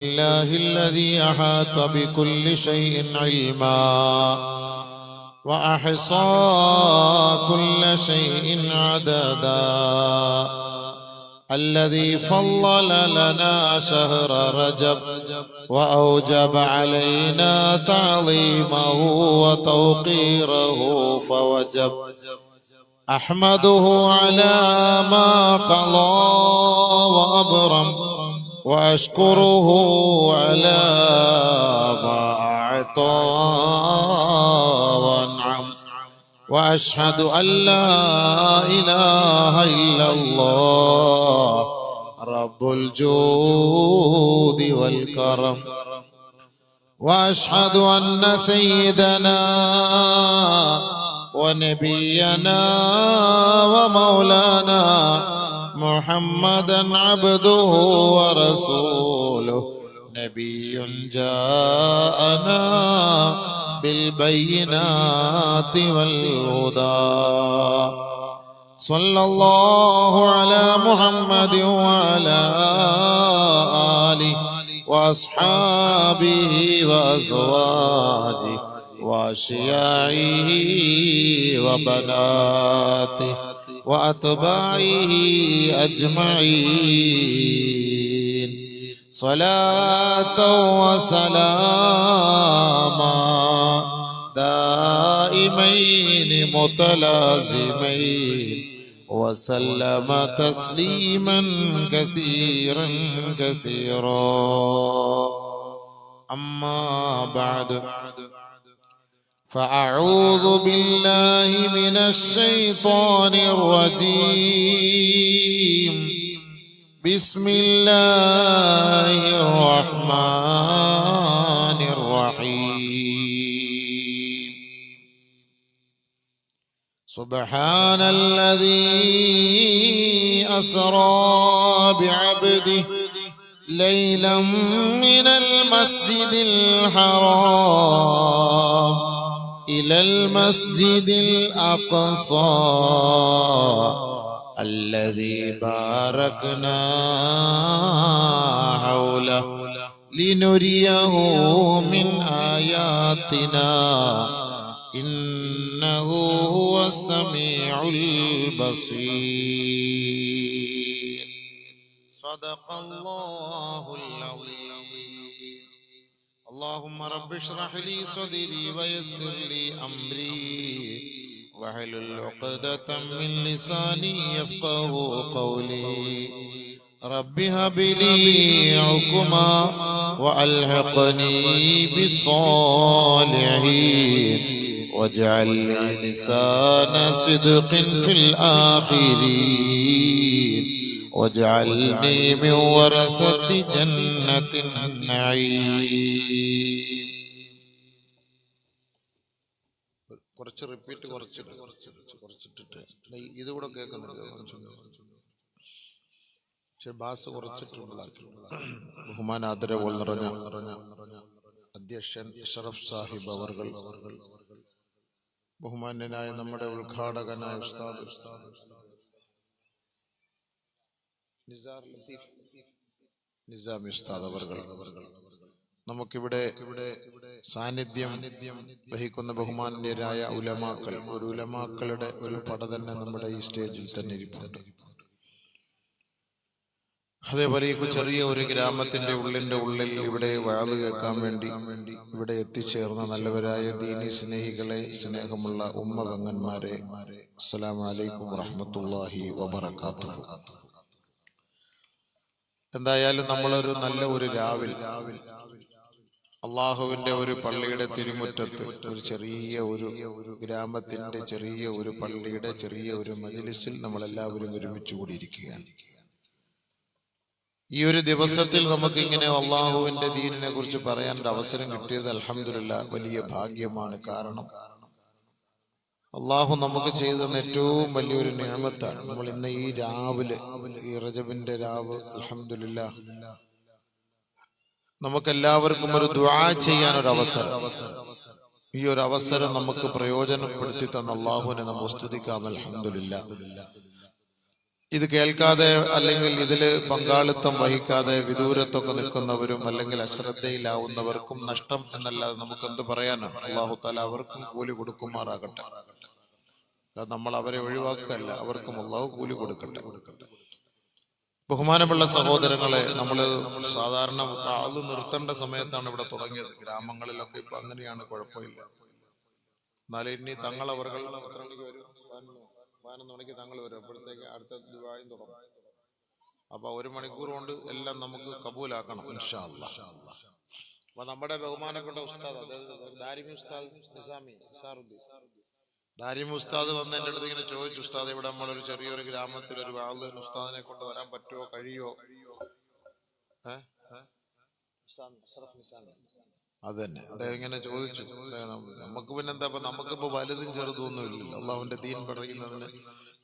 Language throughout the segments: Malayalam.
الله الذي أحاط بكل شيء علما وأحصى كل شيء عددا، الذي فضل لنا شهر رجب وأوجب علينا تعظيمه وتوقيره فوجب. أحمده على ما قضى وأبرم، وأشكره على ما أعطى وأنعم، وأشهد أن لا إله إلا الله رب الجود والكرم، وأشهد أن سيدنا ونبينا ومولانا محمدا عبده ورسوله، نبي جاءنا بالبينات والهدى. صلى الله على محمد وعلى آله وأصحابه وأزواجه وأشياعه وبناته وأتباعه أجمعين، صلاة وسلاما دائمين متلازمين، وسلم تسليما كثيرا كثيرا. أما بعد، فأعوذ بالله من الشيطان الرجيم. بسم الله الرحمن الرحيم. سبحان الذي أسرى بعبده ليلا من المسجد الحرام إلى المسجد الأقصى الذي باركنا حوله لنريه من آياتنا إنه هو السميع البصير. صدق الله العظيم. اللهم رب اشرح لي صدري ويسر لي أمري واحلل عقدة من لساني يفقهوا قولي. رب هب لي حكما وألحقني بالصالحين، واجعل لي لسان صدق في الآخرين، واجعلني من ورثة جنة النعيم. കുറച്ച് റിപ്പീറ്റ് കുറച്ചിട്ടിട്ട് ഇതുകൂടെ കേൾക്കുന്നില്ല, ബാസ് കുറച്ചിട്ടുള്ള ബഹുമാനാദരവുകൾ നിറഞ്ഞ അധ്യക്ഷൻ അഷ്റഫ് സാഹിബ് അവർകൾ, ബഹുമാന്യനായ നമ്മുടെ ഉദ്ഘാടകനായ ഉസ്താദ് നിസാമി ഉസ്താദ് അവർകൾ, നമുക്കിവിടെ സാന്നിധ്യം വഹിക്കുന്ന ബഹുമാന്യരായ ഉലമാക്കൾ, ഒരു ഉലമാക്കളുടെ ഒരു പട തന്നെ നമ്മുടെ ഈ സ്റ്റേജിൽ തന്നെ ഇരിപ്പുണ്ട്. അതേപോലെ ഈ ചെറിയ ഒരു ഗ്രാമത്തിന്റെ ഉള്ളിൽ ഇവിടെ വഅദ് കേൾക്കാൻ വേണ്ടി ഇവിടെ എത്തിച്ചേർന്ന നല്ലവരായ ദീനി സ്നേഹികളെ, സ്നേഹമുള്ള ഉമ്മ പെങ്ങന്മാരെ, അസ്സലാമു അലൈക്കും വറഹ്മത്തുള്ളാഹി വബറകാതുഹു. എന്തായാലും നമ്മളൊരു നല്ല ഒരു രാവിൽ അള്ളാഹുവിന്റെ ഒരു പള്ളിയുടെ തിരുമുറ്റത്ത്, ഒരു ചെറിയ ഒരു ഗ്രാമത്തിന്റെ ചെറിയ ഒരു പള്ളിയുടെ ചെറിയ ഒരു മജ്‌ലിസിൽ നമ്മളെല്ലാവരും ഒരുമിച്ച് കൂടിയിരിക്കുകയാണ്. ഈ ഒരു ദിവസത്തിൽ നമുക്ക് ഇങ്ങനെ അള്ളാഹുവിന്റെ ദീനിനെ കുറിച്ച് പറയാൻ ഒരു അവസരം കിട്ടിയത് അൽഹംദുലില്ലാഹ് വലിയ ഭാഗ്യമാണ്. കാരണം അള്ളാഹു നമുക്ക് ചെയ്ത ഏറ്റവും വലിയൊരു നിഅമത്താണ്. നമ്മൾ ഇന്ന് ഈ രാവിലെ, ഈ റജബിന്റെ രാവ്, അൽഹംദുലില്ലാഹ് നമുക്കെല്ലാവർക്കും ഒരു ദുആ ചെയ്യാൻ ഒരു അവസരം. ഈ ഒരു അവസരം നമുക്ക് പ്രയോജനപ്പെടുത്തി തന്ന അള്ളാഹുവിനെ നമ്മൾ സ്തുതിക്കാം. അൽഹംദുലില്ലാഹ്. ഇത് കേൾക്കാതെ അല്ലെങ്കിൽ ഇതിൽ പങ്കാളിത്തം വഹിക്കാതെ വിദൂരത്തൊക്കെ നിൽക്കുന്നവരും അല്ലെങ്കിൽ അശ്രദ്ധയിലാവുന്നവർക്കും നഷ്ടം എന്നല്ലാതെ നമുക്ക് എന്ത് പറയാനാണ്. അല്ലാഹു തആല അവർക്കും കൂലി കൊടുക്കുമാറാകട്ടെ. നമ്മൾ അവരെ ഒഴിവാക്കുകയല്ല, അവർക്കും അല്ലാഹു കൂലി കൊടുക്കട്ടെ. ബഹുമാനമുള്ള സഹോദരങ്ങളെ, നമ്മൾ സാധാരണ ആള് നിർത്തേണ്ട സമയത്താണ് ഇവിടെ തുടങ്ങിയത്. ഗ്രാമങ്ങളിലൊക്കെ ഇപ്പൊ അങ്ങനെയാണ്, കുഴപ്പമില്ല. എന്നാലും ഇനി തങ്ങൾ അവർ എത്ര മണിക്ക് വരും? 11 മണിക്ക് തങ്ങൾ വരും. അപ്പോഴത്തേക്ക് അടുത്ത ദുആയും തുടങ്ങും. അപ്പൊ 1 മണിക്കൂർ കൊണ്ട് എല്ലാം നമുക്ക് കബൂലാക്കണം ഇൻഷാ അല്ലാഹ്. അപ്പൊ നമ്മുടെ ബഹുമാനപ്പെട്ട ഉസ്താദ്, അതായത് ദാരിമി ഉസ്താദ് നിസാമി നിസാറുദ്ദീൻ ദാരിമി ഉസ്താദ് വന്ന് എൻ്റെ അടുത്ത് ഇങ്ങനെ ചോദിച്ചു, ഉസ്താദ് ഇവിടെ നമ്മളൊരു ചെറിയൊരു ഗ്രാമത്തിൽ ഒരു വാളിന് ഉസ്താദിനെ കൊണ്ട് വരാൻ പറ്റുമോ, കഴിയോ? അതന്നെ അദ്ദേഹം ഇങ്ങനെ ചോദിച്ചു. നമുക്ക് പിന്നെന്താ, ഇപ്പൊ നമുക്കിപ്പോ വലുതും ചെറുതൊന്നും ഇല്ലല്ലോ. അള്ളാഹുവിന്റെ ദീൻ പറയുന്നതിന്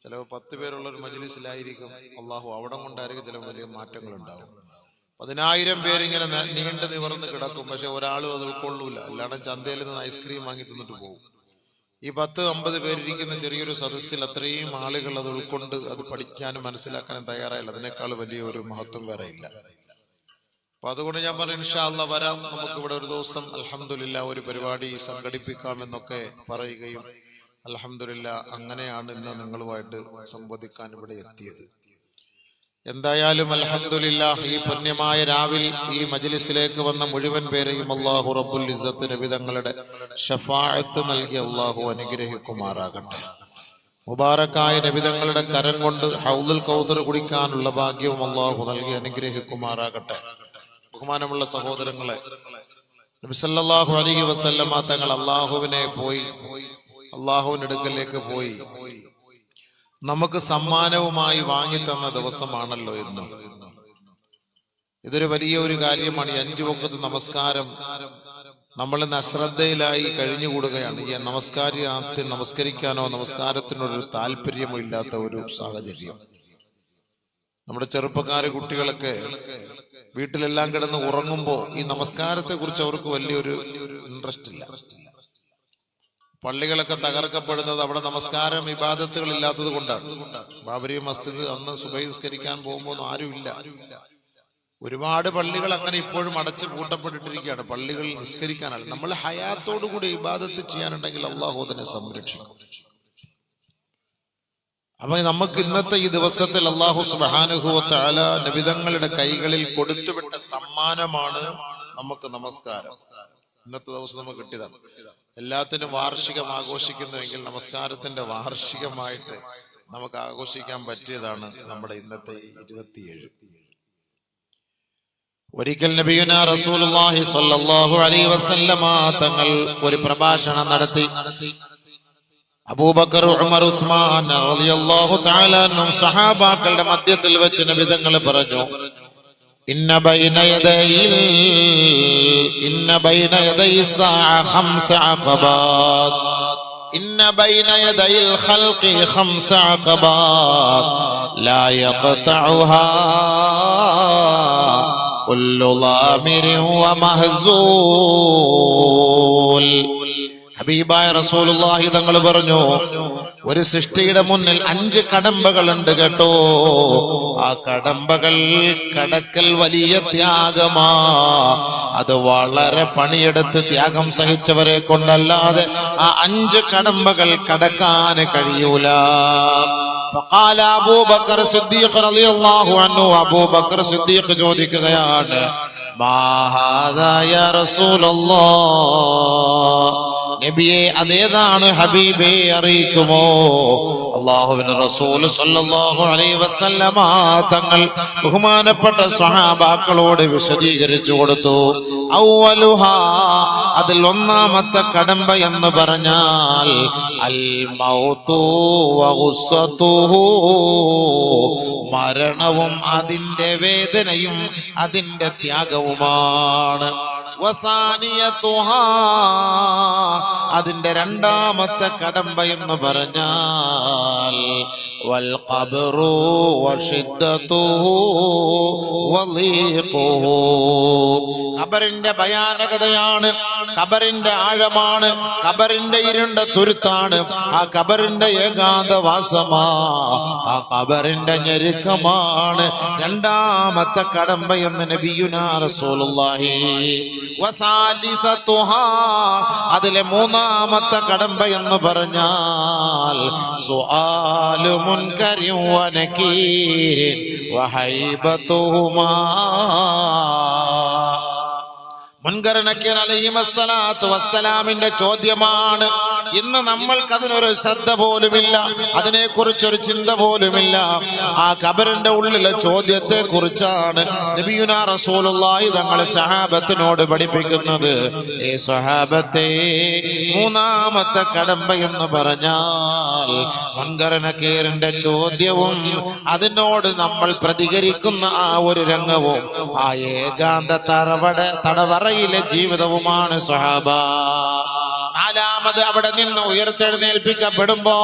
ചിലപ്പോൾ 10 പേരുള്ള ഒരു മജ്ലിസിലായിരിക്കും, അള്ളാഹു അവിടെ കൊണ്ടായിരിക്കും ചില വലിയ മാറ്റങ്ങൾ ഉണ്ടാവും. 10,000 പേരിങ്ങനെ നീണ്ടു നിവർന്ന് കിടക്കും, പക്ഷെ ഒരാളും അത് ഉൾക്കൊള്ളൂല. അല്ലാണ്ട് ചന്തയിൽ നിന്ന് ഐസ്ക്രീം വാങ്ങി തിന്നിട്ട് പോകും. ഈ 10-50 പേരിരിക്കുന്ന ചെറിയൊരു സദസ്സിൽ അത്രയും ആളുകൾ അത് ഉൾക്കൊണ്ട് അത് പഠിക്കാനും മനസ്സിലാക്കാനും തയ്യാറായില്ല. അതിനേക്കാൾ വലിയൊരു മഹത്വം വേറെ ഇല്ല. അപ്പൊ അതുകൊണ്ട് ഞാൻ പറഞ്ഞു, ഇൻഷാ അല്ലാഹ് വരാം, നമുക്ക് ഇവിടെ ഒരു ദിവസം അൽഹംദുലില്ലാഹ് ഒരു പരിപാടി സംഘടിപ്പിക്കാമെന്നൊക്കെ പറയുകയും അൽഹംദുലില്ലാഹ് അങ്ങനെയാണ് ഇന്ന് നിങ്ങളുമായിട്ട് സംവദിക്കാൻ ഇവിടെ എത്തിയത്. എന്തായാലും അൽഹംദുലില്ലാഹ് ഈ പുണ്യമായ രാവിൽ ഈ മജ്ലിസിലേക്ക് വന്ന മുഴുവൻ പേരെയും അല്ലാഹു റബ്ബുൽ ഇസ്സത്ത് നബി തങ്ങളുടെ ശഫാഅത്ത് നൽകി അല്ലാഹു അനുഗ്രഹിക്കുമാറാകട്ടെ. മുബാറക്കായ നബി തങ്ങളുടെ കരം കൊണ്ട് ഹൗദുൽ കൗസർ കുടിക്കാനുള്ള ഭാഗ്യവും അല്ലാഹു നൽകി അനുഗ്രഹിക്കുമാറാകട്ടെ. ബഹുമാനമുള്ള സഹോദരങ്ങളെ, നബി സല്ലല്ലാഹു അലൈഹി വസല്ലമ തങ്ങൾ അല്ലാഹുവിന്റെ അടുക്കലേക്ക് പോയി നമുക്ക് സമ്മാനവുമായി വാങ്ങി തന്ന ദിവസമാണല്ലോ ഇന്ന്. ഇതൊരു വലിയ ഒരു കാര്യമാണ്. ഈ 5 വഖത്ത് നമസ്കാരം നമ്മൾ ഇന്ന് അശ്രദ്ധയിലായി കഴിഞ്ഞുകൂടുകയാണ്. ഈ നമസ്കരിക്കാനോ നമസ്കാരത്തിനൊരു താല്പര്യമോ ഇല്ലാത്ത ഒരു സാഹചര്യം. നമ്മുടെ ചെറുപ്പക്കാര് കുട്ടികളൊക്കെ വീട്ടിലെല്ലാം കിടന്ന് ഉറങ്ങുമ്പോൾ ഈ നമസ്കാരത്തെ കുറിച്ച് അവർക്ക് വലിയൊരു ഇൻട്രസ്റ്റ് ഇല്ല. പള്ളികളൊക്കെ തകർക്കപ്പെടുന്നത് അവിടെ നമസ്കാരം ഇബാദത്തുകൾ ഇല്ലാത്തത് കൊണ്ടാണ്. ബാബരി മസ്ജിദ് അന്ന് സുബഹി നിസ്കരിക്കാൻ പോകുമ്പോൾ ആരുമില്ല. ഒരുപാട് പള്ളികൾ അങ്ങനെ ഇപ്പോഴും അടച്ചു പൂട്ടപ്പെട്ടിട്ടിരിക്കുകയാണ്. പള്ളികൾ നിസ്കരിക്കാനല്ല, നമ്മൾ ഹയാത്തോടു കൂടി ഇബാദത്ത് ചെയ്യാനുണ്ടെങ്കിൽ അള്ളാഹു അതിനെ സംരക്ഷിക്കും. അപ്പൊ നമുക്ക് ഇന്നത്തെ ഈ ദിവസത്തിൽ അല്ലാഹു സുബ്ഹാനഹു വ തആല നബിതങ്ങളുടെ കൈകളിൽ കൊടുത്തുവിട്ട സമ്മാനമാണ് നമുക്ക് നമസ്കാരം. ഇന്നത്തെ ദിവസം നമുക്ക് കിട്ടിയതാണ്. എല്ലാത്തിനും വാർഷികം ആഘോഷിക്കുന്നുവെങ്കിൽ നമസ്കാരത്തിന്റെ വാർഷികമായിട്ട് നമുക്ക് ആഘോഷിക്കാൻ പറ്റിയതാണ് നമ്മുടെ ഇന്നത്തെ 27. ഒരിക്കൽ നബിയുനാ റസൂലുള്ളാഹി സ്വല്ലല്ലാഹു അലൈഹി വസല്ലമ തങ്ങൾ ഒരു പ്രഭാഷണം നടത്തി. അബൂബക്കർ, ഉമർ, ഉസ്മാൻ റളിയല്ലാഹു തആല അൻഹും സഹാബാക്കളുടെ മധ്യത്തിൽ വെച്ച് നബി തങ്ങൾ പറഞ്ഞു, ഇന്ന ബൈന യദൈ സാഅ 5 അഖബാത്, ഇന്ന ബൈന യദൈൽ ഖൽഖി 5 അഖബാത് ലാ യഖതഉഹാ കുല്ലു ളാമിരിൻ വമഹ്സൂൽ. ഹബീബായ റസൂലുള്ളാഹി തങ്ങൾ പറഞ്ഞു, ഒരു സൃഷ്ടിയുടെ മുന്നിൽ 5 കടമ്പകളുണ്ട് കേട്ടോ. ആ കടമ്പകൾ കടക്കൽ വലിയ ത്യാഗമാ. അത് വളരെ പണിയെടുത്ത് ത്യാഗം സഹിച്ചവരെ കൊണ്ടല്ലാതെ ആ 5 കടമ്പകൾ കടക്കാൻ കഴിയൂല. ഫഖാല അബൂബക്കർ സിദ്ദീഖ് റളിയല്ലാഹു അൻഹു, അബൂബക്കർ സിദ്ദീഖ് ചോദിക്കുകയാണ്, മാ ഹാദാ യാ റസൂലല്ലാഹ്, നബിയെ അതേതാണ് ഹബീബേ, അറിയിക്കുമോ? അല്ലാഹുവിന്റെ റസൂൽ സ്വല്ലല്ലാഹു അലൈഹി വസല്ലമ തങ്ങൾ ബഹുമാനപ്പെട്ട സ്വഹാബാക്കളോട് വിശദീകരിച്ചു കൊടുത്തു. അവ്വലുഹാ, അതിൽ ഒന്നാമത്തെ കടമ്പ എന്ന് പറഞ്ഞാൽ അൽ മൗതു വഗുസ്സതുഹു, മരണവും അതിന്റെ വേദനയും അതിന്റെ ത്യാഗവുമാണ്. വസാനിയതുഹാ, അതിന്റെ രണ്ടാമത്തെ കടമ്പ എന്ന് പറഞ്ഞാൽ വൽ ഖബ്റു വശിദ്ദതുഹു വളീഖുഹു, ഖബറിന്റെ ഭയാനകതയാണ്, ഖബറിന്റെ ആഴമാണ്, ഖബറിന്റെ ഇരുണ്ട തുരുത്താണ്, ആ ഖബറിന്റെ ഏകാന്തവാസമാ, ആ ഖബറിന്റെ ഞെരുക്കമാണ് രണ്ടാമത്തെ കടമ്പ എന്ന് നബിയുനാ റസൂലുള്ളാഹി. വസാലിസതുഹാ, അതിലെ മൂന്നാമത്തെ കടമ്പ എന്ന് പറഞ്ഞാൽ സുആലു മുൻകരി വനകീർ വഹൈബതുഹുമാ. മുൻകർ നക്കീർ അലൈഹിസ്സലാത്തു വസ്സലാമിന്റെ ചോദ്യമാണ്. ഇന്ന് നമ്മൾക്ക് അതിനൊരു ശ്രദ്ധ പോലുമില്ല, അതിനെക്കുറിച്ചൊരു ചിന്ത പോലുമില്ല. ആ ഖബറിന്റെ ഉള്ളിലെ ചോദ്യത്തെ കുറിച്ചാണ് നബിയുനാ റസൂലുള്ളാഹി തങ്ങൾ സഹാബത്തിനോട് പഠിപ്പിക്കുന്നത്. ഏ സഹാബത്തെ, മൂന്നാമത്തെ കടമ്പ എന്ന് പറഞ്ഞാൽ മുൻകർ നക്കീറിന്റെ ചോദ്യവും അതിനോട് നമ്മൾ പ്രതികരിക്കുന്ന ആ ഒരു രംഗവും ആ ഏകാന്ത തടവറയിലെ ജീവിതവുമാണ് സ്വഹാബ. നാലാമത് അവിടെ നിന്ന് ഉയർത്തെഴുന്നേൽപ്പിക്കപ്പെടുമ്പോ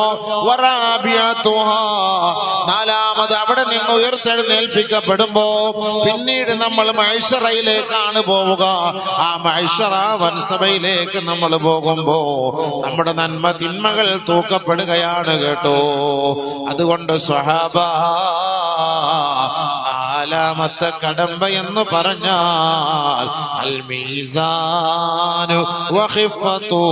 നാലാമത് അവിടെ നിന്ന് ഉയർത്തെഴുന്നേൽപ്പിക്കപ്പെടുമ്പോ പിന്നീട് നമ്മൾ മഹ്ശറയിലേക്കാണ് പോവുക. ആ മഹ്ശറ വൻസഭയിലേക്ക് നമ്മൾ പോകുമ്പോ നമ്മുടെ നന്മ തിന്മകൾ തൂക്കപ്പെടുകയാണ് കേട്ടോ. അതുകൊണ്ട് സ്വഹാബ, നാലാമത്തെ കടമ്പ എന്ന് പറഞ്ഞാൽ അൽ മീസാനു വഖിഫതു,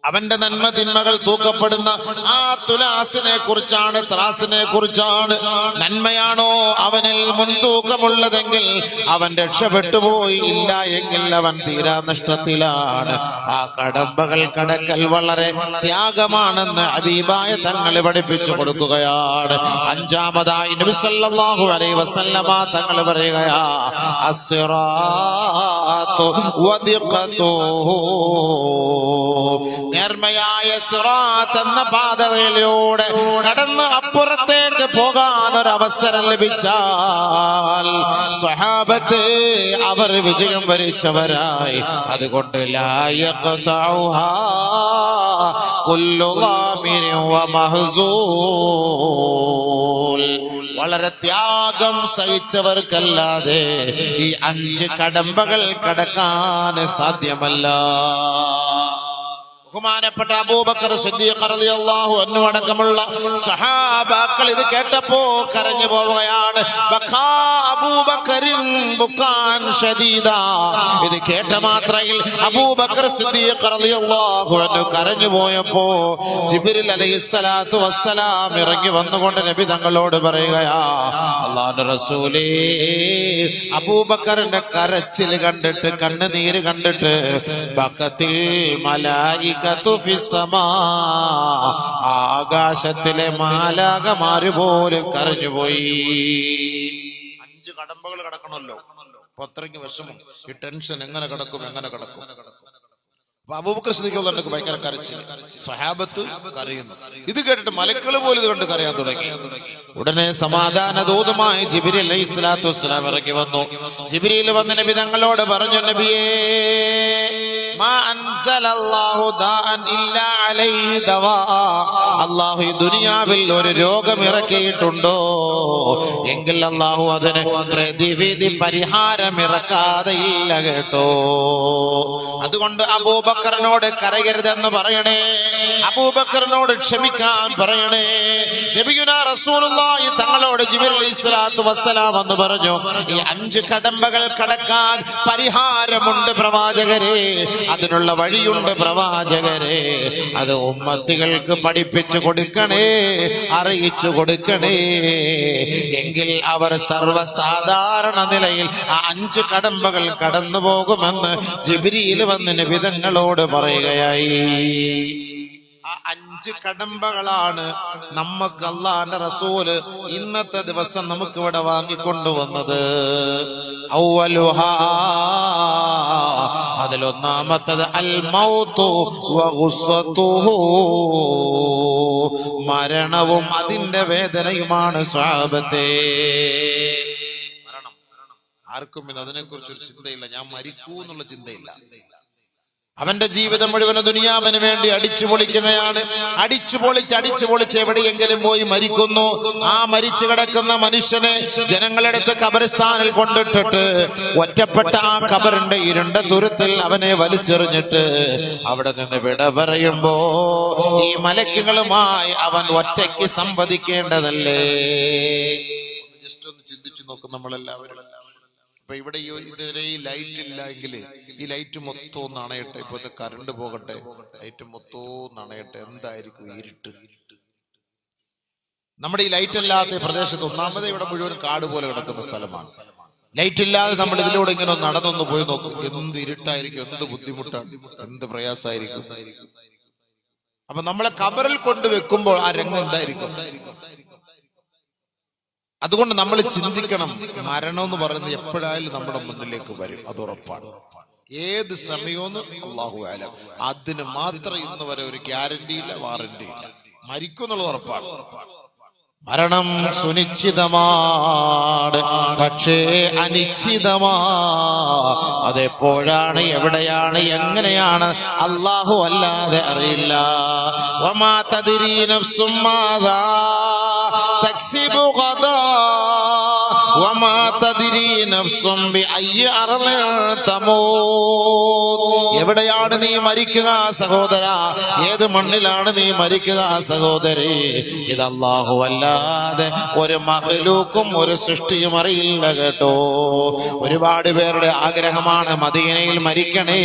അവന്റെ നന്മ തിന്മകൾ തൂക്കപ്പെടുന്ന ആ തുലാസിനെ കുറിച്ചാണ്, ത്രാസിനെ കുറിച്ചാണ്. നന്മയാണോ അവനിൽ മുൻതൂക്കമുള്ളതെങ്കിൽ അവൻ രക്ഷപ്പെട്ടുപോയി, ഇല്ല എങ്കിൽ അവൻ തീരാ നഷ്ടത്തിലാണ്. ആ കടമ്പകൾ കടക്കൽ വളരെ ത്യാഗമാണെന്ന് ഹബീബായ തങ്ങൾ പഠിപ്പിച്ചു കൊടുക്കുകയാണ്. അഞ്ചാമതായി നബി സല്ലല്ലാഹു അലൈഹി വസല്ലമ തങ്ങൾ പറയുകയാ, അസ്സിറാത്തു വദിഖതുഹു, നേർമയായ സിറാത്ത് എന്ന പാതയിലൂടെ കടന്ന് അപ്പുറത്തേക്ക് പോകാൻ ഒരു അവസരം ലഭിച്ചാൽ സ്വഹാബത്ത് അവർ വിജയം വരിച്ചവരായി. അതുകൊണ്ട് ലാ യഖ്തഉഹാ കുല്ലു ളാമിരിൻ വമഹ്സൂൽ, വളരെ ത്യാഗം സഹിച്ചവർക്കല്ലാതെ ഈ 5 കടമ്പകൾ കടക്കാൻ സാധ്യമല്ല. ബഹുമാനപ്പെട്ട അബൂബക്കർ സിദ്ദീഖ് റളിയല്ലാഹു അൻഹു അടക്കമുള്ള സഹാബാക്കൾ ഇത് കേട്ടപ്പോ കരഞ്ഞു പോവുകയാണ്. ബക്കാ അബൂബക്കറിൻ ബുക്കാൻ ശദീദാ, ഇത് കേട്ട മാത്രയിൽ അബൂബക്കർ സിദ്ദീഖ് റളിയല്ലാഹു അൻഹു കരഞ്ഞു പോയപ്പോ ജിബ്രീൽ അലൈഹിസ്സലാത്തു വസ്സലാം ഇറങ്ങി വന്നുകൊണ്ട് നബി തങ്ങളോട് പറയുകയാ, അല്ലാഹുവിന്റെ റസൂലേ, അബൂബക്കറിന്റെ കരച്ചിൽ കണ്ടിട്ട്, കണ്ണുനീര് കണ്ടിട്ട് ബക്കത്തിൽ മലായിക ആകാശത്തിലെ മാലാകമാര് പോലും കരഞ്ഞുപോയി. 5 കടമ്പകൾ കടക്കണമല്ലോ, അപ്പൊ അത്രയ്ക്ക് വിഷമം, ഈ ടെൻഷൻ എങ്ങനെ കിടക്കും. അപ്പൊ അബൂബക്കർ സിദ്ദീഖ് റളിയല്ലാഹു അൻഹു ഭയങ്കര കരച്ചിൽ, സ്വഹാബത്ത് കരയുന്നു. ഇത് കേട്ടിട്ട് മലക്കൾ പോലും ഇത് കണ്ട് കരയാൻ തുടങ്ങി. ഉടനെ സമാധാന ദൂതമായി ജിബ്രീൽ അലൈഹിസ്സലാത്തു വസ്സലാം ഇറങ്ങി വന്നു. ജിബ്രീൽ വന്ന് നബി തങ്ങളോട് പറഞ്ഞു, നബിയേ, അല്ലാഹു ഈ ദുനിയാവിൽ ഒരു രോഗം ഇറക്കിയിട്ടുണ്ടോ എങ്കിൽ അല്ലാഹു അതിന് പ്രതിവിധി പരിഹാരം ഇറക്കാതെ ഇല്ല കേട്ടോ. അതുകൊണ്ട് അബൂബക്കറിനോട് കരയരുതെന്ന് പറയണേ, അബൂബക്കറിനോട് ക്ഷമിക്കാൻ പറയണേ. നബിയുനാ റസൂലുള്ളാഹി തങ്ങളോട് ജിബ്രീൽ അലൈഹിസ്സലാത്തു വസ്സലാം എന്ന് പറഞ്ഞു, ഈ 5 കടമ്പകൾ കടക്കാൻ പരിഹാരമുണ്ട് പ്രവാചകരെ, അതിനുള്ള വഴിയുണ്ട് പ്രവാചകരെ. അത് ഉമ്മത്തികൾക്ക് പഠിപ്പിച്ചു കൊടുക്കണേ, അറിയിച്ചു കൊടുക്കണേ. എങ്കിൽ അവർ സർവ്വസാധാരണ നിലയിൽ ആ 5 കടമ്പകൾ കടന്നു പോകുമെന്ന് ജിബ്രീൽ വന്ന് നബി തങ്ങളോട് പറയുകയായി. ആ 5 കടമ്പകളാണ് നമുക്ക് അല്ലാഹുവിന്റെ റസൂല് ഇന്നത്തെ ദിവസം നമുക്ക് ഇവിടെ വാങ്ങിക്കൊണ്ടുവന്നത്. അവ്വലുഹാ, അതിലൊന്നാമത്തത് അൽ മൗതു വഗുസ്സതുഹു, മരണവും അതിന്റെ വേദനയുമാണ് സ്വഹാബത്തേ. മരണം ആർക്കും അതിനെ കുറിച്ചൊരു ചിന്തയില്ല, ഞാൻ മരിക്കൂ എന്നുള്ള ചിന്തയില്ല. അവന്റെ ജീവിതം മുഴുവൻ ദുനിയാവിന് വേണ്ടി അടിച്ചു പൊളിക്കുകയാണ്. അടിച്ചു പൊളിച്ച് എവിടെയെങ്കിലും പോയി മരിക്കുന്നു. ആ മരിച്ചു കിടക്കുന്ന മനുഷ്യനെ ജനങ്ങളെടുത്ത് ഖബറിസ്ഥാനിൽ കൊണ്ടിട്ടിട്ട് ഒറ്റപ്പെട്ട ആ ഖബറിന്റെ ഇരുണ്ട ദുരത്തിൽ അവനെ വലിച്ചെറിഞ്ഞിട്ട് അവിടെ നിന്ന് വിട പറയുമ്പോ ഈ മലക്കുകളുമായി അവൻ ഒറ്റയ്ക്ക് സംവദിക്കേണ്ടതല്ലേ? ജസ്റ്റ് ഒന്ന് ചിന്തിച്ചു നോക്കും നമ്മളെല്ലാവരും. അപ്പൊ ഇവിടെ ഇതിനെ ഈ ലൈറ്റ് ഇല്ല എങ്കിൽ ഈ ലൈറ്റ് മൊത്തവും നണയട്ടെ. ഇപ്പോഴത്തെ കറണ്ട് പോകട്ടെ, ലൈറ്റ് മൊത്തവും നണയട്ടെ, എന്തായിരിക്കും ഇരുട്ട്. നമ്മുടെ ഈ ലൈറ്റ് അല്ലാത്ത പ്രദേശത്ത് ഒന്നാമത് ഇവിടെ മുഴുവൻ കാട് പോലെ കിടക്കുന്ന സ്ഥലമാണ്. ലൈറ്റ് ഇല്ലാതെ നമ്മൾ ഇതിലൂടെ ഇങ്ങനെ നടന്നൊന്ന് പോയി നോക്കും, എന്ത് ഇരുട്ടായിരിക്കും, എന്ത് ബുദ്ധിമുട്ടാണ്, എന്ത് പ്രയാസമായിരിക്കും. അപ്പൊ നമ്മളെ ഖബറിൽ കൊണ്ട് വെക്കുമ്പോൾ ആ രംഗം എന്തായിരിക്കും? അതുകൊണ്ട് നമ്മൾ ചിന്തിക്കണം, മരണം എന്ന് പറയുന്നത് എപ്പോഴായാലും നമ്മുടെ മുന്നിലേക്ക് വരും, അത് ഉറപ്പാണ്. ഏത് സമയവും അല്ലാഹു അലം. അതിന് മാത്രം ഇന്ന് വരെ ഒരു ഗ്യാരണ്ടി ഇല്ല, വാറന്റി ഇല്ല. മരിക്കും എന്നുള്ളത് ഉറപ്പാണ്. മരണം സുനിശ്ചിതമാണ്, പക്ഷേ അനിശ്ചിതമാ. അതെപ്പോഴാണ്, എവിടെയാണ്, എങ്ങനെയാണ് അല്ലാഹു അല്ലാതെ അറിയില്ല. വമാ തദ്രീ നഫ്സും മാദാ തക്സിബു ഗദാ വമാ തദ്രീ നഫ്സും ബിഅയ്യി അർളിൻ തമൂത്. എവിടെയാണ് നീ മരിക്കുക സഹോദര? ഏത് മണ്ണിലാണ് നീ മരിക്കുക സഹോദരി? ഇത് അല്ലാഹു അല്ലാതെ ഒരു മഖ്ലൂക്കും ഒരു സൃഷ്ടിയും അറിയില്ല കേട്ടോ. ഒരുപാട് പേരുടെ ആഗ്രഹമാണ് മദീനയിൽ മരിക്കണേ,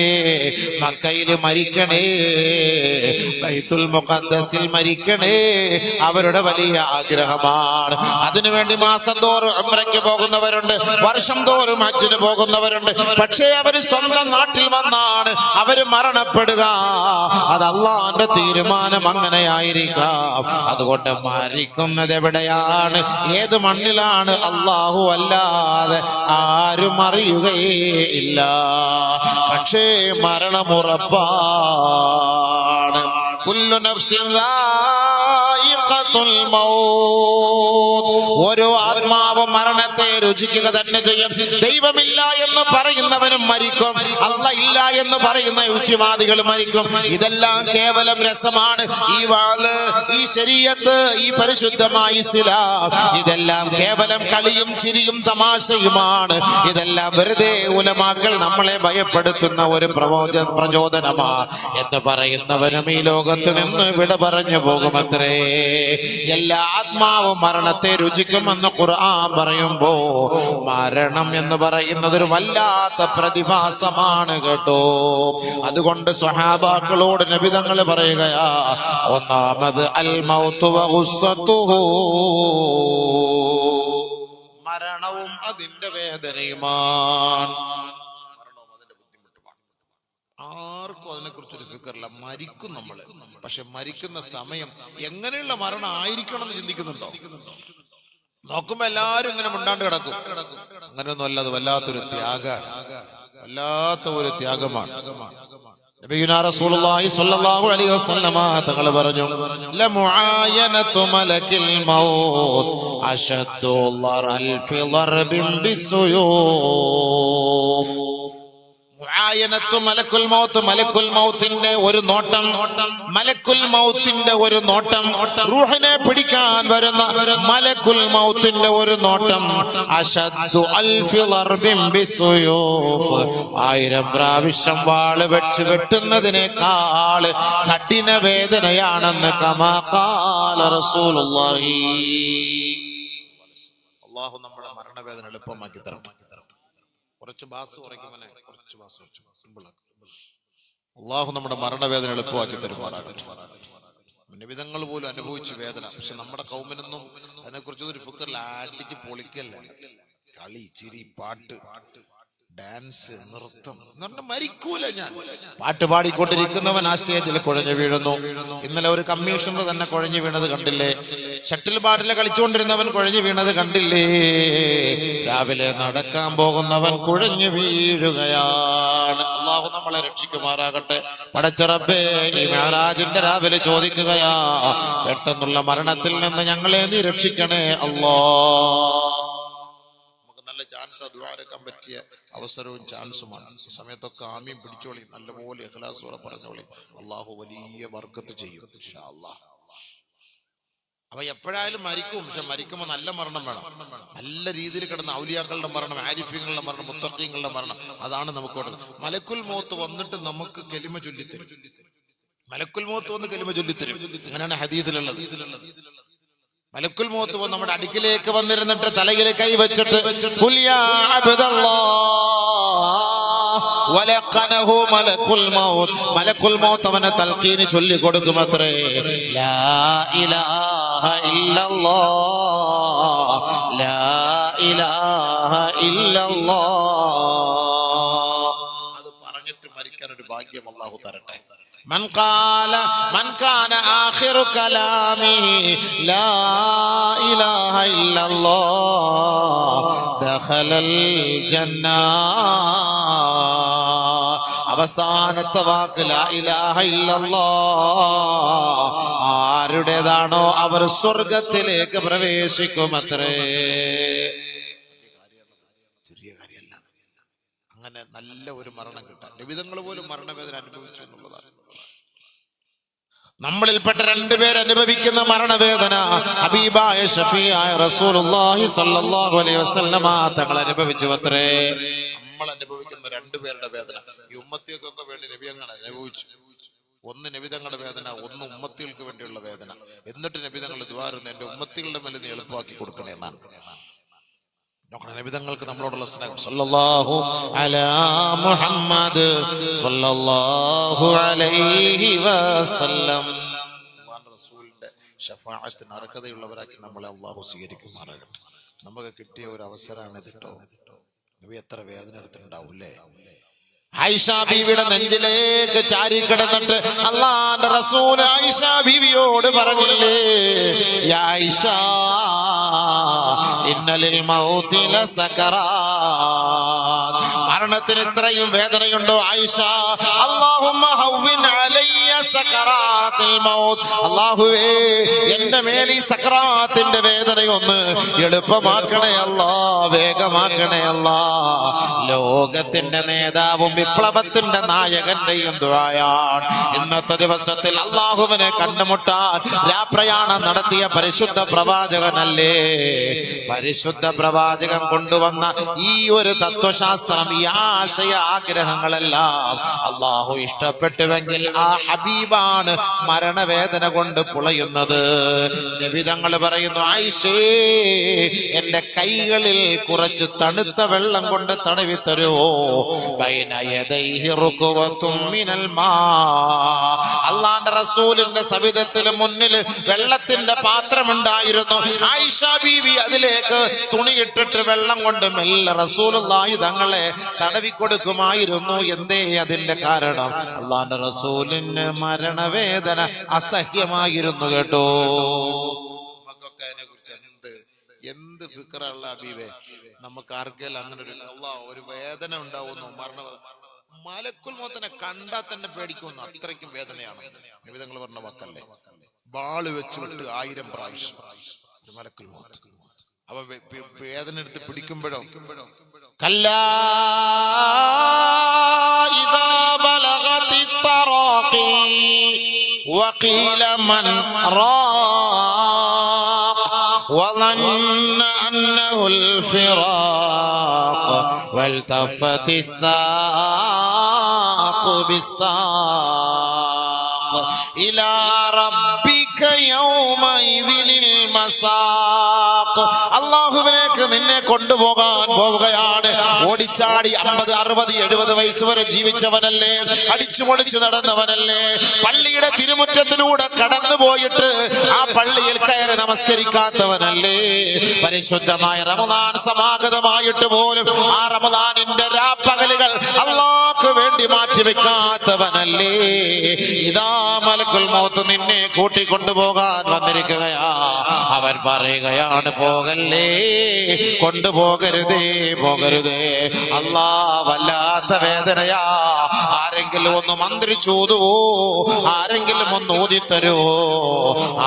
മക്കയിൽ മരിക്കണേ, ബൈത്തുൽ മുഖദ്ദസിൽ മരിക്കണേ. അവരുടെ വലിയ ആഗ്രഹമാണ്. അതിനുവേണ്ടി മാസം തോറും ഉംറയ്ക്ക് പോകുന്നവരുണ്ട്, വർഷം തോറും ഹജ്ജിന് പോകുന്നവരുണ്ട്. പക്ഷേ അവര് സ്വന്തം നാട്ടിൽ വന്നാണ് അവര് മരണപ്പെടുക. അത് അള്ളാന്റെ തീരുമാനം അങ്ങനെയായിരിക്കാം. അതുകൊണ്ട് മരിക്കുന്നത് എവിടെയാണ്, ഏത് മണ്ണിലാണ് അല്ലാഹു അല്ലാതെ ആരും അറിയുകയേ ഇല്ല. പക്ഷേ മരണമുറപ്പാണ്. കുല്ലു നഫ്സിൻ ദായിഖത്തുൽ മൗത്ത്. ഓരോ ആത്മാവും മരണത്തെ രുചിക്കുക തന്നെ ചെയ്യും. ദൈവമില്ല എന്ന് പറയുന്നവനും മരിക്കും, അല്ലാഹ് ഇല്ല എന്ന് പറയുന്ന യുക്തിവാദികൾ മരിക്കും. ഇതെല്ലാം കേവലം രസമാണ്. ഈ വാള്, ഈ ശരീഅത്ത്, ഈ പരിശുദ്ധമായ ഇസ്ലാം, ഇതെല്ലാം കേവലം കളിയും ചിരിയും തമാശയുമാണ്. ഇതെല്ലാം വെറുതെ ഉലമാക്കൾ നമ്മളെ ഭയപ്പെടുത്തുന്ന ഒരു പ്രചോദനമാണ് എന്ന് പറയുന്നവനും ഈ ലോകത്ത് നിന്ന് വിട പറഞ്ഞു പോകുമത്രേ. എല്ലാ ആത്മാവും മരണത്തെ രുചിക്കുമെന്ന് ഖുർആൻ പറയുമ്പോ മരണം എന്ന് പറയുന്നത് ഒരു വല്ലാത്ത പ്രതിഭാസമാണ് കേട്ടോ. അതുകൊണ്ട് സ്വഹാബാക്കളോട് നബി തങ്ങൾ പറയുകയാ, ഒന്നാമത് അൽ മൗതു വ ഗുസ്സതുഹു, മരണവും അതിന്റെ വേദനയുമാണ്. ആർക്കും അതിനെ കുറിച്ചൊരു ഫിക്കറില്ല. മരിക്കും നമ്മള്, പക്ഷെ മരിക്കുന്ന സമയം എങ്ങനെയുള്ള മരണം ആയിരിക്കണം എന്ന് ചിന്തിക്കുന്നുണ്ടോ? നോക്കുമ്പോ എല്ലാരും ഇങ്ങനെ മുണ്ടാണ്ട് കിടക്കും. അങ്ങനെയൊന്നും അല്ല, അത് വല്ലാത്തൊരു ത്യാഗമാണ്, വല്ലാത്ത ഒരു ത്യാഗമാണ്. നബിയുനാ റസൂലുള്ളാഹി സ്വല്ലല്ലാഹു അലൈഹി വസല്ലമ തങ്ങൾ പറഞ്ഞു, ലമുആയനതു മലക്കിൽ മൗത്ത് അശദ്ദു അൽഫി ദർബിൻ ബിസ്സുയൂഫ്. മലക്കുൽ മൗത്ത്, മലക്കുൽ മൗത്തിന്റെ ഒരു നോട്ടം, മലക്കുൽ മൗത്തിന്റെ ഒരു നോട്ടം, റൂഹിനെ പിടിക്കാൻ വരുന്ന മലക്കുൽ മൗത്തിന്റെ ഒരു നോട്ടം, അശദ്ദു അൽഫി ദർബിൻ ബിസ്സുയൂഫ്, 1000 പ്രാവശ്യം വാള് വെച്ച് വെട്ടുന്നതിനേക്കാൾ കഠിന വേദനയാണെന്ന് കമാ ഖാല റസൂലുള്ളാഹി. അല്ലാഹു നമ്മുടെ മരണവേദന എളുപ്പമാക്കി തരണം. കുറച്ച് ബാസ് കുറയ്ക്കുമനെ, കുറച്ച് ബാസ് അല്ലാഹു നമ്മുടെ മരണവേദന എളുപ്പമാക്കി തരുമാറാകട്ടെ. വിധങ്ങൾ പോലും അനുഭവിച്ചു വേദന. പക്ഷെ നമ്മുടെ കൗമിനൊന്നും അതിനെക്കുറിച്ച് ഒരു ഫിക്കറിൽ അടിച്ച് പൊളിക്കല്ല. കളി, ചിരി, പാട്ട്, ഡാൻസ്, നൃത്തം എന്ന് പറഞ്ഞാൽ മരിക്കൂല. ഞാൻ പാട്ട് പാടിക്കൊണ്ടിരിക്കുന്നവൻ ആ സ്റ്റേജിൽ കുഴഞ്ഞു വീഴുന്നു. ഇന്നലെ ഒരു കമ്മീഷണർ തന്നെ കുഴഞ്ഞു വീണത് കണ്ടില്ലേ? ഷട്ടിൽ ബാറ്റിൽ കളിച്ചുകൊണ്ടിരുന്നവൻ കുഴഞ്ഞു വീണത് കണ്ടില്ലേ? രാവിലെ നടക്കാൻ പോകുന്നവൻ കുഴഞ്ഞു വീഴുകയാണ്. അല്ലാഹു നമ്മളെ രക്ഷിക്കുമാറാകട്ടെ. പടച്ച റബ്ബേ, ഈ മിഅ്റാജിന്റെ രാവിലെ ചോദിക്കുകയാ, പെട്ടെന്നുള്ള മരണത്തിൽ നിന്ന് ഞങ്ങളെ നീ രക്ഷിക്കണേ അല്ലാഹ്. നമുക്ക് നല്ല ചാൻസ് ദ്വാരക്കാൻ പറ്റിയ അവസരവും ചാൻസുമാണ്. സമയത്തൊക്കെ ആമീൻ പിടിച്ചോളി, നല്ലപോലെ ഇഖ്ലാസോടെ പറഞ്ഞോളി. അള്ളാഹു വലിയ ബർക്കത്ത് ചെയ്യും ഇൻഷാ അല്ലാഹ്. അപ്പൊ എപ്പോഴായാലും മരിക്കും, പക്ഷെ മരിക്കുമ്പോ നല്ല മരണം വേണം. നല്ല രീതിയിൽ കിടന്ന ഔലിയാക്കളുടെ മരണം, ആരിഫ്യങ്ങളുടെ മരണം, മുത്തഖീങ്ങളുടെ മരണം, അതാണ് നമുക്ക് വേണ്ടത്. മലക്കുൽ മൗത്ത് വന്നിട്ട് നമുക്ക് കലിമ ചൊല്ലിത്തരും. മലക്കുൽ മൗത്ത് വന്ന് കലിമ ചൊല്ലിത്തരും. അങ്ങനെയാണ് ഹദീസിലുള്ളത്. മലക്കുൽ മൗത്ത് വന്ന് നമ്മുടെ അടുക്കിലേക്ക് വന്നിരുന്നിട്ട് തലയിൽ കൈ വെച്ചിട്ട് ഖുൽ യാ അബ്ദല്ലാഹ് വലഖനഹു മലക്കുൽ മൗത്ത്, മലക്കുൽ മൗത്ത് അവനെ തൽഖീന് ചൊല്ലി കൊടുക്കുമത്രേ. ലാ ഇലാഹ ഇല്ലല്ലാഹ്, ലാ ഇലാഹ ഇല്ലല്ലാഹ്. അത് പറഞ്ഞിട്ട് മരിക്കാൻ ഒരു ഭാഗ്യം അല്ലാഹു തരട്ടെ. من كان آخر كلامه لا إله إلا الله دخل الجنة. അവസാനത്തെ വാക്ക് ലാ ഇലാഹ ഇല്ലല്ലാഹ് ആരുടേതാണോ അവർ സ്വർഗത്തിലേക്ക് പ്രവേശിക്കുമത്രേ. ചെറിയ കാര്യമല്ല. അങ്ങനെ നല്ല ഒരു മരണം കിട്ടാൻ നബിതങ്ങൾ പോലും മരണവേദന അനുഭവിച്ചു എന്നുള്ളതാണ്. നമ്മളിൽപ്പെട്ട രണ്ടുപേർ അനുഭവിക്കുന്ന മരണവേദന ഹബീബായ ഷഫീആയ റസൂലുള്ളാഹി സ്വല്ലല്ലാഹു അലൈഹി വസല്ലമ തങ്ങൾ അനുഭവിച്ചു അത്രേ. നമ്മൾ അനുഭവിക്കുന്ന രണ്ടുപേരുടെ വേദന ഈ ഉമ്മത്തികൾക്കൊക്കെ വേണ്ടി നബി അങ്ങനെ അനുഭവിച്ചു. ഒന്ന് നബിതങ്ങളുടെ വേദന, ഒന്ന് ഉമ്മത്തികൾക്ക് വേണ്ടിയുള്ള വേദന. എന്നിട്ട് നബിതങ്ങൾ ദുആ ചെയ്യുന്നു, എന്റെ ഉമ്മത്തികളുടെ മേലെ നീ എളുപ്പമാക്കി കൊടുക്കണേ എന്നാണ്. നബിതങ്ങൾക്ക് നമ്മളോടുള്ള സ്നേഹം. സല്ലല്ലാഹു അലാ മുഹമ്മദ് സല്ലല്ലാഹു അലൈഹി വസല്ലം. അല്ലാഹുവിന്റെ റസൂലിന്റെ ശഫാഅത്തിന് അർഹതയുള്ളവരാക്കി നമ്മളെ അല്ലാഹു സ്വീകരിക്കുമാറാകട്ടെ. നമുക്ക് കിട്ടിയ ഒരു അവസരമാണ് ഇത് കേട്ടോ. നബി എത്ര വേദന എടുത്തിട്ടുണ്ടാവൂല്ലേ. ആയിഷ ബീവിയുടെ നെഞ്ചിലേക്ക് ചാരി കിടന്നിട്ട് അല്ലാഹുവിന്റെ റസൂൽ ആയിഷ ബീവിയോട് പറഞ്ഞില്ലേ, യാ ആയിഷ ഇന്നലിൽ മൗതി ലസകറാത്ത്. മരണത്തിന് ഇത്രയും വേദനയുണ്ടോ ആയിഷ? അല്ലാഹുമ്മ ഹവ്വിൻ അലയ്യ സകറാത്തുൽ മൗത്ത്. അല്ലാഹുവേ, എന്റെ മേൽ ഈ സകറാത്തിന്റെ വേദനയൊന്ന് എളുപ്പമാക്കണേ അല്ലാ, വേഗമാക്കണേ അല്ലാ. ലോകത്തിന്റെ നേതാവും വിപ്ലവത്തിന്റെ നായകന്റെയും ദുആയാണ്. ഇന്നത്തെ ദിവസത്തിൽ അല്ലാഹുവിനെ കണ്ടുമുട്ടാൻ രാപ്രയാണം നടത്തിയ പരിശുദ്ധ പ്രവാചകനല്ലേ, പരിശുദ്ധ പ്രവാചകൻ കൊണ്ടുവന്ന ഈ ഒരു തത്വശാസ്ത്രം, ഈ ആശയ ആഗ്രഹങ്ങളെല്ലാം അല്ലാഹു ഇഷ്ടപ്പെട്ടുവെങ്കിൽ ആ ഹബീബാണ് മരണവേദന കൊണ്ട് പുളയുന്നത്. നബി തങ്ങൾ പറയുന്നു, ആയിഷേ, എന്റെ കൈകളിൽ കുറച്ച് തണുത്ത വെള്ളം കൊണ്ട് തടവി തരുവോ. അല്ലാഹുവിന്റെ റസൂലിന്റെ സവിധത്തിന് മുന്നിൽ വെള്ളത്തിന്റെ പാത്രമുണ്ടായിരുന്നു. ആയിഷ ബീവി അതിലേക്ക് തുണിയിട്ടിട്ട് വെള്ളം കൊണ്ട് മെല്ലെ റസൂലുള്ളാഹി തങ്ങളെ തടവിക്കൊടുക്കുമായിരുന്നു. എന്തേ അതിന്റെ കാരണം? അല്ലാഹുവിന്റെ റസൂലിന് മരണവേദന അസഹ്യമായിരുന്നു കേട്ടോ. നമുക്കൊക്കെ അതിനെ കുറിച്ച് എന്ത് ഫിക്റുള്ള ഹബീബേ, നമുക്ക് ആർക്കെല്ലാം അങ്ങനെ ഒരു വേദന ഉണ്ടാവുന്നു. മലക്കുൽ മൗത്തിനെ കണ്ടാൽ തന്നെ പേടിക്കുന്നു, അത്രയ്ക്കും വേദനയാണ്. നബിതങ്ങൾ പറഞ്ഞ വാക്കല്ലേ, വാള് വെച്ച് വിട്ട് 1000 പ്രാവശ്യം മലക്കുൽ മൗത്ത്. അപ്പൊ വേദന എടുത്ത് പിടിക്കുമ്പോഴോ കല്ലാ ഇദാ ബലഗതി തറാഖി വഖീല മൻ റാഖ വظن أنه الفراق والتفت الساق بالساق إلى ربك يومئذ المساق. അല്ലാഹുവിലേക്ക് നിന്നെ കൊണ്ടുപോകാൻ പോവുകയാണ്. ഓടിച്ചാടി 50, 60, 70 വയസ്സ് വരെ ജീവിച്ചവനല്ലേ, അടിച്ചു പൊളിച്ചു നടന്നവനല്ലേ, പള്ളിയുടെ തിരുമുറ്റത്തിലൂടെ കടന്നു പോയിട്ട് ആ പള്ളിയിൽ കയറി നമസ്കരിക്കാത്തവനല്ലേ, പരിശുദ്ധമായ റമദാൻ സമാഗതമായിട്ട് പോലും ആ റമദാനിന്റെ രാപ്പകലുകൾ അല്ലാഹുവിന് വേണ്ടി മാറ്റിവെക്കാത്തവനല്ലേ. ഇതാ മലക്കുൽ മൗത്ത് നിന്നെ കൂട്ടിക്കൊണ്ടുപോകാൻ വന്നിരിക്കുകയാ. അവൻ പറയുകയാണ്, പോകല്ലേ, കൊണ്ടുപോകരുതേ, പോകരുതേ. അല്ലാ, വല്ലാത്ത വേദനയാ. ആരെങ്കിലും ഒന്ന് മന്ത്രിച്ചൂതുവോ, ആരെങ്കിലും ഒന്ന് ഊതിത്തരുവോ.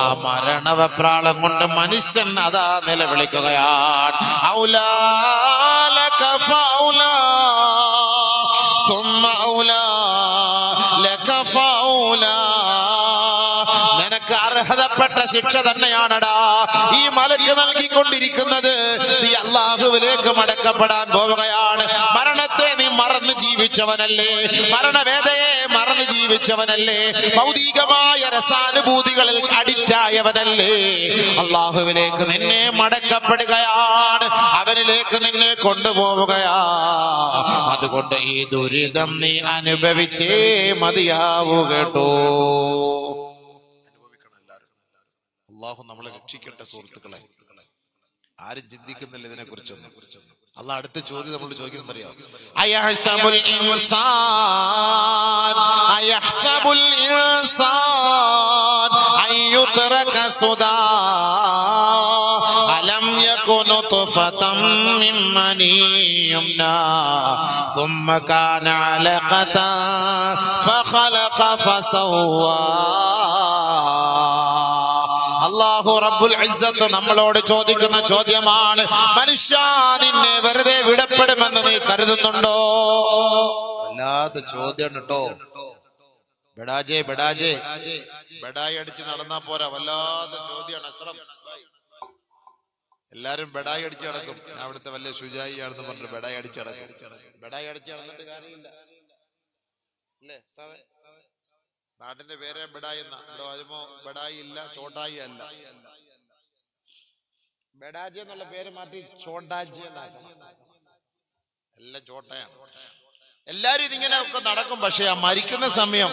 ആ മരണവെപ്രാളം കൊണ്ട് മനുഷ്യൻ അതാ നിലവിളിക്കുകയാണ്. ഔലാലക فأولى ثم أولى لك فأولى. നിനക്ക് അർഹതപ്പെട്ട ശിക്ഷ തന്നെയാണടാ ഈ മലക്ക് നൽകിക്കൊണ്ടിരിക്കുന്നത്. നീ അല്ലാഹുവിലേക്ക് മടക്കപ്പെടാൻ പോവുകയാണ്. മരണത്തെ നീ മറന്ന് ജീവിച്ചവനല്ലേ, മരണവേദയെ മറന്ന് ജീവിച്ചവനല്ലേ, ഭൗതികമായ രസാനുഭൂതികളിൽ അഡിക്റ്റായവനല്ലേ. അല്ലാഹുവിലേക്ക് നിന്നെ മടക്കപ്പെടുകയാണ്, അവനിലേക്ക് നിന്നെ കൊണ്ടുപോവുകയാ. അതുകൊണ്ട് ഈ ദുരിതം നീ അനുഭവിച്ചേ മതിയാവൂ കേട്ടോ. അള്ളാഹു നമ്മളെ രക്ഷിക്കട്ടെ സുഹൃത്തുക്കളെ. ആരും ചിന്തിക്കുന്നില്ല ഇതിനെ കുറിച്ചൊന്നും. അള്ളാഹ് അടുത്ത ചോദ്യം നമ്മൾ ചോദിക്കുന്നത് അറിയാം. അയഹ്സബുൽ ഇൻസാൻ അയഹ്സബുൽ ഇൻസാൻ അയ്യുത്രക സുദാ അലം യകുൻ നുത്ഫതൻ മിൻ മനിയ്യുംനാ ثم كان علقة فخلق فسوى. അല്ലാഹു റബ്ബുൽ ഇസ്സത്ത് നമ്മളോട് ചോദിക്കുന്ന ചോദ്യമാണ്, മനുഷ്യ നിന്നെ വെറുതെ വിടപ്പെടുമെന്ന് നീ കരുതുന്നുണ്ടോ? അല്ലാത്ത ചോദ്യം കേട്ടോ. ബെഡായി അടിച്ച് നടന്നാ പോരാ, വല്ലാത്ത ചോദ്യമാണ്. അസ്രം എല്ലാരും ബെഡായി അടിച്ച് നടക്കും. ഞാൻ അവിടുത്തെ വലിയ ശുചായി ആണെന്ന് പറഞ്ഞു ബെഡായി അടിച്ച് നടക്കും. ബെഡായി അടിച്ച് നടന്നിട്ട് കാര്യമില്ല അല്ലേ? നാട്ടിന്റെ പേരെ ബെഡായി എന്നാ. ഇവിടെ വരുമ്പോ ബെഡായി ഇല്ല, ചോട്ടായി അല്ല. ബെഡാജി എന്നുള്ള പേര് മാറ്റി ചോട്ടാജി എന്നാക്കണം. എല്ലാം ചോട്ടയാണ്. എല്ലാരും ഇതിങ്ങനെ ഒക്കെ നടക്കും. പക്ഷെ ആ മരിക്കുന്ന സമയം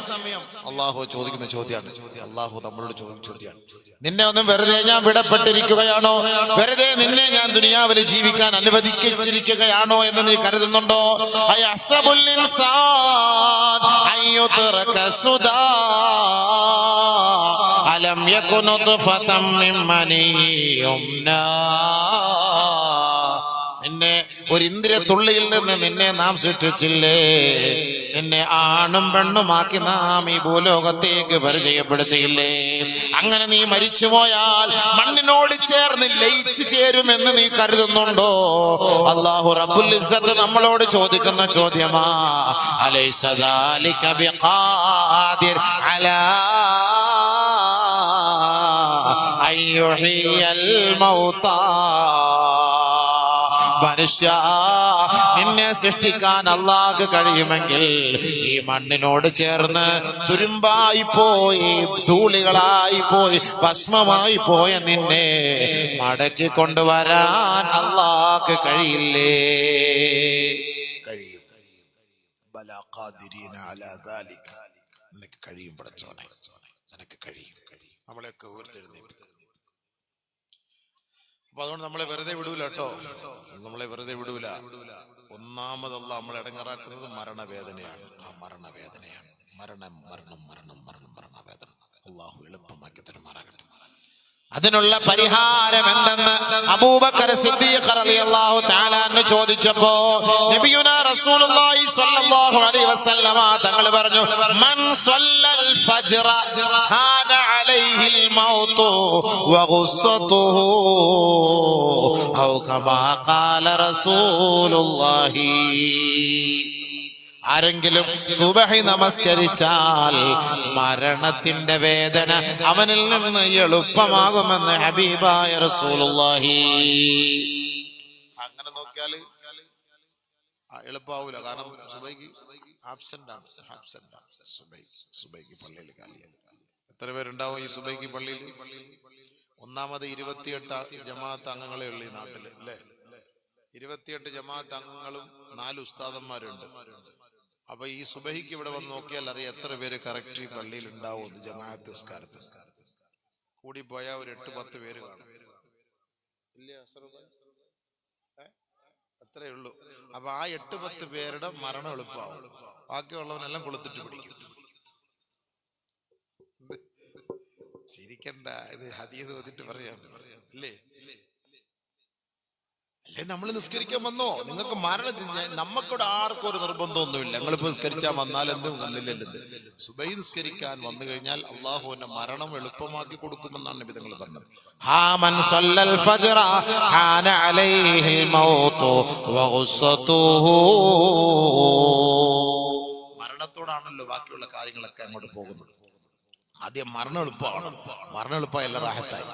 അള്ളാഹു ചോദിക്കുന്ന ചോദ്യമാണ്. അള്ളാഹു നമ്മളോട് ചോദിക്കുന്ന ചോദ്യമാണ്, നിന്നെ ഒന്നും വെറുതെ ഞാൻ വിടപ്പെട്ടിരിക്കുകയാണോ? വെറുതെ നിന്നെ ഞാൻ ദുനിയാവിൽ ജീവിക്കാൻ അനുവദിച്ചിരിക്കുകയാണോ എന്ന് നീ കരുതുന്നുണ്ടോ? അയഹ്സബുൽ ഇൻസാൻ അയ്യുത്രക സുദാ അലം യകുൻ നുത്ഫതൻ മിൻ മനിയ്യുംനാ. നിന്നെ ഒരു ഇന്ദ്രിയത്തുള്ളിയിൽ നിന്ന് നിന്നെ നാം സൃഷ്ടിച്ചില്ലേ? നിന്നെ ആണും പെണ്ണുമാക്കി നാം ഈ ഭൂലോകത്തേക്ക് പരിചയപ്പെടുത്തിയില്ലേ? അങ്ങനെ നീ മരിച്ചുപോയാൽ മണ്ണിനോട് ചേർന്ന് ലയിച്ചു ചേരുമെന്ന് നീ കരുതുന്നുണ്ടോ? അല്ലാഹു റബ്ബുൽ ഇസ്സത്ത് നമ്മളോട് ചോദിക്കുന്ന ചോദ്യമാ, അലൈസ ദാലിക ബിഖാദിർ അലാ അയ്യുഹിയൽ മൗതാ. മനുഷ്യ, നിന്നെ സൃഷ്ടിക്കാൻ അല്ലാഹുവിന് കഴിയുമെങ്കിൽ ഈ മണ്ണിനോട് ചേർന്ന് തുരുമ്പായി പോയി, ധൂളികളായി പോയി, ഭസ്മമായി പോയ നിന്നെ മടക്കി കൊണ്ടുവരാൻ അല്ലാഹുവിന് കഴിയില്ലേ? കഴിയും. ബലാ ഖാദിരീന അലാ ദാലിക. നിനക്ക് കഴിയും പടച്ചോനെ, നിനക്ക് കഴിയും. നമ്മളെയൊക്കെ ഉയർത്തെഴുന്നേൽപ്പിക്കും. അപ്പൊ അതുകൊണ്ട് നമ്മളെ വെറുതെ വിടൂല കേട്ടോ, നമ്മളെ വെറുതെ വിടൂല. ഒന്നാമത് അല്ലാഹു നമ്മളെ ഇടങ്ങേറാക്കുന്നത് മരണവേദനയാണ്. ആ മരണവേദനയാണ്. മരണവേദന അല്ലാഹു എളുപ്പമാക്കി തരുമാറാകട്ടെ. അതിനുള്ള പരിഹാരം എന്തെന്ന് അബൂബക്കർ സിദ്ദീഖ് റളിയല്ലാഹു തആല അൻഹു ചോദിച്ചപ്പോ നബിയുനാ റസൂലുള്ളാഹി സ്വല്ലല്ലാഹു അലൈഹി വസല്ലമ തങ്ങൾ പറഞ്ഞു, മൻ സ്വല്ലൽ ഫജ്റ ഹാന അലൈഹിൽ മൗതു വഗുസ്സതുഹു ഔ കമാ ഖാല റസൂലുള്ളാഹി. ആരെങ്കിലും സുബഹി നമസ്കരിച്ചാൽ മരണത്തിന്റെ വേദന അവനിൽ നിന്ന് എളുപ്പമാകുമെന്ന് ഹബീബായ റസൂലുള്ളാഹി. അങ്ങനെ നോക്കിയാല് എളുപ്പമാവൂല. കാരണം സുബഹിക്ക് ആബ്സെന്റ് ആണ്. സുബഹിക്ക് പള്ളിയിൽ കാലിയാണ്. എത്ര പേരുണ്ടാവും ഈ സുബഹിക്ക് പള്ളിയിൽ? ഒന്നാമത് 28 ജമാഅത്ത് അംഗങ്ങളെ ഉള്ളു ഈ നാട്ടില് അല്ലേ? 28 ജമാഅത്ത് അംഗങ്ങളും 4 ഉസ്താദന്മാരുണ്ട്. അപ്പൊ ഈ സുബഹിക്ക് ഇവിടെ വന്ന് നോക്കിയാൽ അറിയാം എത്ര പേര് കറക്റ്റ് പള്ളിയിൽ ഉണ്ടാവും. ജമാഅത്ത് നിസ്കാരത്തിൽ കൂടിപ്പോയാൽ ഒരു 8-10 പേര് കാണും. അത്രേ ഉള്ളൂ. അപ്പൊ ആ 8-10 പേരുടെ മരണം എളുപ്പമാവും. ബാക്കിയുള്ളവനെല്ലാം കൊളുത്തിട്ട് പിടിക്കും. ചിരിക്കണ്ട, ഇത് ഹദീസ് ഓതിട്ട് പറയാണ് അല്ലേ? അല്ലെ നമ്മൾ നിസ്കരിക്കാൻ വന്നോ? നിങ്ങൾക്ക് നമുക്കിവിടെ ആർക്കും ഒരു നിർബന്ധമൊന്നുമില്ല. നിങ്ങളിപ്പോ നിസ്കരിച്ചാൽ വന്നാൽ എന്തും വന്നില്ലല്ലോ. സുബൈ നിസ്കരിക്കാൻ വന്നു കഴിഞ്ഞാൽ അള്ളാഹുവിന്റെ മരണം എളുപ്പമാക്കി കൊടുക്കുമെന്നാണ് നബി തങ്ങൾ പറഞ്ഞത്. മരണത്തോടാണല്ലോ ബാക്കിയുള്ള കാര്യങ്ങളൊക്കെ അങ്ങോട്ട് പോകുന്നത്. ആദ്യം മരണം എളുപ്പമാണ്. മരണം എളുപ്പമല്ല, റാഹത്തായി.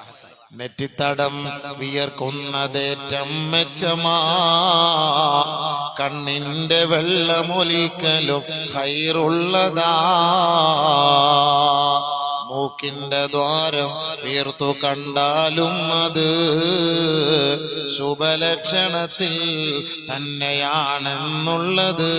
നെറ്റിത്തടം വിയർക്കുന്നതേറ്റം മെച്ചമാ, കണ്ണിന്റെ വെള്ളമൊലിക്കലും ഖൈറുള്ളതാ, മൂക്കിന്റെ ദ്വാരം വീർത്തു കണ്ടാലും അത് ശുഭലക്ഷണത്തിൽ തന്നെയാണെന്നുള്ളത്.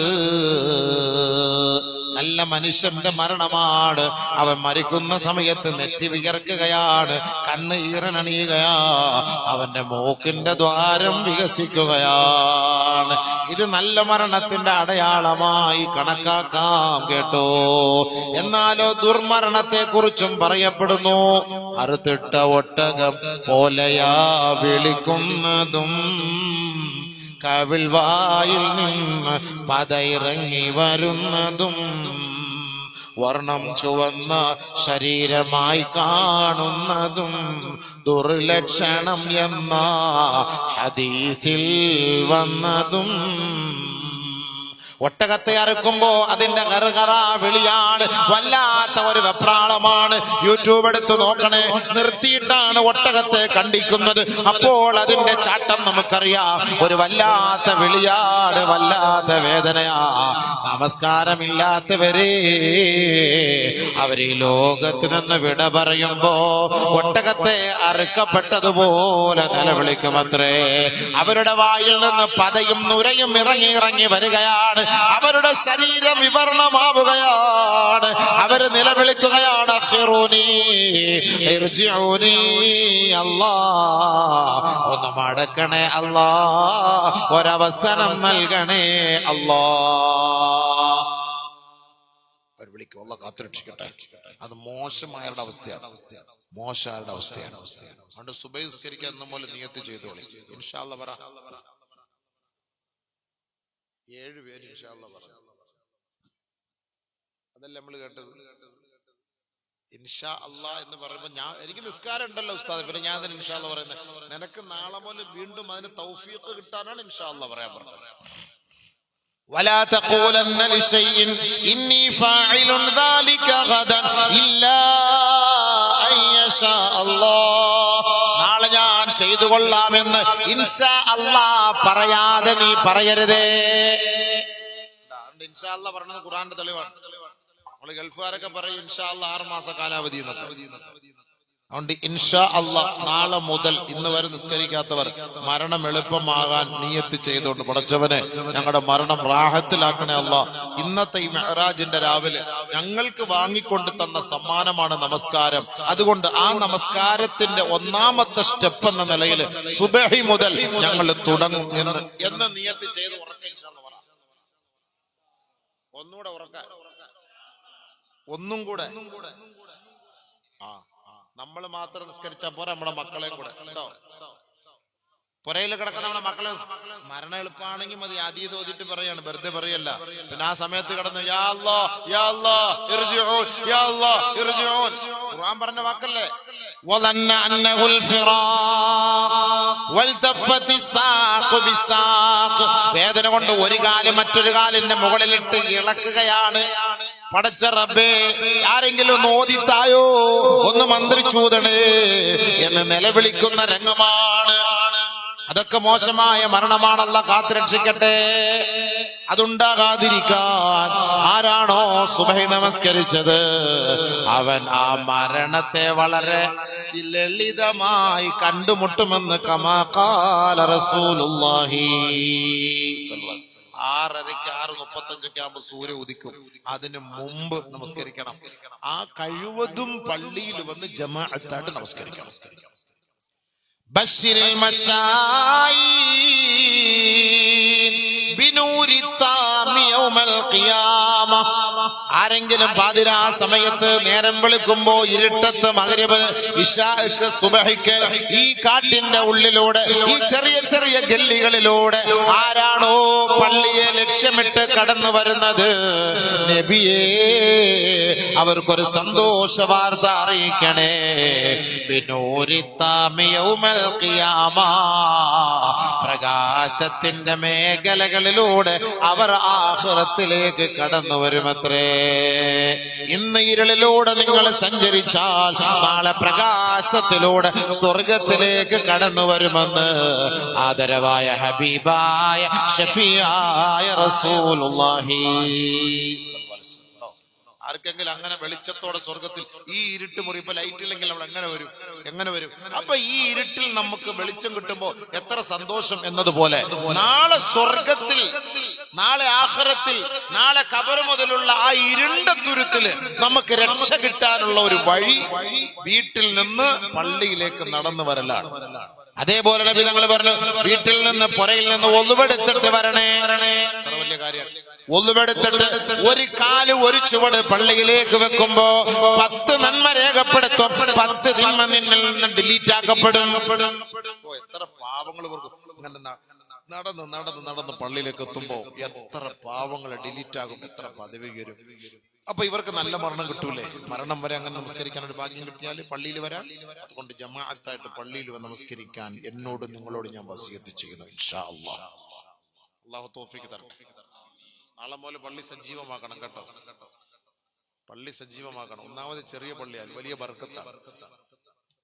നല്ല മനുഷ്യന്റെ മരണമാണ്. അവൻ മരിക്കുന്ന സമയത്ത് നെറ്റി വിയർക്കുകയാണ്, കണ്ണ് ഈറനണിയുകയാ, അവന്റെ മൂക്കിന്റെ ദ്വാരം വികസിക്കുകയാണ്. ഇത് നല്ല മരണത്തിന്റെ അടയാളമായി കണക്കാക്കാം കേട്ടോ. എന്നാലോ ദുർമരണത്തെ കുറിച്ചും പറയപ്പെടുന്നു. അറുത്തിട്ട ഒട്ടകം പോലെയാ വിളിക്കുന്നതും, കവിൾവായിൽ നിന്ന് പതയിറങ്ങി വരുന്നതും, വർണ്ണം ചുവന്ന ശരീരമായി കാണുന്നതും ദുർലക്ഷണം എന്ന ഹദീസിൽ വന്നതും. ഒട്ടകത്തെ അറുക്കുമ്പോ അതിന്റെ കറുകറ വിളിയാണ്, വല്ലാത്ത ഒരു വെപ്രാളമാണ്. യൂട്യൂബ് എടുത്ത് നോക്കണേ, നിർത്തിയിട്ടാണ് ഒട്ടകത്തെ കണ്ടിക്കുന്നത്. അപ്പോൾ അതിന്റെ ചാട്ടം നമുക്കറിയാം. ഒരു വല്ലാത്ത വിളിയാണ്, വല്ലാത്ത വേദനയാ. നമസ്കാരമില്ലാത്തവരെ അവര് ലോകത്ത് നിന്ന് വിട പറയുമ്പോ ഒട്ടകത്തെ അറുക്കപ്പെട്ടതുപോലെ നിലവിളിക്കുമത്രേ. അവരുടെ വായിൽ നിന്ന് പതയും നുരയും ഇറങ്ങി ഇറങ്ങി വരികയാണ്. അവരുടെ ശരീരം വിവരണമാവുകയാണ്. അവര് നിലവിളിക്കുകയാണ്, അല്ലാ, ഒന്ന് മടക്കണേ അല്ലാ, ഒരവസരം നൽകണേ അല്ലാ. അവർ വിളിക്കും, അല്ലാഹ് കാത്തുരക്ഷിക്കട്ടെ. അത് മോശമായവരുടെ അവസ്ഥയാണ്, മോശമാരുടെ അവസ്ഥയാണ്. അതുകൊണ്ട് സുബൈ നിസ്കരിക്കാൻ പോലെ നിയത്ത് ചെയ്തോളി. ഇൻഷാ അല്ലാഹ് പറ 7 പേര് ഇൻഷാ അല്ലാഹ് പറ. അതല്ല നമ്മൾ കേട്ടത്. ഇൻഷാ അല്ലാഹ് എന്ന് പറയുമ്പോ എനിക്ക് നിസ്കാരം ഉണ്ടല്ലോ ഉസ്താദ്, പിന്നെ ഞാൻ അതിന് ഇൻഷാ അല്ലാഹ് പറയുന്നത്. നിനക്ക് നാളെ മുതൽ വീണ്ടും അതിന് തൗഫീഖ് കിട്ടാനാണ് ഇൻഷാ അല്ലാഹ് പറയാൻ പറഞ്ഞത്. ولا تقولن لشيء إني فاعل ذلك غدا إلا أن يشاء الله. നാളെ ഞാൻ ചെയ്തു കൊള്ളാമെന്ന് ഇൻഷാ അല്ലാഹ് പറയാതെ നീ പറയരുതേ. ഇൻഷാ അല്ലാഹ് പറഞ്ഞത് ഖുർആന്റെ തെളിവാണ്. നമ്മള് ഗൾഫുകാരൊക്കെ പറയും ഇൻഷാ അല്ലാഹ് 6 മാസ കാലാവധി എന്നൊക്കെ. അതുകൊണ്ട് ഇൻഷാ അല്ലാഹ് നാളെ മുതൽ ഇന്ന് വരെ നിസ്കരിക്കാത്തവർ മരണം എളുപ്പമാകാൻ നിയത്ത് ചെയ്തുകൊണ്ട്, പടച്ചവനെ ഞങ്ങളുടെ മരണം റാഹത്തിലാക്കണേ അല്ലാഹ്. ഇന്നത്തെ ഈ മെഹ്റാജിന്റെ രാവിലെ ഞങ്ങൾക്ക് വാങ്ങിക്കൊണ്ട് തന്ന സമ്മാനമാണ് നമസ്കാരം. അതുകൊണ്ട് ആ നമസ്കാരത്തിന്റെ ഒന്നാമത്തെ സ്റ്റെപ്പ് എന്ന നിലയിൽ സുബഹി മുതൽ ഞങ്ങൾ തുടങ്ങും എന്ന് നിയത്ത് ചെയ്ത് ഒന്നുകൂടെ ഉറക്കാൻ, ഒന്നും കൂടെ. നമ്മൾ മാത്രം നിസ്കരിച്ചാൽ പോരാ, നമ്മുടെ മക്കളെ കൂടെ കേട്ടോ. പുരയിൽ കിടക്കുന്ന നമ്മുടെ മക്കളെ മരണം എളുപ്പമാണെങ്കിൽ മതി. ആദ്യം തോതിട്ട് പറയാണ്, വെറുതെ പറയല്ല. പിന്നെ ആ സമയത്ത് കിടന്ന് യാ അല്ലാഹ് യാ അല്ലാഹ് ഇർജിഊൻ യാ അല്ലാഹ് ഇർജിഊൻ, ഖുർആൻ പറഞ്ഞ വാക്കല്ലേ. വദന്ന അന്നഹുൽ ഫിറാഖ് വൽതഫത്തി സാഖ് ബിസാഖ്. വേദന കൊണ്ട് ഒരു കാല് മറ്റൊരു കാലിന്റെ മുകളിലിട്ട് ഇളക്കുകയാണ്. പടച്ച റബ്ബേ, ആരെങ്കിലും ഒന്ന് ഓതിത്തായോ, ഒന്ന് മന്ത്രിച്ചൂതണേ എന്ന് നിലവിളിക്കുന്ന രംഗമാണ്. അതൊക്കെ മോശമായ മരണമാണ്. അല്ലാഹ് കാത്തുരക്ഷിക്കട്ടെ. അതുണ്ടാകാതിരിക്കാൻ ആരാണോ സുബഹി നമസ്കരിച്ചത് അവൻ ആ മരണത്തെ വളരെ ലളിതമായി കണ്ടുമുട്ടുമെന്ന് കമാ ഖാല റസൂലുള്ളാഹി. 6:30 6:35 ആകുമ്പോൾ സൂര്യ ഉദിക്കും. അതിന് മുമ്പ് നമസ്കരിക്കണം. ആ കഴിവതും പള്ളിയിൽ വന്ന് ജമാഅത്തായിട്ട് നമസ്കരിക്കണം. ബശ്ശിരിൽ മശായീൻ ബിനൂരി താമി യൗമൽ ഖിയാമ. ആരെങ്കിലും പാതിരാ സമയത്ത് നേരം വെളുക്കുമ്പോ ഇരുട്ടത്ത് മഗ്രിബ് ഇശാക്ക് സുബഹിക്ക് ഈ കാട്ടിന്റെ ഉള്ളിലൂടെ ഈ ചെറിയ ചെറിയ ഗല്ലികളിലൂടെ ആരാണോ പള്ളിയെ ലക്ഷ്യമിട്ട് കടന്നു വരുന്നത്, നബിയേ അവർക്കൊരു സന്തോഷ വാർത്ത അറിയിക്കണേ. പ്രകാശത്തിന്റെ മേഖലകളിലൂടെ അവർ ആഖിറത്തിലേക്ക് കടന്നു വരുമത്രേ. ഇന്ന് ഇരുളിലൂടെ നിങ്ങൾ സഞ്ചരിച്ചാൽ നാളെ പ്രകാശത്തിലൂടെ സ്വർഗത്തിലേക്ക് കടന്നു വരുമെന്ന് ആദരവായ ഹബീബായ ഷഫീആയ റസൂലുള്ളാഹി. ആർക്കെങ്കിലും അങ്ങനെ വെളിച്ചത്തോടെ സ്വർഗത്തിൽ, ഈ ഇരുട്ട് മുറി ഇപ്പൊ ലൈറ്റ് ഇല്ലെങ്കിൽ നമ്മൾ എങ്ങനെ വരും? അപ്പൊ ഈ ഇരുട്ടിൽ നമുക്ക് വെളിച്ചം കിട്ടുമ്പോ എത്ര സന്തോഷം എന്നതുപോലെ നാളെ സ്വർഗത്തിൽ, നാളെ ആഖിറത്തിൽ, നാളെ ഖബർ മുതലുള്ള ആ ഇരുണ്ട തുരുത്തില് നമുക്ക് രക്ഷ കിട്ടാനുള്ള ഒരു വഴി വീട്ടിൽ നിന്ന് പള്ളിയിലേക്ക് നടന്നു വരലാണ്. അതേപോലെ നബി തങ്ങൾ പറഞ്ഞു, വീട്ടിൽ നിന്ന് പുറയിൽ നിന്ന് ഒളിവെടുത്തിട്ട് വരണേ. വലിയ കാര്യമാണ്. ഒളിവെടുത്തിട്ട് ഒരു കാല് ഒരു ചുവട് പള്ളിയിലേക്ക് വെക്കുമ്പോ 10 നന്മ രേഖപ്പെടുത്തും, 10 തിന്മ നിന്നിൽ നിന്ന് ഡിലീറ്റ് ആക്കപ്പെടും. എത്ര പാവങ്ങൾ ഇങ്ങനെ നടന്ന് പള്ളിയിലേക്ക് എത്തുമ്പോ എത്ര പാവങ്ങൾ ഡിലീറ്റ് ആകും, എത്ര പദവി വരും. അപ്പൊ ഇവർക്ക് നല്ല മരണം കിട്ടൂലേ? മരണം വരെ അങ്ങനെ നമസ്കരിക്കാൻ ഒരു ഭാഗ്യം കിട്ടിയാൽ പള്ളിയിൽ വരാൻ. അതുകൊണ്ട് ജമാഅത്തായിട്ട് പള്ളിയിൽ നമസ്കരിക്കാൻ എന്നോട് നിങ്ങളോട് ഞാൻ വസിയത്ത് ചെയ്യുന്നു. ഇൻഷാ അല്ലാഹ്. അല്ലാഹു തൗഫീഖ് തരട്ടെ. നാളെ മുതൽ പള്ളി സജീവമാക്കണം കേട്ടോ. പള്ളി സജീവമാക്കണം. ഒന്നാമത് ചെറിയ പള്ളിയാൽ വലിയ ബർക്കത്താണ്.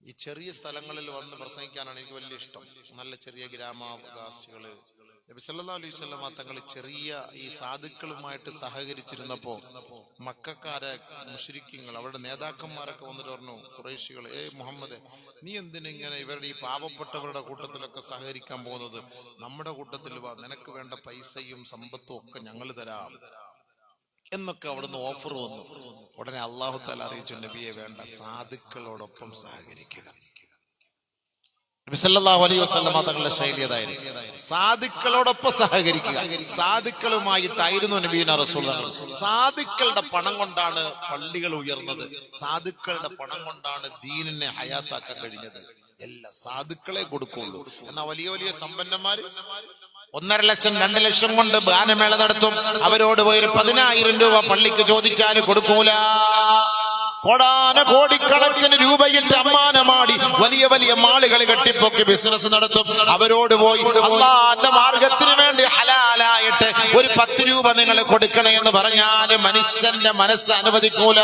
ഈ ചെറിയ സ്ഥലങ്ങളിൽ വന്ന് പ്രസംഗിക്കാനാണ് എനിക്ക് വലിയ ഇഷ്ടം. നല്ല ചെറിയ ഗ്രാമവാസികള്, നബി സല്ലല്ലാഹു അലൈഹി വസല്ലം തങ്ങൾ ചെറിയ ഈ സാധുക്കളുമായിട്ട് സഹകരിച്ചിരുന്നപ്പോ മക്കക്കാരെ മുശ്രിക്കുകൾ, അവരുടെ നേതാക്കന്മാരൊക്കെ വന്നിട്ട് പറഞ്ഞു, ഖുറൈശികൾ, മുഹമ്മദ്, നീ എന്തിനിങ്ങനെ ഇവരുടെ ഈ പാവപ്പെട്ടവരുടെ കൂട്ടത്തിലൊക്കെ സഹകരിക്കാൻ പോകുന്നത്? നമ്മുടെ കൂട്ടത്തിൽ വാ, നിനക്ക് വേണ്ട പൈസയും സമ്പത്തും ഒക്കെ ഞങ്ങൾ തരാം എന്നൊക്കെ അവിടുന്ന് ഓഫർ വന്നു. ഉടനെ അല്ലാഹു തആല അറിയിച്ചു, നബിയെ വേണ്ട, സാധുക്കളോടൊപ്പം സഹകരിക്കുക. നബി സല്ലല്ലാഹു അലൈഹി വസല്ലം തങ്ങളുടെ ശൈലി അതായിരുന്നു, സാധുക്കളോടൊപ്പം സഹകരിക്കുക. സാധുക്കളുമായിട്ടായിരുന്നു നബിയുനാ റസൂലുള്ളാഹി. സാധുക്കളുടെ പണം കൊണ്ടാണ് പള്ളികൾ ഉയർന്നത്. സാധുക്കളുടെ പണം കൊണ്ടാണ് ദീനിനെ ഹയാത്താക്കാൻ കഴിഞ്ഞത്. എല്ലാ സാധുക്കളെ കൊടുക്കുള്ളൂ. എന്നാൽ വലിയ വലിയ സമ്പന്നന്മാര് 1.5 ലക്ഷം 2 ലക്ഷം കൊണ്ട് ഗാനമേള നടത്തും. അവരോട് പോയി 10,000 രൂപ പള്ളിക്ക് ചോദിച്ചാൽ കൊടുക്കൂല. കോടിക്കണക്കിന് രൂപയിട്ട് അമ്മാനമാടി വലിയ വലിയ മാളുകൾ കെട്ടിപ്പൊക്കി ബിസിനസ് നടത്തും. അവരോട് പോയി അല്ലാഹുവിന്റെ മാർഗത്തിന് വേണ്ടി ഹലാലായിട്ട് ഒരു 10 രൂപ നിങ്ങൾ കൊടുക്കണേ എന്ന് പറഞ്ഞാൽ മനുഷ്യന്റെ മനസ്സ് അനുവദിക്കൂല.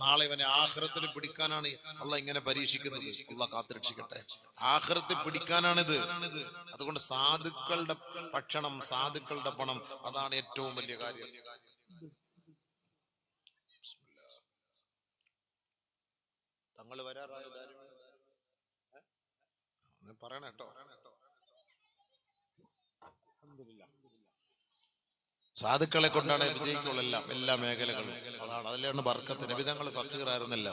നാളെ ഇവനെ ആഖിറത്തിൽ പിടിക്കാനാണ് അള്ളാഹ് ഇങ്ങനെ പരീക്ഷിക്കുന്നത്. അള്ളാഹ് കാത്തുരക്ഷിക്കട്ടെ. ആഖിറത്തിൽ പിടിക്കാനാണിത്. അതുകൊണ്ട് സാധുക്കളുടെ ഭക്ഷണം, സാധുക്കളുടെ പണം, അതാണ് ഏറ്റവും വലിയ കാര്യം. തങ്ങൾ വരാറായ പറയണ കേട്ടോ. സാധുക്കളെ കൊണ്ടാണ് വിജയിക്കുള്ള എല്ലാ മേഖലകളും. അതാണ്, അതിലാണ് ബർക്കത്ത്. നബി തങ്ങൾ ഫഖീറായിരുന്നില്ല,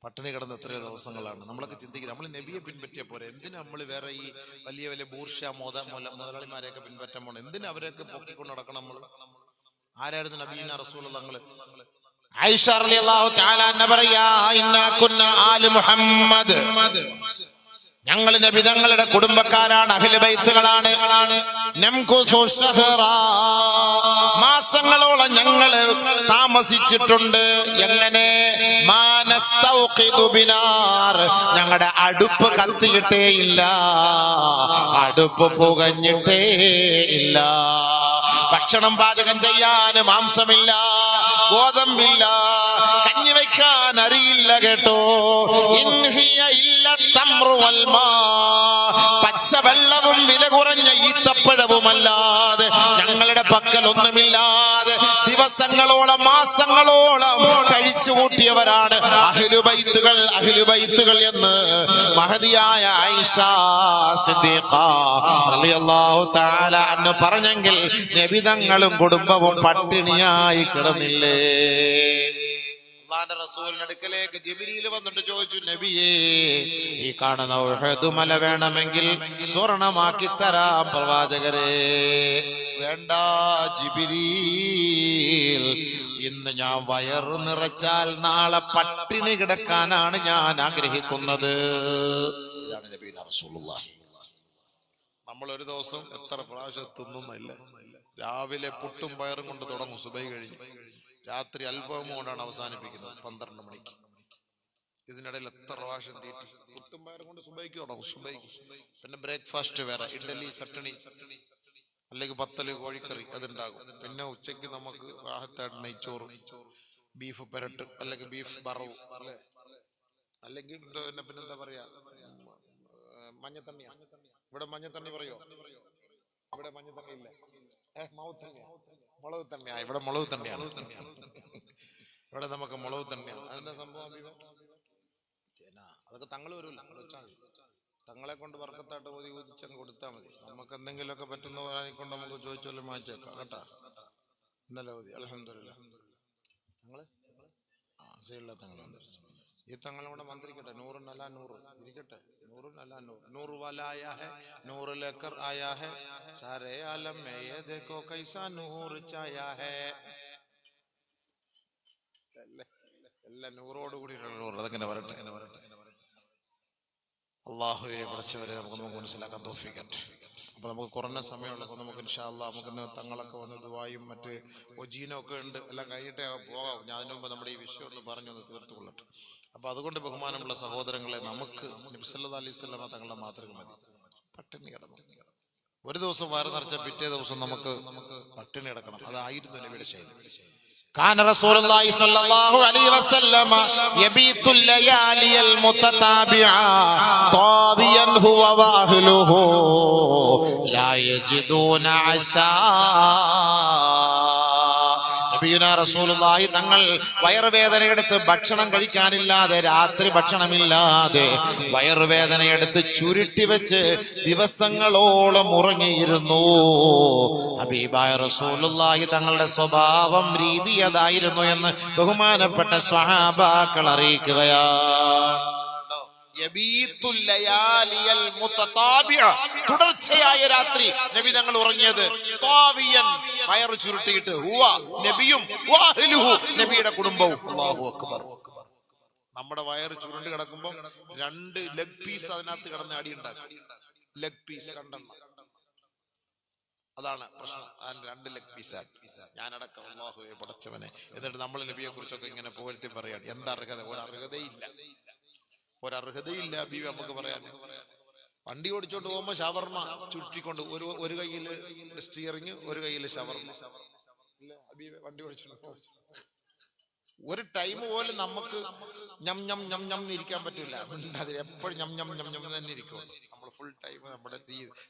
പട്ടിണി കിടന്ന എത്രയോ ദിവസങ്ങളാണ്. നമ്മളൊക്കെ ചിന്തിക്കുന്നത് നമ്മൾ നബിയെ പിൻപറ്റിയ പോരെ, എന്തിനാ നമ്മൾ വേറെ ഈ വലിയ വലിയ ബൂർഷ മുതലാളിമാരെയൊക്കെ പിൻപറ്റാൻ പോണം? എന്തിനാ അവരെയൊക്കെ പൊക്കിക്കൊണ്ട് നടക്കണം നമ്മൾ? ആരായിരുന്നു നബിയുനാ റസൂലുള്ളാഹി? ആയിഷ റളിയല്ലാഹു തആല അൻഹ പറയാ, ഇന്നാ കുന്നാ ആലു മുഹമ്മദ്, ഞങ്ങൾ നബി തങ്ങളുടെ കുടുംബക്കാരാണ്, അഹ്ലു ബൈത്തുകളാണ്. മാസങ്ങളോളം ഞങ്ങൾ താമസിച്ചിട്ടുണ്ട്. എങ്ങനെ? ഞങ്ങളുടെ അടുപ്പ് കത്തിയിട്ടേ ഇല്ല, അടുപ്പ് പുകഞ്ഞിട്ടേ ഇല്ല. ഭക്ഷണം പാചകം ചെയ്യാൻ മാംസമില്ല, ഗോതമ്പില്ല, കഞ്ഞി വയ്ക്കാൻ അറിയില്ല കേട്ടോ. പച്ചവെള്ളവും വില കുറഞ്ഞ ഈത്തപ്പഴവുമല്ലാതെ ഞങ്ങളുടെ പക്കൽ ഒന്നുമില്ലാതെ ദിവസങ്ങളോളം മാസങ്ങളോളം കഴിച്ചു കൂട്ടിയവരാണ് അഹ്ലുബൈത്തുകൾ. അഹ്ലുബൈത്തുകൾ എന്ന് മഹദിയായ ആയിഷ സിദ്ദീഖ റളിയല്ലാഹു തആല അൻഹ പറഞ്ഞെങ്കിൽ നബിതങ്ങളും കുടുംബവും പട്ടിണിയായി കിടന്നില്ലേ? അല്ലാഹുവിന്റെ റസൂലിന്റെ അടുക്കലേക്ക് ജിബ്രീൽ വന്നിട്ട് ചോദിച്ചു, നബിയേ, ഈ കാണുന്ന ഉഹദ് മല വേണമെങ്കിൽ സ്വർണമാക്കി തരാം പ്രവാചകരെ. വേണ്ട ജിബ്രീൽ, ഇന്ന് ഞാൻ വയറ് നിറച്ചാൽ നാളെ പട്ടിണി കിടക്കാനാണ് ഞാൻ ആഗ്രഹിക്കുന്നത്. ഇതാണ് നബിയുന റസൂലുള്ളാഹി. നമ്മൾ ഒരു ദിവസം എത്ര പ്രാവശ്യം തിന്നുന്നില്ല. രാവിലെ പുട്ടും പയറും കൊണ്ട് തുടങ്ങും, സുബൈ കഴിഞ്ഞ് രാത്രി അൽഫാം കൊണ്ടാണ് അവസാനിപ്പിക്കുന്നത് 12 മണിക്ക്. ഇതിനിടയിൽ എത്ര പ്രാവശ്യം തീറ്റി. പുട്ടും പയറും കൊണ്ട് സുബൈക്ക് തുടങ്ങും, സുബൈക്ക്. പിന്നെ ബ്രേക്ക്ഫാസ്റ്റ് വേറെ, ഇഡ്ഡലി ചട്ടണി അല്ലെങ്കിൽ പത്തല് കോഴിക്കറി അതുണ്ടാകും. പിന്നെ ഉച്ചയ്ക്ക് നമുക്ക് റാഹത്തായിട്ട് നെയ്ച്ചോറ്, ബീഫ് പെരട്ട് അല്ലെങ്കിൽ ബീഫ് ബറവ്, അല്ലെങ്കിൽ പിന്നെന്താ പറയാ, മഞ്ഞത്തണ്ണിയാ. ഇവിടെ മഞ്ഞത്തണ്ണി പറയോ? ഇവിടെ മഞ്ഞത്തണ്ണി ഇല്ല, മുളക് തണ്ണിയാ. ഇവിടെ മുളക് തണ്ണിയാണ്. ഇവിടെ നമുക്ക് മുളക് തണ്ണിയാണ്. അതെന്താ സംഭവം? അതൊക്കെ തങ്ങൾ വരൂല്ല, തങ്ങളെ കൊണ്ട് വർക്കത്തായിട്ട് ഊതിച്ചങ്ങ് കൊടുത്താൽ മതി. നമുക്ക് എന്തെങ്കിലുമൊക്കെ പറ്റുന്ന കൊണ്ട് നമുക്ക് ചോദിച്ചാലും വാങ്ങിച്ചേക്കാം കേട്ടാ. ഇന്നലെ ഊതി അൽഹംദുലില്ലാ. തങ്ങള് തങ്ങൾ ഈ തങ്ങളുടെ മന്ത്രിക്കട്ടെ. നൂറിനല്ല നൂറ് ഇരിക്കട്ടെ, നൂറിനല്ല നൂറ്. നൂറ് വാലായ ഹെ, നൂറ് ലേക്കർ ആയാ ഹെ, സാരേ ആലം മേ യേ ദേഖോ കൈസാ നൂറ് ചായാ ഹെ. എല്ലാം നൂറോട് കൂടി നൂറ്. അതങ്ങനെ വരട്ടെ. അള്ളാഹുവെ പഠിച്ചവരെ നമുക്ക് മനസ്സിലാക്കാൻ തൗഫീഖ്. അപ്പൊ നമുക്ക് കുറഞ്ഞ സമയമുള്ളപ്പോൾ നമുക്ക് ഇൻഷാ അല്ലാഹ് നമുക്കിന്ന് തങ്ങളൊക്കെ വന്ന് ദുആയും മറ്റ് ഒജീനൊക്കെ ഉണ്ട്, എല്ലാം കഴിഞ്ഞിട്ടേ പോകാം. ഞാൻ അതിനു മുമ്പ് നമ്മുടെ ഈ വിഷയം ഒന്ന് പറഞ്ഞൊന്ന് തീർത്തു കൊള്ളട്ടെ. അപ്പൊ അതുകൊണ്ട് ബഹുമാനമുള്ള സഹോദരങ്ങളെ, നമുക്ക് നബി സല്ലല്ലാഹു അലൈഹി വസല്ലമ തങ്ങളുടെ മാതൃക മതി. പട്ടിണി കിടന്നു ഒരു ദിവസം വയറ് നിറച്ച പിറ്റേ ദിവസം നമുക്ക് പട്ടിണി കിടക്കണം. അതായിരുന്നു നബിയുടെ ശൈലി. കാന റസൂലുള്ളാഹി സ്വല്ലല്ലാഹു അലൈഹി വസല്ലമ യബീതുൽ ലയാലിയൽ മുതതാബിഅ ഖാദിയൻ ഹുവ വഅഹ്ലുഹു ലാ യജിദൂന അശാ. നബിയുനാ റസൂലുള്ളാഹി തങ്ങൾ വയറുവേദനയെടുത്ത് ഭക്ഷണം കഴിക്കാനില്ലാതെ, രാത്രി ഭക്ഷണമില്ലാതെ വയറുവേദനയെടുത്ത് ചുരുട്ടി വെച്ച് ദിവസങ്ങളോളം ഉറങ്ങിയിരുന്നു. ഹബീബായ റസൂലുള്ളാഹി തങ്ങളുടെ സ്വഭാവം, രീതി അതായിരുന്നു എന്ന് ബഹുമാനപ്പെട്ട സ്വഹാബാക്കൾ അറിയിക്കുകയാണ്. തുടർച്ചയായ രാത്രി നബി തങ്ങൾ ഉറങ്ങിയത്. വയറ് ചുരുട്ടിയിട്ട് നബിയും നബിയുടെ കുടുംബവും. അല്ലാഹു അക്ബർ. നമ്മുടെ വയറ് ചുരുണ്ട് കിടക്കുമ്പോൾ 2 ലെഗ് പീസ് അതിനകത്ത് കിടന്ന് അടി ഉണ്ടാക്കും. ലെഗ് പീസ് 2 അതാണ് പ്രശ്നം. 2 ലെഗ് പീസാണ് ഞാനടക്കം. അല്ലാഹുവേ പടച്ചവനെ. എന്നിട്ട് നമ്മൾ നബിയെ കുറിച്ചൊക്കെ ഇങ്ങനെ പുകഴ്ത്തി പറയാണ്. എന്താ അർഹത? ഒരർഹതയില്ല ബീവി നമുക്ക് പറയാൻ. വണ്ടി ഓടിച്ചോണ്ട് പോകുമ്പോ ഷവർമ ചുറ്റിക്കൊണ്ട്, ഒരു കയ്യില് സ്റ്റിയറിങ്, ഒരു കയ്യില് ഷവർമ. വണ്ടി ഓടിച്ചോണ്ട് ഒരു ടൈം പോലും നമുക്ക് ഞം ഞം ഞം ഞം ഇരിക്കാൻ പറ്റില്ല. അതിൽ എപ്പോഴും ഞം ഞം ഞം ഞം തന്നെ ഇരിക്കുള്ളൂ. നമ്മൾ ഫുൾ ടൈം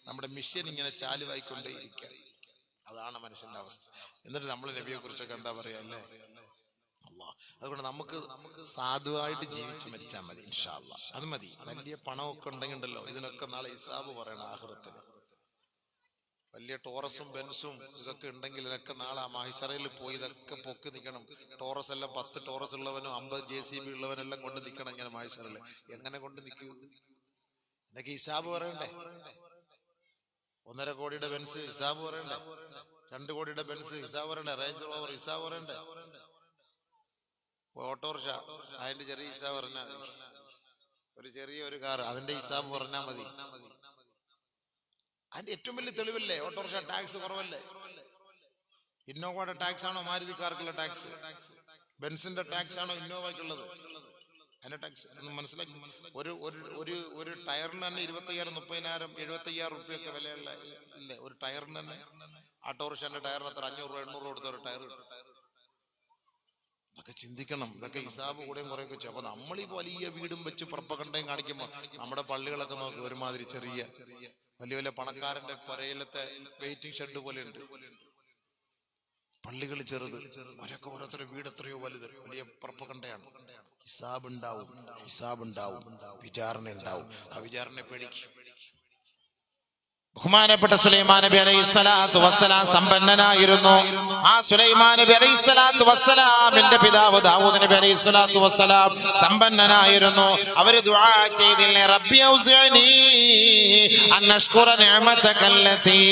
നമ്മുടെ മിഷൻ ഇങ്ങനെ ചാലുവായിക്കൊണ്ടേ ഇരിക്കുക. അതാണ് മനുഷ്യന്റെ അവസ്ഥ. എന്നിട്ട് നമ്മൾ നബിയെ കുറിച്ചൊക്കെ എന്താ പറയാ അല്ലേ? അതുകൊണ്ട് നമുക്ക് സാധുവായിട്ട് ജീവിച്ച് മരിച്ചാൽ മതി ഇൻഷാ അല്ലാഹ്. അത് മതി. വലിയ പണമൊക്കെ ഉണ്ടെങ്കിൽ ഉണ്ടല്ലോ, ഇതിനൊക്കെ നാളെ ഹിസാബ് പറയണം ആഖിറത്തിൽ. വലിയ ടോറസും ബെൻസും ഇതൊക്കെ ഉണ്ടെങ്കിൽ ഇതൊക്കെ നാളെ മഹ്ശറയിൽ പോയി ഇതൊക്കെ പൊക്കി നിൽക്കണം. ടോറസ് എല്ലാം 10 ടോറസ് ഉള്ളവനും 50 JCB ഉള്ളവനെല്ലാം കൊണ്ട് നിൽക്കണം. ഇങ്ങനെ മഹ്ശറയിൽ എങ്ങനെ കൊണ്ട് നിൽക്കൂ? ഇതൊക്കെ ഹിസാബ് പറയണ്ടേ? 1.5 കോടിയുടെ ബെൻസ് ഹിസാബ് പറയണ്ടേ? 2 കോടിയുടെ ബെൻസ് ഹിസാബ് പറയണ്ടേ? റേഞ്ച് റോവർ ഹിസാബ് പറയണ്ടേ? ഓട്ടോറിക്ഷ അതിന്റെ ചെറിയ ഹിസാബ് പറഞ്ഞാൽ മതി. ഒരു ചെറിയൊരു കാർ അതിന്റെ ഹിസാബ് പറഞ്ഞാൽ മതി. അതിന്റെ ഏറ്റവും വലിയ തെളിവല്ലേ ഓട്ടോറിക്ഷ ടാക്സ് കുറവല്ലേ? ഇന്നോവയുടെ ടാക്സ് ആണോ മാരുതി കാർക്കുള്ള ടാക്സ്? ബെൻസിന്റെ ടാക്സ് ആണോ ഇന്നോവയ്ക്കുള്ളത്? അതിന്റെ ടാക്സ് ഒന്ന് മനസ്സിലാക്കി. ഒരു ടയറിന് തന്നെ 25,000, 30,000, 75,000 റുപ്യൊക്കെ വിലയുള്ള ഇല്ലേ ഒരു ടയറിന് തന്നെ? ഓട്ടോറിക്ഷന്റെ ടയറിന് അത്ര 500 രൂപ 800 കൊടുത്ത ഒരു ടയർ കിട്ടും. ഇതൊക്കെ ചിന്തിക്കണം. ഇതൊക്കെ ഹിസാബ് കൂടെയും കുറെയൊക്കെ വെച്ചു. അപ്പൊ നമ്മൾ ഈ വലിയ വീടും വെച്ച് പ്രപ്പകണ്ടയും കാണിക്കുമ്പോ നമ്മുടെ പള്ളികളൊക്കെ നോക്കി ഒരുമാതിരി ചെറിയ വലിയ വലിയ പണക്കാരന്റെ പുരയിലത്തെ വെയിറ്റിംഗ് ഷെഡ് പോലെ ഉണ്ട്. പള്ളികൾ ചെറുത്, അവരൊക്കെ ഓരോരുത്തരുടെ വീട് എത്രയോ വലുത്. വലിയ പ്രപ്പകണ്ടയാണ്. ഹിസാബ് ഉണ്ടാവും, വിചാരണ ഉണ്ടാവും. ആ വിചാരണ പേടിക്കും. ബഹുമാനപ്പെട്ട സുലൈമാൻ നബി അലൈഹിസ്സലാത്തു വസ്സലാം സമ്പന്നനായിരുന്നു. ആ സുലൈമാൻ നബി അലൈഹിസ്സലാത്തു വസ്സലാമിന്റെ പിതാവ് ദാവൂദ് നബി അലൈഹിസ്സലാത്തു വസ്സലാം സമ്പന്നനായിരുന്നു. അവര് ദുആ ചെയ്തില്ലേ, റബ്ബി ഔസിഅനി അൻ അഷ്കുറ നിഅമതക അല്ലതി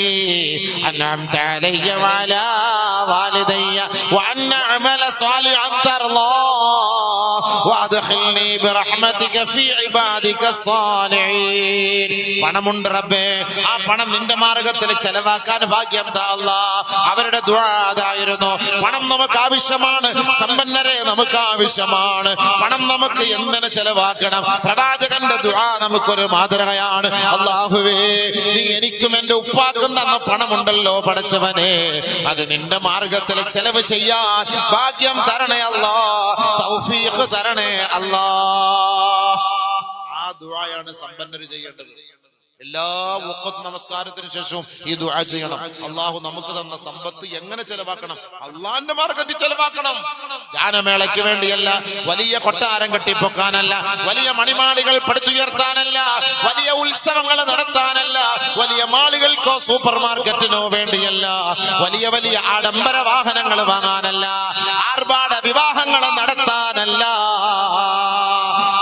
അൻഅംത അലയ്യ വഅലാ വാലിദയ്യ വഅൻ അഅമല സ്വാലിഹൻ തർളാ വഅദ്ഖിൽനി ബിറഹ്മതിക ഫീ ഇബാദിക സ്സാലിഹീൻ. പണമുണ്ട് റബ്ബേ, ആ പണം നിന്റെ മാർഗത്തിൽ ചെലവാക്കാൻ ഭാഗ്യം താ അല്ലാഹ്. അവരുടെ ദുആ അതായിരുന്നു. പണം നമുക്ക് ആവശ്യമാണ്, സമ്പന്നരെ നമുക്ക് ആവശ്യമാണ്. പണം നമുക്ക് എന്തിനെ ചെലവാക്കണം? പ്രവാചകന്റെ ദുആ നമുക്കൊരു മാതൃകയാണ്. അല്ലാഹുവേ, നീ എനിക്കും എന്റെ ഉപ്പാക്കും തന്ന പണമുണ്ടല്ലോ പടച്ചവനെ, അത് നിന്റെ മാർഗത്തിൽ ചെലവ് ചെയ്യാൻ ഭാഗ്യം തരണേ അല്ലാഹ്, തൗഫീഖ് തരണേ അല്ലാഹ്. ആ ദുആയാണ് സമ്പന്നർ ചെയ്യേണ്ടത്. എല്ലാ വഖത്ത് നമസ്കാരത്തിന് ശേഷവും ഈ ദുആ ചെയ്യണം. അല്ലാഹു നമുക്ക് തന്ന സമ്പത്ത് എങ്ങനെ ചെലവാക്കണം? അള്ളാന്റെ മാർഗത്തിൽ ചെലവാക്കണം. ഗാനമേളയ്ക്ക് വേണ്ടിയല്ല, വലിയ കൊട്ടാരം കെട്ടിപ്പൊക്കാനല്ല, വലിയ മണിമാളികൾ പടുത്തുയർത്താനല്ല, വലിയ ഉത്സവങ്ങൾ നടത്താനല്ല, വലിയ മാളികൾക്കോ സൂപ്പർ മാർക്കറ്റിനോ വേണ്ടിയല്ല, വലിയ വലിയ ആഡംബര വാഹനങ്ങൾ വാങ്ങാനല്ല, ആർഭാട വിവാഹങ്ങൾ നടത്താനല്ല.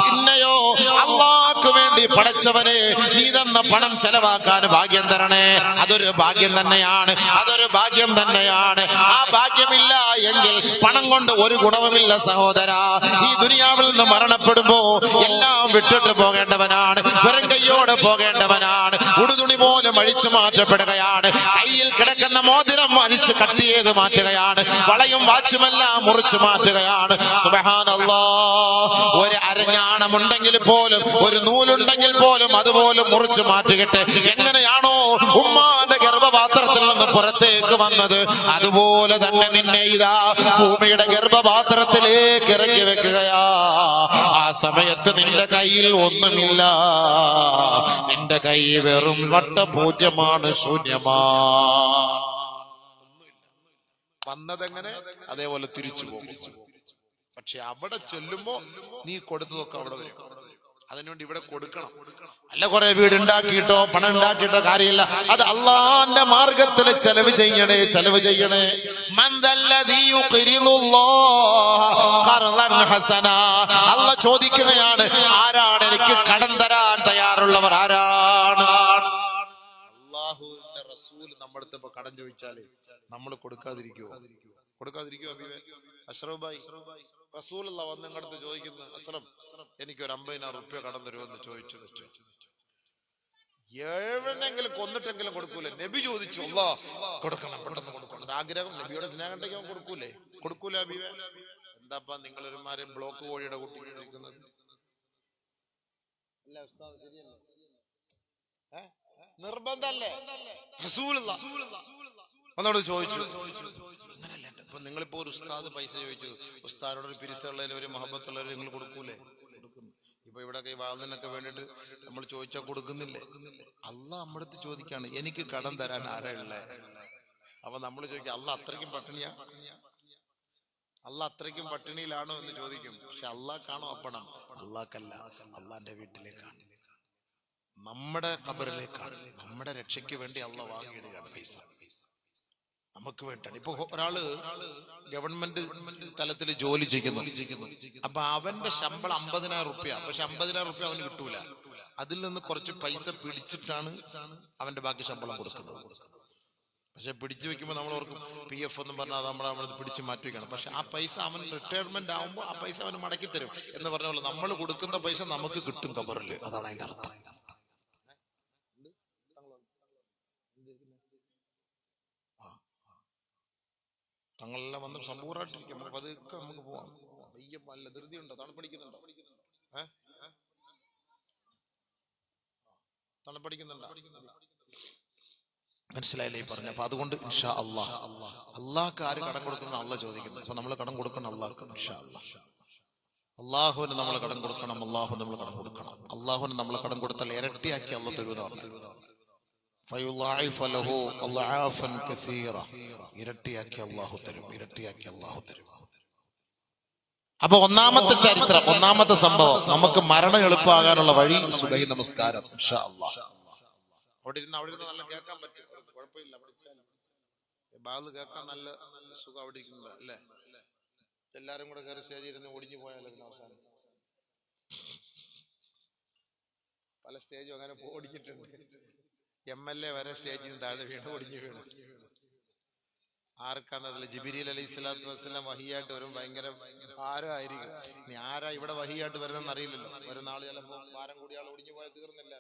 പിന്നെയോ അല്ലാഹുവിന് വേണ്ടി പടച്ചവനെ നീ തന്ന പണം ചെലവാക്കാൻ ഭാഗ്യം തരണേ. അതൊരു ഭാഗ്യം തന്നെയാണ്, അതൊരു ഭാഗ്യം തന്നെയാണ്. ആ ഭാഗ്യമില്ല എങ്കിൽ പണം കൊണ്ട് ഒരു ഗുണവുമില്ല സഹോദര. ഈ ദുനിയാവിൽ നിന്ന് മരണപ്പെടുമ്പോ എല്ലാം വിട്ടിട്ട് പോകേണ്ടവനാണ്, വെറും കയ്യോടെ പോകേണ്ടവനാണ്. ഉടുതുണി പോലും അഴിച്ചു മാറ്റപ്പെടുകയാണ്. കയ്യിൽ കിടക്കുന്ന മോതിരം അഴിച്ച് കട്ട് ചെയ്ത് മാറ്റുകയാണ്. വളയും വാച്ചുമെല്ലാം മുറിച്ചു മാറ്റുകയാണ്. സുബ്ഹാനല്ലാഹ്. ഒരു അരഞ്ഞാണമുണ്ടെങ്കിൽ പോലും, ഒരു നൂലുണ്ടെങ്കിൽ പോലും അതുപോലും മുറിച്ചു മാറ്റുകട്ടെ. എങ്ങനെയാണോ ഉമ്മാന്റെ ഗർഭപാത്രത്തിൽ നിന്ന് പുറത്തേക്ക് വന്നത്, അതുപോലെ തന്നെ നിന്നെ ഇതാ ഭൂമിയുടെ ഗർഭപാത്രത്തിലേക്ക് ഇറക്കി വെക്കുകയാ. ആ സമയത്ത് നിന്റെ കയ്യിൽ ഒന്നുമില്ല, നിന്റെ കൈ വെറും വട്ടപൂജ്യമാണ്, ശൂന്യമാണ്. വന്നതെങ്ങനെ അതേപോലെ തിരിച്ചു പോകും. പക്ഷെ അവിടെ ചൊല്ലുമ്പോ നീ കൊടുത്തതൊക്കെ അവിടെ വരും. അതിനുവേണ്ടി ഇവിടെ കൊടുക്കണം. അല്ല കുറെ വീട് ഉണ്ടാക്കിയിട്ടോ പണം ഉണ്ടാക്കിയിട്ടോ കാര്യമില്ല. അത് അള്ളാന്റെ മാർഗത്തിൽ ചെലവ് ചെയ്യണേ, ചെലവ് ചെയ്യണേ. അള്ളാഹ് ചോദിക്കുകയാണ്, ആരാണ് എനിക്ക് കടം തരാൻ തയ്യാറുള്ളവർ? ആരാണ്? അള്ളാഹുവിന്റെ റസൂൽ നമ്മുടെ അടുത്ത് ഇപ്പൊ കടം ചോദിച്ചാല് നമ്മൾ കൊടുക്കാതിരിക്കുവോ? കൊടുക്കാതിരിക്കുവോ? അഷ്റഫ് ഭായി, റസൂലുള്ള വന്ന് നിങ്ങളുടെ അടുത്ത് ചോദിക്കുന്നു, അസ്ലം എനിക്കൊരു 50,000 റുപ്യ കടം തരുമെന്ന് ചോദിച്ചു. എവിടെങ്കിലും കൊന്നിട്ടെങ്കിലും കൊടുക്കൂലേ? നബി ചോദിച്ചു, അല്ലാഹ് കൊടുക്കണം, പെട്ടെന്ന് കൊടുക്കണം. ആഗ്രഹം, നബിയുടെ സ്നേഹം ഉണ്ടെങ്കിൽ കൊടുക്കൂലേ? കൊടുക്കൂലേ അബീവേ? എന്താപ്പാ നിങ്ങളൊരുമാരും ബ്ലോക്ക് കോഴിയുടെ കുട്ടി ഇരിക്കുന്നത്? അല്ല ഉസ്താദ്, ശരിയല്ലേ? നിർബന്ധല്ലേ? റസൂലുള്ള ഒന്നോട് ചോദിച്ചു. അങ്ങനല്ല. ഇപ്പൊ നിങ്ങളിപ്പോ ഒരു ഉസ്താദ് പൈസ ചോദിച്ചു, ഉസ്താദിനോട് ഒരു പിരിസുള്ളതിൽ ഒരു മഹബത്തുള്ളവർ നിങ്ങൾ കൊടുക്കൂലേ? കൊടുക്കുന്നു. ഇപ്പൊ ഇവിടെ വാതിനൊക്കെ വേണ്ടിട്ട് നമ്മൾ ചോദിച്ചാൽ കൊടുക്കുന്നില്ലേ? അള്ളാഹ് നമ്മുടെ അടുത്ത് ചോദിക്കാണ്, എനിക്ക് കടം തരാൻ ആരാ ഉള്ളേ? അപ്പൊ നമ്മൾ ചോദിക്കും, അള്ളാഹ് അത്രയ്ക്കും പട്ടിണിയാ? അള്ളാഹ് അത്രയ്ക്കും പട്ടിണിയിലാണോ എന്ന് ചോദിക്കും. പക്ഷെ അള്ളാഹ്ക്കാണോ അപ്പണം? അള്ളാഹ്ക്കല്ല, അള്ളാന്റെ വീട്ടിലേക്കാണ്, നമ്മുടെ ഖബറിലേക്കാണ്. നമ്മുടെ രക്ഷയ്ക്ക് വേണ്ടി അള്ളാഹ് വാങ്ങിയിടുകയാണ് പൈസ, നമുക്ക് വേണ്ടിയാണ്. ഇപ്പൊ ഒരാള് ഗവൺമെന്റ് തലത്തിൽ ജോലി ചെയ്യുന്നു. അപ്പൊ അവന്റെ ശമ്പളം 50,000 റുപ്യ. പക്ഷെ 50,000 റുപ്യ അവന് കിട്ടൂല. അതിൽ നിന്ന് കുറച്ച് പൈസ പിടിച്ചിട്ടാണ് അവന്റെ ബാക്കി ശമ്പളം കൊടുക്കുന്നത്. പക്ഷെ പിടിച്ചു വെക്കുമ്പോൾ നമ്മൾ ഓർക്കും PF എന്നും പറഞ്ഞാൽ നമ്മൾ പിടിച്ച് മാറ്റി വെക്കണം. പക്ഷെ ആ പൈസ അവൻ റിട്ടയർമെന്റ് ആവുമ്പോൾ ആ പൈസ അവന് മടക്കി തരും എന്ന് പറഞ്ഞ പോലെ നമ്മൾ കൊടുക്കുന്ന പൈസ നമുക്ക് കിട്ടും ഖബറിൽ. അതാണ് അതിന്റെ അർത്ഥം. തങ്ങളെല്ലാം വന്ന് സമ്പൂർണ്ണമായിട്ടിരിക്കും. പതുക്കെ നമുക്ക് പോവാം. നല്ല ധൃതിയുണ്ടോ? തണുപ്പടിക്കുന്നുണ്ടോ? തണുപ്പടിക്കുന്നുണ്ടോ? മനസ്സിലായില്ലേ പറഞ്ഞ? അപ്പൊ അതുകൊണ്ട് ഇൻഷാ അല്ലാഹ്, അള്ളാഹ്ക്ക് ആര് കടം കൊടുക്കുന്ന അള്ളാഹ് ചോദിക്കുന്നത്. അപ്പൊ നമ്മൾ കടം കൊടുക്കണം അള്ളാഹ്ക്ക്. ഇൻഷാ അല്ലാഹ് അള്ളാഹുവിന് നമ്മൾ കടം കൊടുക്കണം. അള്ളാഹുവിന് നമ്മൾ കടം കൊടുക്കണം. അള്ളാഹുവിന് നമ്മൾ കടം കൊടുത്താൽ ഇരട്ടിയാക്കി അള്ളാഹ് തരുന്നതാണ്. ഇരട്ടിയാക്കി അള്ളാഹു തരും, ഇരട്ടിയാക്കി അള്ളാഹു തരും. അപ്പൊ ഒന്നാമത്തെ ചരിത്രം, ഒന്നാമത്തെ സംഭവം, നമുക്ക് മരണം എളുപ്പമാകാനുള്ള വഴി സുബഹി നമസ്കാരം. ഇൻഷാ അല്ലാഹ് അവിടെ ഇരുന്ന് നല്ല കേൾക്കാൻ പറ്റും, കുഴപ്പമില്ല. ബാഗ് കേൾക്കാൻ നല്ല സുഖം അവിടെ ഇരിക്കുന്നത് അല്ലേ? എല്ലാരും കൂടെ കയറി സ്റ്റേജിൽ ഇരുന്ന് ഒടിഞ്ഞു പോയാലോ അവസാനം. പല സ്റ്റേജും അങ്ങനെ ഓടിച്ചിട്ടുണ്ട്. MLA വരെ സ്റ്റേജിൽ നിന്ന് താഴെ ഒടിഞ്ഞു വീണു. ആർക്കാന്നതില്ല. ജിബിരിൽ അലൈഹി സ്വലാത്തു വസ്സലാം വഹിയായിട്ട് വരും, ഭയങ്കര ഭാരമായിരിക്കും. ഇനി ആരാ ഇവിടെ വഹിയായിട്ട് വരുന്നതെന്ന് അറിയില്ലല്ലോ. ഒരു നാൾ ചിലപ്പോൾ ഭാരം കൂടിയ ആൾ ഒടിഞ്ഞു പോയാൽ തീർന്നില്ല.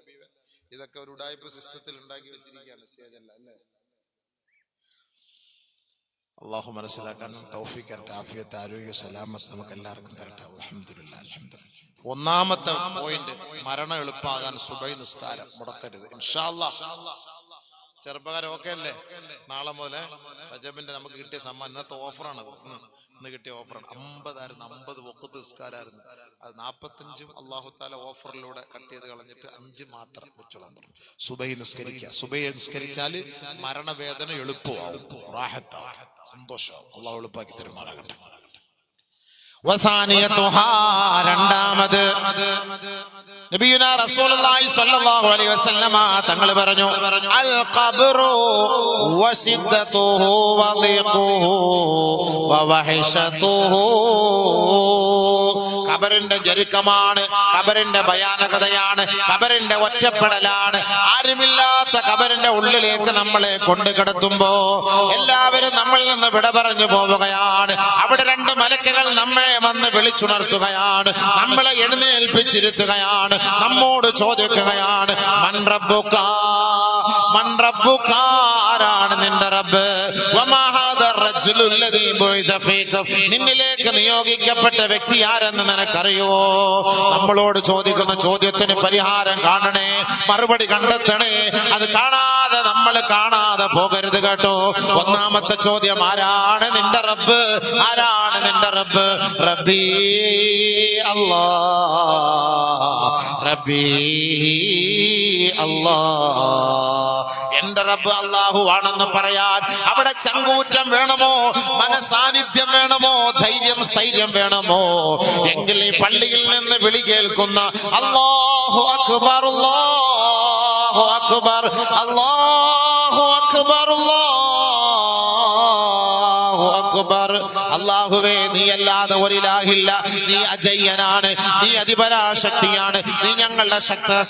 ഇതൊക്കെ ഒരു ഉഡായിപ്പ് സിസ്റ്റത്തിൽ ഉണ്ടാക്കി വെച്ചിരിക്കുകയാണ് സ്റ്റേജല്ല അല്ലേ? അള്ളാഹു മനസ്സിലാക്കാൻ തൗഫീഖ് തരട്ടെ, ആഫിയത്ത്, ആരോഗ്യ, സലാമത്ത് നമുക്ക് എല്ലാവർക്കും തരട്ടെ. അൽഹംദുലില്ലാഹ്, അൽഹംദുലില്ലാഹ്. ഒന്നാമത്തെ പോയിന്റ്, മരണം എളുപ്പമാകാൻ സുബഹി നിസ്കാരം മുടക്കരുത്. ഇൻഷാ അല്ലാഹ്. ചെറുപ്പക്കാരൻ ഓക്കെ അല്ലേ? നാളെ മുതലേ റജബിന്റെ നമുക്ക് കിട്ടിയ സമ്മാനം, ഇന്നത്തെ ഓഫറാണത്. ഇന്ന് കിട്ടിയ ഓഫറാണ്. 50 വഖ്ത് നിസ്കാരമായിരുന്നു. അത് 45 അല്ലാഹു തആല ഓഫറിലൂടെ കട്ട് ചെയ്ത് കളഞ്ഞിട്ട് 5 മാത്രം വെച്ചോളാൻ പറഞ്ഞു. സുബഹി നിസ്കരിക്കുക. സുബഹി നിസ്കരിച്ചാൽ മരണവേദന എളുപ്പമാവും, റാഹത്താവും, സന്തോഷം. അല്ലാഹു എളുപ്പമാക്കി തരുമാറാകട്ടെ. രണ്ടാമത് നബിയുനാ റസൂലുള്ളാഹി സ്വല്ലല്ലാഹു അലൈഹി വസല്ലമ തങ്ങൾ പറഞ്ഞു, അൽ ഖബ്റു വസിദ്ദതുഹു വളിഖുഹു വവഹിശതുഹു. ഖബറിന്റെ ഞെരുക്കമാണ്, ഖബറിന്റെ ഭയാനകതയാണ്, ഖബറിന്റെ ഒറ്റപ്പെടലാണ്. ആരുമില്ലാത്ത ഖബറിന്റെ ഉള്ളിലേക്ക് നമ്മളെ കൊണ്ടു കിടത്തുമ്പോ എല്ലാവരും നമ്മളിൽ നിന്ന് വിട പറഞ്ഞു പോവുകയാണ്. അവിടെ 2 മലക്കുകൾ നമ്മെ വന്ന് വിളിച്ചുണർത്തുകയാണ്, നമ്മളെ എഴുന്നേൽപ്പിച്ചിരുത്തുകയാണ്, നമ്മോട് ചോദിക്കുകയാണ്, മൻ റബ്ബുക, മൻ റബ്ബുക, ആരാണ് നിന്റെ റബ്ബ്? വമാ ഹാദാ റജുലു അല്ലദീ ബുഇദ ഫീക, നിന്നിലേക്ക് നിയോഗിക്കപ്പെട്ട വ്യക്തി ആരെന്ന് നിനക്കറിയോ? നമ്മളോട് ചോദിക്കുന്ന ചോദ്യത്തിന് പരിഹാരം കാണണേ, മറുപടി കണ്ടെത്തണേ. അത് കാണാതെ നമ്മൾ കാണാതെ പോകരുത് കേട്ടോ. ഒന്നാമത്തെ ചോദ്യം, ആരാണ് നിന്റെ റബ്ബ്? ആരാണ് നിന്റെ റബ്ബ്? റബ്ബി അല്ലാഹ്, റബ്ബി അല്ലാഹ്. എന്റെ റബ്ബ് അല്ലാഹു ആണെന്ന് പറയാൻ അവിടെ ചങ്കൂറ്റം വേണമോ? മനസാന്നിധ്യം വേണമോ? ധൈര്യം, സ്ഥൈര്യം വേണമോ? എങ്കിൽ ഈ പള്ളിയിൽ നിന്ന് വിളി കേൾക്കുന്ന അല്ലാഹു അക്ബർ, അല്ലാഹു അക്ബർ, അല്ലാഹു അക്ബർ, അല്ലാഹു അക്ബർ. അല്ലാഹുവേ, നീ അല്ലാതെ ഒരിലാഹില്ല. നീ അജയ്യനാണ്, നീ അതിപരാശക്തിയാണ്, നീ ഞങ്ങളുടെ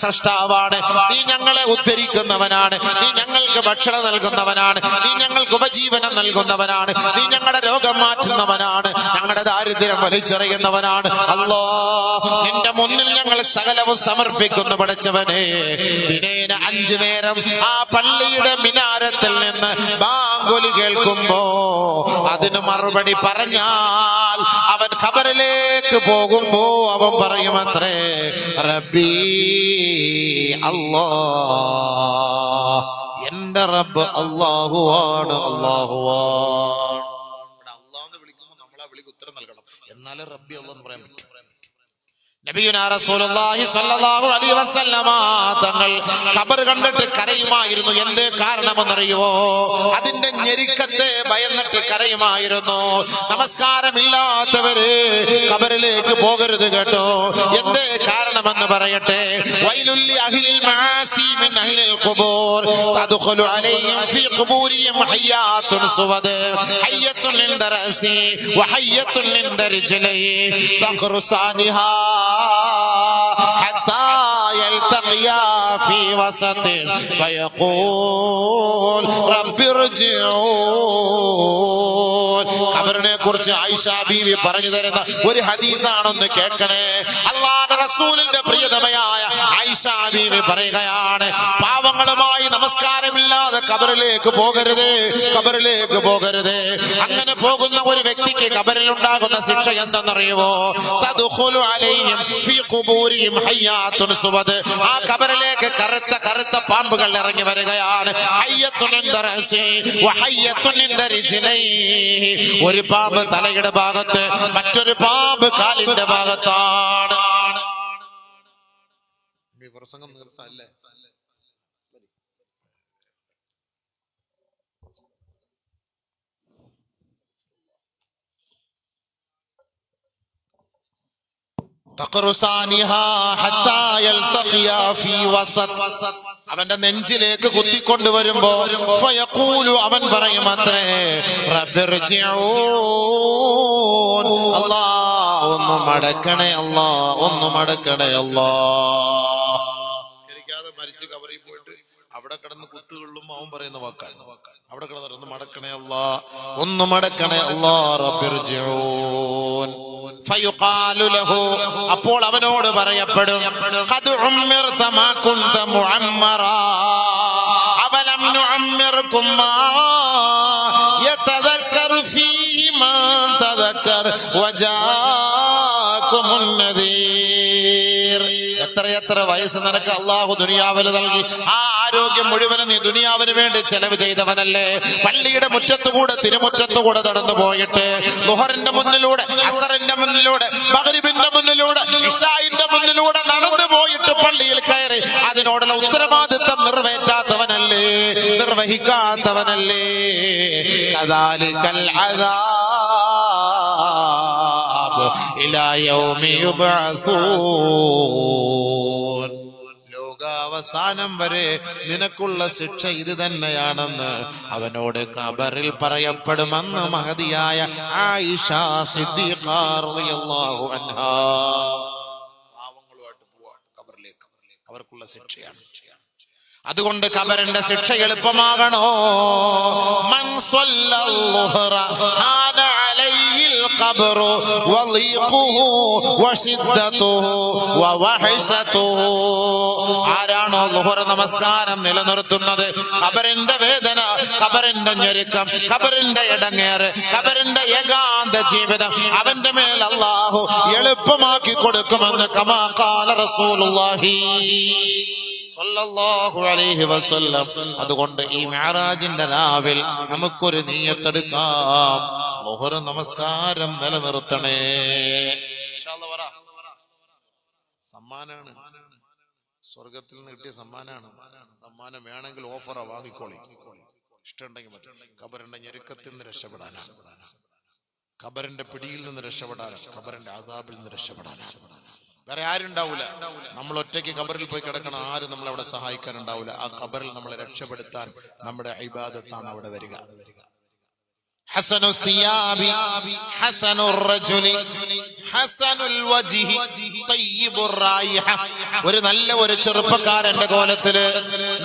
സൃഷ്ടാവാണ്, നീ ഞങ്ങളെ ഉദ്ധരിക്കുന്നവനാണ്, നീ ഞങ്ങൾക്ക് ഭക്ഷണം നൽകുന്നവനാണ്, നീ ഞങ്ങൾക്ക് ഉപജീവനം നൽകുന്നവനാണ്, നീ ഞങ്ങളുടെ രോഗം മാറ്റുന്നവനാണ്, ഞങ്ങളുടെ ദാരിദ്ര്യം വലിച്ചെറിയുന്നവനാണ്. അല്ലാഹ്, നിന്റെ മുന്നിൽ ഞങ്ങൾ സകലവും സമർപ്പിക്കുന്നു. പഠിച്ചവനെ, ദിനേന 5 നേരം ആ പള്ളിയുടെ മിനാരത്തിൽ നിന്ന് ബാങ്കുലി കേൾക്കുമ്പോ അതിന് മറുപടി പറഞ്ഞാൽ അവൻ ഖബറിലേക്ക് പോകുമ്പോ അവൻ പറയുമത്രേ, റബ്ബി അല്ലാഹ്, എന്റെ റബ്ബ് അല്ലാഹു ആണ്, അല്ലാഹു ആണ്. അല്ലാഹ് എന്ന് വിളിക്കുമ്പോൾ നമ്മൾ ആ വിളിക്ക് ഉത്തരം നൽകണം, എന്നാലേ റബ്ബി അല്ലാഹ് എന്ന് പറയാൻ പറ്റും. നബിയുനാ റസൂലുള്ളാഹി സ്വല്ലല്ലാഹു അലൈഹി വസല്ലമ തങ്ങൾ ഖബർ കണ്ടിട്ട് കരയുമായിരുന്നു. എന്തേ കാരണമെന്നറിയുമോ? അതിന്റെ ഞെരുക്കത്തെ ഭയന്നിട്ട് കരയുമായിരുന്നു. നമസ്കാരമില്ലാത്തവര് ഖബറിലേക്ക് പോകരുത് കേട്ടോ. എന്തേ കാരണമെന്ന് പറയട്ടെ. വൈലുല്ലി അഹ്ലിൽ മആസി മിൻ അഹ്ലിൽ ഖുബൂർ തദ്ഖുലു അലൈഹിം ഫീ ഖുബൂരിഹിം ഹയ്യാത്തുൻ സുവദ് ഹയ്യത്തുൻ ഇൻദ റഅസി വഹയ്യത്തുൻ ഇൻദ റിജ്ലൈ തഖറുസാനിഹാ حتى يلتقيا في وسط فيقول رب ارجعون. ഖബറിനെ കുറിച്ച് ആയിഷ ബീവി പറഞ്ഞു തരുന്ന ഒരു ഹദീസാണെന്ന് കേൾക്കണേ. അല്ലാഹുവിന്റെ റസൂലിന്റെ പ്രിയതമയായ ആയിഷ ബീവി പറയുകയാണ്, പാവങ്ങളുമായി നമസ്കാരമില്ലാതെ ഖബറിലേക്ക് പോകരുത്, ഖബറിലേക്ക് പോകരുത്. അങ്ങനെ പോകുന്ന ഒരു വ്യക്തിക്ക് ഖബറിൽ ഉണ്ടാകുന്ന ശിക്ഷ എന്തെന്നറിയുമോ? തദ്ഖുലു അലൈഹിം ഫീ ഖുബൂരിഹിം ഹയ്യാത്തുൻ സുവദ്. ആ ഖബറിലേക്ക് കറുത്ത കറുത്ത പാമ്പുകൾ ഇറങ്ങി വരികയാണ്. ഹയ്യത്തുൻ ഇൻദ റഅസി വഹയ്യത്തുൻ ഇൻദ റിജ്ലൈ. ഒരു പാമ്പ് തലയുടെ ഭാഗത്ത്, മറ്റൊരു പാമ്പ് കാലിന്റെ ഭാഗത്താണ്. പ്രസംഗം നിർത്തല്ലേ? تقرصانها حتى يلتقيا في وسط അവന്റെ നെഞ്ചിലേക്ക് കുത്തിക്കൊണ്ടുവരുമ്പോ ഫയഖൂലു അവൻ പറയും അത്രേ റബ്ബിർജിഊൻ അല്ലാഹ് ഒന്ന് മടക്കണേ അല്ലാഹ് ഒന്ന് മടക്കണേ അല്ലാഹ്. മരിച്ച് കബറിൽ പോയിട്ട് അവിടെ കിടന്ന് കുത്തുകൊള്ളും അവൻ പറയുന്ന വാക്കാണ്. അവിടെ കിടന്നിട്ട് ഒന്ന് മടക്കണേ അല്ലാഹ് ഒന്ന് മടക്കണേ അല്ലാഹ് റബ്ബിർജിഊൻ. ഫയുഖാലു ലഹു അപ്പോൾ അവനോട് പറയപ്പെടും ഖദ് ഉമ്മിർത മാ കുൻത മുഅമ്മറാ അവലം നുഅമ്മിർകും മാ യതദക്കറു ഫീഹി മാ തദക്കർ വജാകുമുൻ നദീർ. എത്ര വയസ്സ് നിനക്ക് അല്ലാഹു ദുനിയാവിൽ നൽകി. ആ ആരോഗ്യം മുഴുവനും നീ ദുനിയാവിന് വേണ്ടി ചെലവ് ചെയ്തവനല്ലേ. പള്ളിയുടെ മുറ്റത്തുകൂടെ തിരുമുറ്റത്തുകൂടെ നടന്നു പോയിട്ട് ളുഹറിന്റെ മുന്നിലൂടെ അസറിന്റെ മുന്നിലൂടെ മഗ്രിബിന്റെ മുന്നിലൂടെ ഇശാഇന്റെ മുന്നിലൂടെ നടന്നു പോയിട്ട് പള്ളിയിൽ കയറി അതിനോടുള്ള ഉത്തരവാദിത്തം നിർവഹിക്കാത്തവനല്ലേ കദാലികൽ അദാബ് ഇലാ യൗമി യുബ്അസൂൻ. ലോകാവസാനം വരെ നിനക്കുള്ള ശിക്ഷ ഇത് തന്നെയാണെന്ന് അവനോട് ഖബറിൽ പറയപ്പെടുമെന്ന് മഹദിയായ ആയിഷ സിദ്ദീഖ റളിയല്ലാഹു അൻഹാ. പാവങ്ങളുമായിട്ട് പോവാണ് ഖബറിലേക്ക്, അവർക്കുള്ള ശിക്ഷയാണ്. അതുകൊണ്ട് ഖബറിന്റെ ശിക്ഷ എളുപ്പമാകണോ? മൻ സ്വല്ലൽ ളുഹ്റ ഹാന അലൈഹിൽ ഖബ്റു വളീഖുഹു വശിദ്ദതുഹു വവഹശതുഹു. ആരാണോ ളുഹ്ർ നമസ്കാരം നിലനിർത്തുന്നത്, ഖബറിന്റെ വേദന, ഖബറിന്റെ ഞെരുക്കം, ഖബറിന്റെ ഇടങ്ങേറ്, ഖബറിന്റെ ഏകാന്ത ജീവിതം അവന്റെ മേൽ അല്ലാഹു എളുപ്പമാക്കി കൊടുക്കുമെന്ന് കമാ ഖാല റസൂലുള്ളാഹി സല്ലല്ലാഹു അലൈഹി വസല്ലം. അതുകൊണ്ട് ഈ മിഅ്റാജിന്റെ രാവിൽ നമുക്കൊരു നിയ്യത്തെടുക്കാം, ളുഹ്ർ നമസ്കാരം നിലനിർത്തണേ. ഇൻഷാ അല്ലാഹ് വരാ. സമ്മാനാണ്, സ്വർഗത്തിൽ നിന്ന് കിട്ടിയ സമ്മാനാണ്. സമ്മാനം വേണമെങ്കിൽ ഓഫറാ, വാങ്ങിക്കോളി. ഇഷ്ടമുണ്ടെങ്കിൽ മറ്റും. ഖബറിന്റെ ഞെരുക്കത്തിൽ നിന്ന് രക്ഷപ്പെടാനാണ്, ഖബറിന്റെ പിടിയിൽ നിന്ന് രക്ഷപ്പെടാനാണ്, ഖബറിന്റെ അദാബിൽ നിന്ന് രക്ഷപ്പെടാനാണ്. വേറെ ആരുണ്ടാവൂല. നമ്മൾ ഒറ്റയ്ക്ക് ഖബറിൽ പോയി കിടക്കണം, ആരും നമ്മളവിടെ സഹായിക്കാനുണ്ടാവില്ല. ആ ഖബറിൽ നമ്മളെ രക്ഷപ്പെടുത്താൻ നമ്മുടെ ഇബാദത്താണ് അവിടെ വരിക. ഹസനു സിയാബി ഹസനുർ റജുലി ഹസനുൽ വജ്ഹി തയ്യിബുർ റായിഹ. ഒരു നല്ല ഒരു ചെറുപ്പക്കാരന്റെ കോലത്തില്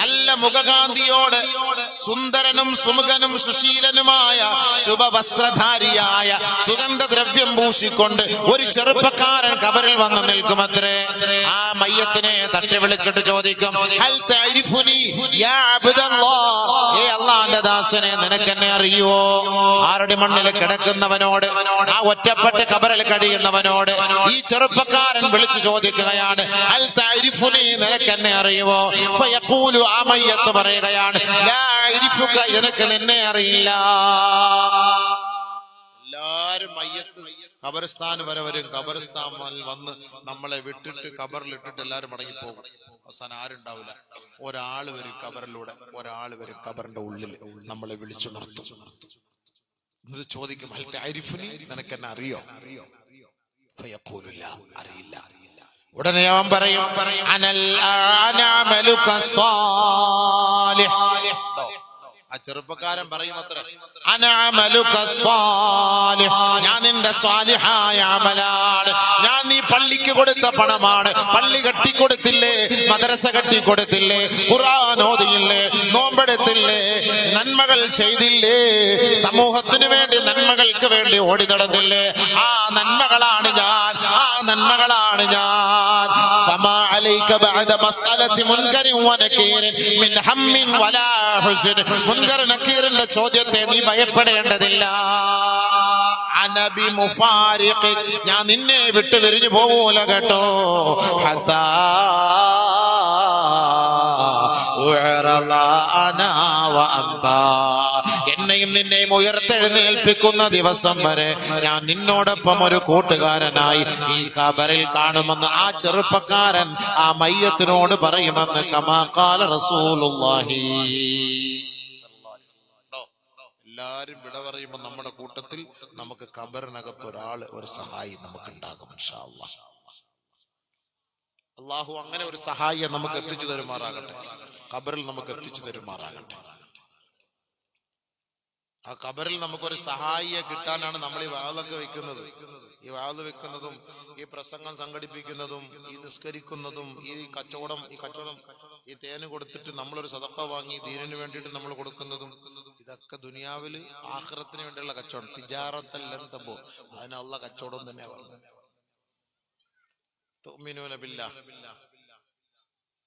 നല്ല മുഖകാന്തിയോട് സുന്ദരനും സുമുഖനും സുശീലനുമായ ശുഭവസ്ത്രധാരിയായ സുഗന്ധദ്രവ്യം പൂശിക്കൊണ്ട് ഒരു ചെറുപ്പക്കാരൻ ഖബറിൽ വന്ന് നിൽക്കുമത്രേ. ആ മയ്യത്തിനെ തട്ടി വിളിച്ചിട്ട് ചോദിക്കും, ഹൽ തഅരിഫുനി യാ അബ്ദല്ലാഹ്, ഏ അല്ലാഹുവിന്റെ ദാസനെ നിനക്കെന്നെ അറിയോ? ആരുടെ മണ്ണിൽ കിടക്കുന്നവനോട്, ആ ഒറ്റപ്പെട്ട ഖബറിൽ കഴിയുന്നവനോട് ഈ ചെറുപ്പക്കാരൻ വിളിച്ചു ചോദിക്കുകയാണ്, ഹൽ തഅരിഫുനി, നിനക്കെന്നെ അറിയുമോ? ഫയഖൂലു, ആ മയ്യത്ത് പറയുകയാണ്, ലാ അഅരിഫുക, എനിക്ക് നിന്നെ അറിയില്ല. എല്ലാരും മയ്യത്ത് ഖബർസ്ഥാൻ വരെ വരും. ഖബർസ്ഥാനിൽ വന്ന് നമ്മളെ വിട്ടിട്ട് ഖബറിലിട്ടിട്ട് എല്ലാരും മടങ്ങിപ്പോകും. അവസാനം ആരുണ്ടാവില്ല. ഒരാൾ വരും ഖബറിലൂടെ, ഒരാൾ വരും ഖബറിന്റെ ഉള്ളിൽ നമ്മളെ വിളിച്ചു നിർത്തും. എന്നിട്ട് ചോദിക്കും, ഹൽ തഅരിഫുനി, നിനക്കെന്നെ അറിയോ? ഫയഖൂലു ലാ, അറിയില്ല. ഉടനെ അവൻ പറയും, അനൽ അനഅമലുക സ്വാലിഹ്. ആ ചെറുപ്പക്കാരൻ പറയും അത്ര, അനഅമലുക സ്വാലിഹ്, ഞാൻ നിന്റെ സ്വാലിഹായ അമലാണ്. ഞാൻ നീ പള്ളിക്ക് കൊടുത്ത പണമാണ്. പള്ളി കെട്ടിക്കൊടുത്തില്ലേ, മദ്രസ കെട്ടിക്കൊടുത്തില്ലേ, ഖുർആൻ ഓതിയില്ലേ, നോമ്പെടുത്തില്ലേ, നന്മകൾ ചെയ്തില്ലേ, സമൂഹത്തിന് വേണ്ടി നന്മകൾക്ക് വേണ്ടി ഓടി നടന്നില്ലേ, ആ നന്മകളാണ് ഞാൻ, ആ നന്മകളാണ് ഞാൻ. ഫമാ അലൈക ബഅദ മസ്അലതി മുൻകരി വനകീർ മിൻ ഹമ്മിൻ വലാ ഹുസ്ൻ. മുൻകർ നകീറിന്റെ ചോദ്യത്തെ നീ ഭയപ്പെടേണ്ടതില്ല. അനബി മുഫാരിഖ്, ഞാൻ നിന്നെ വിട്ട് പിരിഞ്ഞു പോകൂല കേട്ടോ. ഹത്താ ഉഅറള അനാ വ അന്താ, എന്നെയും നിന്നെയും ഉയർത്തെഴുന്നേൽപ്പിക്കുന്ന ദിവസം വരെ ഞാൻ നിന്നോടൊപ്പം ഒരു കൂട്ടുകാരനായി ഈ ഖബറിൽ കാണുമെന്ന് ആ ചെറുപ്പക്കാരൻ ആ മയ്യത്തിനോട് പറയുമെന്ന് കമാ ഖാല റസൂലുള്ളാഹി. എല്ലാരും വിട പറയുമ്പോൾ നമ്മുടെ കൂട്ടത്തിൽ നമുക്ക് ഖബറിനകത്ത് ഒരാള്, ഒരു സഹായി നമുക്ക് ഉണ്ടാകും ഇൻഷാ അല്ലാഹ്. അല്ലാഹു അങ്ങനെ ഒരു സഹായിയെ നമുക്ക് എത്തിച്ചു തരുമാറാകട്ടെ. ഖബറിൽ നമുക്ക് എത്തിച്ചു തരുമാറാകട്ടെ. ആ ഖബറിൽ നമുക്കൊരു സഹായിയെ കിട്ടാനാണ് നമ്മൾ ഈ വാളൊക്കെ വെക്കുന്നത്. ഈ വാള് വെക്കുന്നതും ഈ പ്രസംഗം സംഘടിപ്പിക്കുന്നതും ഈ നിസ്കരിക്കുന്നതും ഈ കച്ചവടം ഈ തേന് കൊടുത്തിട്ട് നമ്മളൊരു സദഖ വാങ്ങി ദീനിന് വേണ്ടിയിട്ട് നമ്മൾ കൊടുക്കുന്നതും ഇതൊക്കെ ദുനിയാവില് ആഖിറത്തിന് വേണ്ടിയുള്ള കച്ചവടം. തിജാറത്തൽ ലൻ തബൂർ, അതിന് അല്ലാഹ് കച്ചവടം തന്നെ പറഞ്ഞു. തുഅ്മിനൂന ബില്ലാഹ്,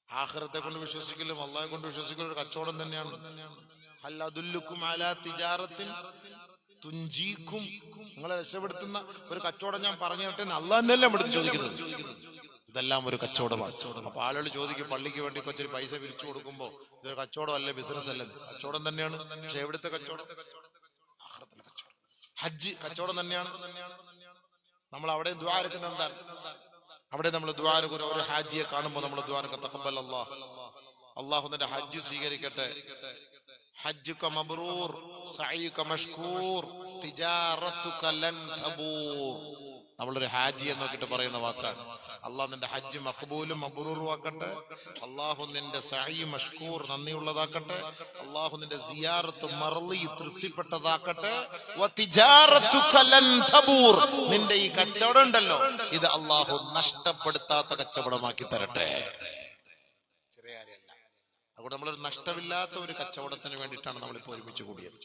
ആഖിറത്തെ കൊണ്ട് വിശ്വസിക്കലും അല്ലാഹയെ കൊണ്ട് വിശ്വസിക്കലും ഒരു കച്ചവടം തന്നെയാണ്. ഹൽ അദുല്ലുക്കും അലാ തിജാറത്തിൻ തുൻജീക്കും, നിങ്ങളെ രക്ഷപ്പെടുത്തുന്ന ഒരു കച്ചവടം ഞാൻ പറഞ്ഞു തരട്ടെ എന്ന് അല്ലാഹ് തന്നെയല്ലേ നമ്മുടെ ചോദിക്കുന്നത്. ഇതെല്ലാം ഒരു കച്ചവടമാണ്. അപ്പൊ ആളുകൾ ചോദിക്കും, പള്ളിക്ക് വേണ്ടി കൊച്ചൊരു പൈസ പിരിച്ചു കൊടുക്കുമ്പോ ഇതൊരു കച്ചവടം അല്ലേ, ബിസിനസ് അല്ലേ? കച്ചവടം തന്നെയാണ്. പക്ഷെ എവിടുത്തെ കച്ചവടം? ആഖിറത്തിലെ കച്ചവടം. ഹജ്ജ് കച്ചവടം തന്നെയാണ്. നമ്മൾ അവിടെ ദുആ എടുക്കുന്നത് എന്താണ്? അവിടെ നമ്മൾ ദുആ എടുക്കുന്ന ഒരു ഹാജിയെ കാണുമ്പോൾ നമ്മൾ ദുആ എടുക്കുക, തഖബ്ബൽ അല്ലാഹ്, അല്ലാഹു നിന്റെ ഹജ്ജ് സ്വീകരിക്കട്ടെ, ഹജ്ജുക മബ്റൂർ, സഅയുക മഷ്കൂർ, തിജാറത്തുക ലൻ തബൂർ. നമ്മളൊരു ഹാജി എന്ന് നോക്കിയിട്ട് പറയുന്ന വാക്കാണ്. അള്ളാഹു നിന്റെ ഹജ്ജ് മഖ്ബൂലും മബ്റൂറും ആക്കട്ടെ, അള്ളാഹു നിന്റെ സഅയ് മഷ്കൂർ നന്ദിയുള്ളതാക്കട്ടെ, അള്ളാഹു നിന്റെ സിയാറത്ത് മർളി തൃപ്തിപ്പെട്ടതാക്കട്ടെ, വതിജാറത്തുക ലൻ തബൂർ, നിന്റെ ഈ കച്ചവടം ഉണ്ടല്ലോ ഇത് അള്ളാഹു നഷ്ടപ്പെടുത്താത്ത കച്ചവടമാക്കി തരട്ടെ. ചെറിയ കാര്യമല്ല. അതുകൊണ്ട് നമ്മളൊരു നഷ്ടമില്ലാത്ത ഒരു കച്ചവടത്തിന് വേണ്ടിയിട്ടാണ് നമ്മളിപ്പോൾ ഒരുമിച്ച് കൂടിയത്.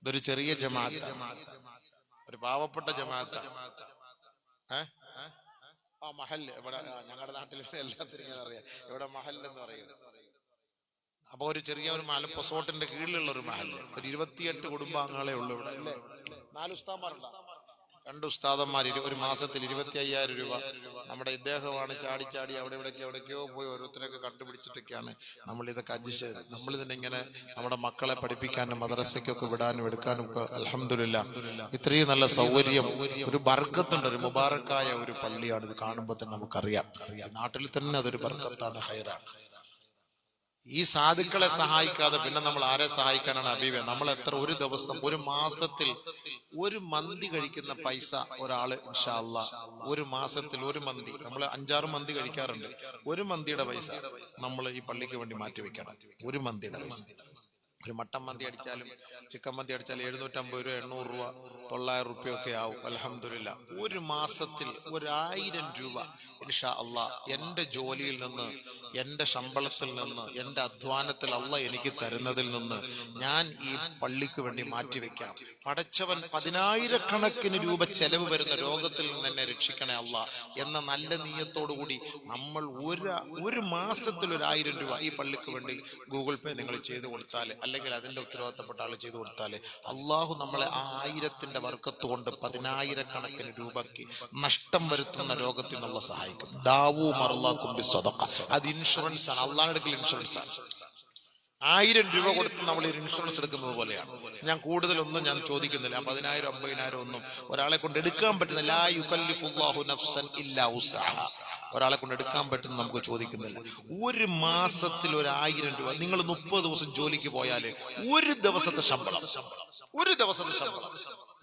ഇതൊരു ചെറിയ ജമാഅത്ത്, ഒരു പാവപ്പെട്ട ജമാഅത്ത്. ആ മഹല്ല് ഇവിടെ ഞങ്ങളുടെ നാട്ടിൽ എല്ലാത്തിനും അറിയാം, ഇവിടെ മഹല്ല് എന്ന് പറയുന്നത്. അപ്പൊ ഒരു ചെറിയ ഒരു മഹല്ല്, പൊസോട്ടിന്റെ കീഴിലുള്ള ഒരു മഹല്ല്, ഒരു 28 കുടുംബാംഗങ്ങളെ ഉള്ളൂ ഇവിടെ. 4 ഉസ്താദന്മാരുണ്ട്, 2 ഉസ്താദന്മാർ. ഒരു മാസത്തിൽ 25,000 രൂപ. നമ്മുടെ ഇദ്ദേഹമാണ് ചാടി അവിടെ എവിടേക്കോ പോയി ഓരോരുത്തരൊക്കെ കണ്ടുപിടിച്ചിട്ടൊക്കെയാണ് നമ്മൾ ഇതൊക്കെ അഡ്ജസ്റ്റ് ചെയ്തത്. നമ്മൾ ഇതിനെ ഇങ്ങനെ നമ്മുടെ മക്കളെ പഠിപ്പിക്കാനും മദ്രസയ്ക്കൊക്കെ വിടാനും എടുക്കാനും ഒക്കെ അൽഹംദുലില്ലാഹ് ഇത്രയും നല്ല സൗകര്യം, ഒരു ബർക്കത്തുണ്ട്, ഒരു മുബാറക്കായ ഒരു പള്ളിയാണ്. ഇത് കാണുമ്പോൾ തന്നെ നമുക്കറിയാം, നാട്ടിൽ തന്നെ അതൊരു ബർക്കത്താണ്, ഖൈറാണ്. ഈ സാധുക്കളെ സഹായിക്കാതെ പിന്നെ നമ്മൾ ആരെ സഹായിക്കാനാണ് ഹബീബേ? നമ്മൾ എത്ര ഒരു ദിവസം ഒരു മാസത്തിൽ ഒരു മന്തി കഴിക്കുന്ന പൈസ ഒരാള് ഇൻഷാ അല്ലാഹ് ഒരു മാസത്തിൽ ഒരു മന്തി, നമ്മൾ 5-6 മന്തി കഴിക്കാറുണ്ട്, ഒരു മന്തിയുടെ പൈസ നമ്മൾ ഈ പള്ളിക്ക് വേണ്ടി മാറ്റി വെക്കണം. ഒരു മന്തിയുടെ പൈസ. ഒരു മട്ടൻ മന്തി അടിച്ചാലും ചിക്കൻ മന്തി അടിച്ചാലും 750 രൂപ, 800 രൂപ, 900 രൂപയൊക്കെ ആവും. അൽഹംദുലില്ലാഹ് ഒരു മാസത്തിൽ 1000 രൂപ ഇൻഷാ അല്ലാഹ് എൻ്റെ ജോലിയിൽ നിന്ന്, എൻ്റെ ശമ്പളത്തിൽ നിന്ന്, എൻ്റെ അധ്വാനത്തിൽ അല്ലാഹ് എനിക്ക് തരുന്നതിൽ നിന്ന് ഞാൻ ഈ പള്ളിക്ക് വേണ്ടി മാറ്റിവെക്കാം. പടച്ചവൻ 10,000-കണക്കിന് രൂപ ചെലവ് വരുന്ന രോഗത്തിൽ നിന്ന് എന്നെ രക്ഷിക്കണേ അല്ലാഹ് എന്ന നല്ല നീയത്തോടുകൂടി നമ്മൾ ഒരു മാസത്തിൽ 1000 രൂപ ഈ പള്ളിക്ക് വേണ്ടി ഗൂഗിൾ പേ നിങ്ങൾ ചെയ്തു കൊടുത്താൽ, അല്ലെങ്കിൽ അതിന്റെ ഉത്തരവാദിത്തപ്പെട്ട ആൾ ചെയ്തു കൊടുത്താല് അള്ളാഹു നമ്മളെ ആ 1000-ന്റെ ബർക്കത്ത് കൊണ്ട് 10,000-കണക്കിന് രൂപയ്ക്ക് നഷ്ടം വരുത്തുന്ന രോഗത്തിൽ നിന്നുള്ള സഹായിക്കും. ദാവൂ മർലാക്കും ബിസ്സദഖ, അത് ഇൻഷുറൻസ് ആണ്, അള്ളാഹുവിന്റെ അടുക്കൽ ഇൻഷുറൻസ് ആണ്. 1000 രൂപ കൊടുത്ത് നമ്മൾ ഇൻഷുറൻസ് എടുക്കുന്നത് പോലെയാണ്. ഞാൻ കൂടുതലൊന്നും ഞാൻ ചോദിക്കുന്നില്ല, 10,000 50,000 ഒന്നും ഒരാളെ കൊണ്ട് എടുക്കാൻ പറ്റുന്ന, ലാ യുകല്ലിഫുല്ലാഹു നഫ്സൻ ഇല്ലാ ഉസ്അഹ, ഒരാളെ കൊണ്ട് എടുക്കാൻ പറ്റുന്ന നമുക്ക് ചോദിക്കുന്നില്ല. ഒരു മാസത്തിൽ 1000 രൂപ നിങ്ങൾ 30 ദിവസം ജോലിക്ക് പോയാല് ഒരു ദിവസത്തെ ശമ്പളം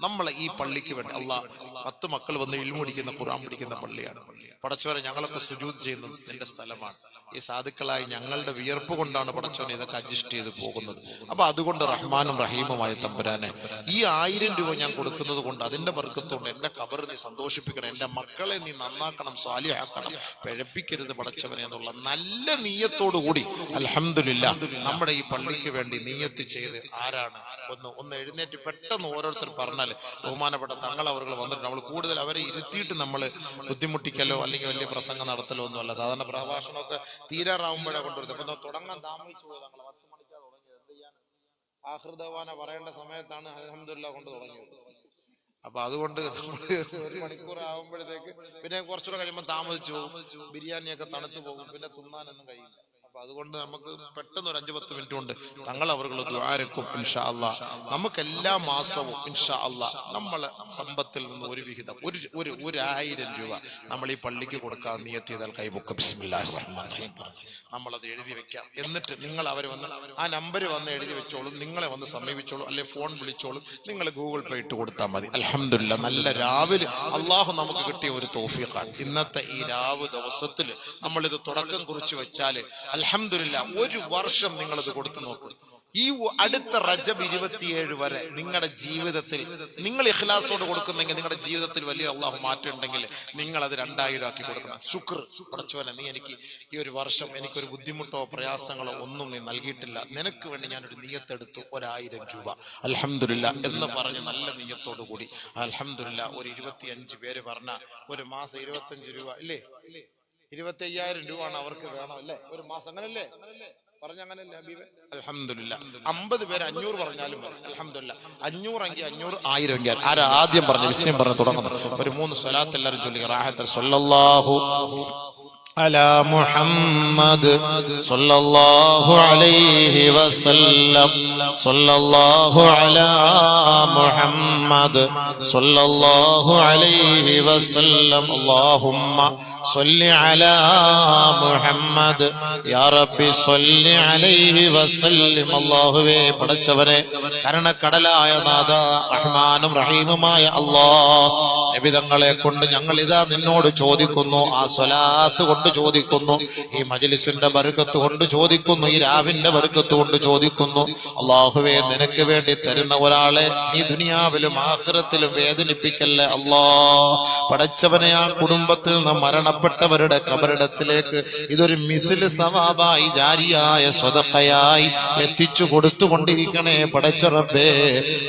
നമ്മളെ ഈ പള്ളിക്ക് വേണ്ടി അള്ളാഹ് 10 മക്കൾ വന്ന് ഇൽമു പഠിക്കുന്ന ഖുർആൻ പഠിക്കുന്ന പള്ളിയാണ്. പടച്ചവനെ ഞങ്ങളൊക്കെ സുജൂദ് ചെയ്യുന്നത് നിന്റെ സ്ഥലമാണ്. ഈ സാധുക്കളായി ഞങ്ങളുടെ വിയർപ്പ് കൊണ്ടാണ് പടച്ചവനെ ഇതൊക്കെ അഡ്ജസ്റ്റ് ചെയ്ത് പോകുന്നത്. അപ്പൊ അതുകൊണ്ട് റഹ്മാനും റഹീമുമായ തമ്പുരാനെ, ഈ 1000 രൂപ ഞാൻ കൊടുക്കുന്നത് കൊണ്ട് അതിന്റെ ബർക്കത്തുകൊണ്ട് എന്റെ ഖബർ നീ സന്തോഷിപ്പിക്കണം, എന്റെ മക്കളെ നീ നന്നാക്കണം, സ്വാലിഹാക്കണം, പിഴപ്പിക്കരുത് പടച്ചവനെ എന്നുള്ള നല്ല നീയത്തോടു കൂടി അൽഹംദുലില്ലാഹ് നമ്മുടെ ഈ പള്ളിക്ക് വേണ്ടി നീയത്ത് ചെയ്ത് ആരാണ് ഒന്ന് എഴുന്നേറ്റ് പെട്ടെന്ന് ഓരോരുത്തർ പറഞ്ഞാൽ ബഹുമാനപ്പെട്ട തങ്ങൾ അവർ വന്നിട്ട് നമ്മൾ കൂടുതൽ അവരെ ഇരുത്തിയിട്ട് നമ്മൾ ബുദ്ധിമുട്ടിക്കലോ അല്ലെങ്കിൽ വലിയ പ്രസംഗം നടത്തലോ ഒന്നുമല്ല. സാധാരണ പ്രഭാഷണമൊക്കെ തീരാറാവുമ്പോഴാണ് കൊണ്ടുവരുന്നത്. അപ്പൊ തുടങ്ങാൻ താമസിച്ചു പോയി, ഞങ്ങൾ 10 മണിക്കാണ് തുടങ്ങിയത്. എന്ത് ചെയ്യാൻ, ആഖിർ പറയേണ്ട സമയത്താണ് അൽഹംദുലില്ലാഹ് കൊണ്ട് തുടങ്ങിയത്. അപ്പൊ അതുകൊണ്ട് നമ്മള് 1 മണിക്കൂർ ആവുമ്പോഴത്തേക്ക് പിന്നെ കുറച്ചുകൂടെ കഴിയുമ്പോൾ താമസിച്ചു പോകും, ബിരിയാണിയൊക്കെ തണുത്തു പോകും, പിന്നെ തിന്നാനൊന്നും കഴിയില്ല. അപ്പൊ അതുകൊണ്ട് നമുക്ക് പെട്ടെന്ന് ഒരു 5-10 മിനിറ്റ് കൊണ്ട് തങ്ങൾ അവർ ദുആരക്കും ഇൻഷാ അല്ലാഹ്. നമുക്ക് എല്ലാ മാസവും ഇൻഷാ അല്ലാഹ് നമ്മളെ സമ്പത്തിൽ നിന്ന് ഒരു വിഹിതം, ഒരു 1000 രൂപ നമ്മൾ ഈ പള്ളിക്ക് കൊടുക്കാൻ നിയത്ത് ചെയ്താൽ കൈപൊക്ക ബിസ്മില്ലാഹിർ റഹ്മാനിർ റഹീം നമ്മളത് എഴുതി വെക്കാം. എന്നിട്ട് നിങ്ങൾ അവർ വന്ന് ആ നമ്പർ വന്ന് എഴുതി വെച്ചോളും, നിങ്ങളെ വന്ന് സമീപിച്ചോളും, അല്ലെ ഫോൺ വിളിച്ചോളും, നിങ്ങൾ ഗൂഗിൾ പേ ഇട്ട് കൊടുത്താൽ മതി. അൽഹംദുലില്ലാഹ് നല്ല രാവിലെ അള്ളാഹു നമുക്ക് കിട്ടിയ ഒരു തൗഫീഖാണ്. ഇന്നത്തെ ഈ രാവ് ദിവസത്തിൽ നമ്മളിത് തുടക്കം കുറിച്ച് വെച്ചാൽ അൽഹംദുലില്ലാ, ഒരു വർഷം നിങ്ങളത് കൊടുത്തു നോക്ക്. ഈ അടുത്ത റജബ് 27 വരെ നിങ്ങളുടെ ജീവിതത്തിൽ നിങ്ങൾ ഇഖ്ലാസോട് കൊടുക്കുന്നെങ്കിൽ നിങ്ങളുടെ ജീവിതത്തിൽ വലിയ അള്ളാഹു മാറ്റം ഉണ്ടെങ്കിൽ നിങ്ങൾ അത് 2000 ആക്കി കൊടുക്കണം. ശുക്ർ, പടച്ചവനെ നീ എനിക്ക് ഈ ഒരു വർഷം എനിക്കൊരു ബുദ്ധിമുട്ടോ പ്രയാസങ്ങളോ ഒന്നും നീ നൽകിയിട്ടില്ല, നിനക്ക് വേണ്ടി ഞാനൊരു നിയ്യത്തെടുത്തു 1000 രൂപ അൽഹംദുലില്ലാ എന്ന് പറഞ്ഞ് നല്ല നിയ്യത്തോടു കൂടി അൽഹംദുലില്ലാ ഒരു 25 പേര് പറഞ്ഞ ഒരു മാസം 25 രൂപ ഇല്ലേ, 25,000 രൂപയാണ് അവർക്ക് വേണം അല്ലേ ഒരു മാസം, അങ്ങനല്ലേ പറഞ്ഞങ്ങനല്ലേ ഹബീബേ? അൽഹംദുലില്ലാ 50 പേര് 500 പറഞ്ഞാലും അൽഹംദുലില്ലാ 500 എങ്കിൽ 500, 1000 എങ്കിൽ ആരാ ആദ്യം പറഞ്ഞ വിഷയം പറഞ്ഞ് തുടങ്ങുന്നു? ഒരു 3 സ്വലാത്ത് എല്ലാവരും ചൊല്ലി. റാഹത്ത് സല്ലല്ലാഹു അലാ മുഹമ്മദ് സല്ലല്ലാഹു അലൈഹി വസല്ലം, സല്ലല്ലാഹു അലാ മുഹമ്മദ് സല്ലല്ലാഹു അലൈഹി വസല്ലം, അല്ലാഹുമ്മ സ്വല്ലി അലാ മുഹമ്മദ് യാ റബ്ബി സ്വല്ലി അലൈഹി വസല്ലം. അല്ലാഹുവേ പടച്ചവനെ കരുണക്കടലായ നാഥ റഹ്മാനും റഹീമുമായ അല്ലാഹ്, നബിതങ്ങളെ കൊണ്ട് ഞങ്ങൾ ഇതാ നിന്നോട് ചോദിക്കുന്നു, ആ സ്വലാത്ത് കൊണ്ട് ചോദിക്കുന്നു, ഈ മജ്ലിസിന്റെ ബർക്കത്ത് കൊണ്ട് ചോദിക്കുന്നു, ഈ രാവിന്റെ ബർക്കത്ത് കൊണ്ട് ചോദിക്കുന്നു. അല്ലാഹുവേ നിനക്ക് വേണ്ടി തരുന്ന ഒരാളെ നീ ദുനിയാവിലും ആഖിറത്തിലും വേദനിപ്പിക്കല്ലേ അല്ലാഹ്. പടച്ചവനെ ആ കുടുംബത്തിൽ നിന്ന് മരണപ്പെട്ടവരുടെ ഖബറിടത്തിലേക്ക് ഇതൊരു മിസ്ല് സവാബായി ജാരിയായ സ്വതക്കയായി എത്തിച്ചു കൊടുത്തുകൊണ്ടിരിക്കണേ പടച്ച റബ്ബേ.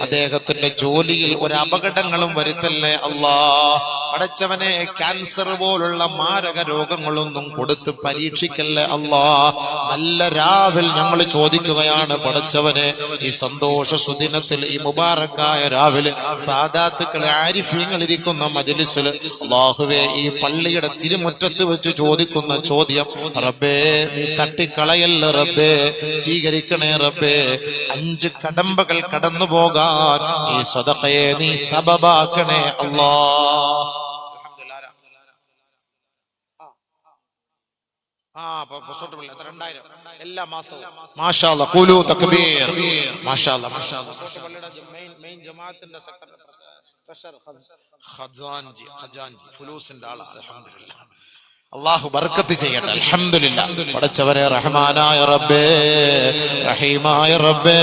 അദ്ദേഹത്തിന്റെ ജോലിയിൽ ഒരു അപകടങ്ങളും വരുത്തല്ലേ അല്ലാഹ്. പടച്ചവനെ ക്യാൻസർ പോലുള്ള മാരക രോഗങ്ങളൊന്നും കൊടുത്ത് പരീക്ഷിക്കല്ലേ അല്ലാഹ്. നല്ല രാവിൽ ഞങ്ങൾ ചോദിക്കുകയാണ് പടച്ചവനെ, ഈ സന്തോഷ സുദിനത്തിൽ ഈ മുബാറക്കായ രാവിലെ സാദാത്തുക്കളെ ആരിഫീങ്ങൾ ഇരിക്കുന്ന മജ്ലിസിൽ അല്ലാഹുവേ ഈ പള്ളിയുടെ തിരുമുറ്റത്ത് വെച്ച് ചോദിക്കുന്ന ചോദ്യം റബ്ബേ നീ തട്ടിക്കളയല്ല റബ്ബേ, സ്വീകരിക്കണേ റബ്ബേ. 5 കടമ്പകൾ കടന്നു പോകാൻ ഈ സദഖയെ നീ സബബാക്കണേ അല്ലാഹ്. എല്ലാ മാസവും മാഷാ അല്ലാഹ് ഖുലൂ തക്ബീർ മാഷാ അല്ലാഹ് മാഷാ അല്ലാഹ്. മെയിൻ ജമാഅത്തിന്റെ ഖജാൻജി ഫുലൂസിന്റെ ആളാ. അൽഹംദുലില്ലാ, അല്ലാഹു ബർക്കത്ത് ചെയ്യട്ടെ. അൽഹംദുലില്ലാ. പടച്ചവനെ റഹ്മാനായ റബ്ബേ, റഹീമായ റബ്ബേ,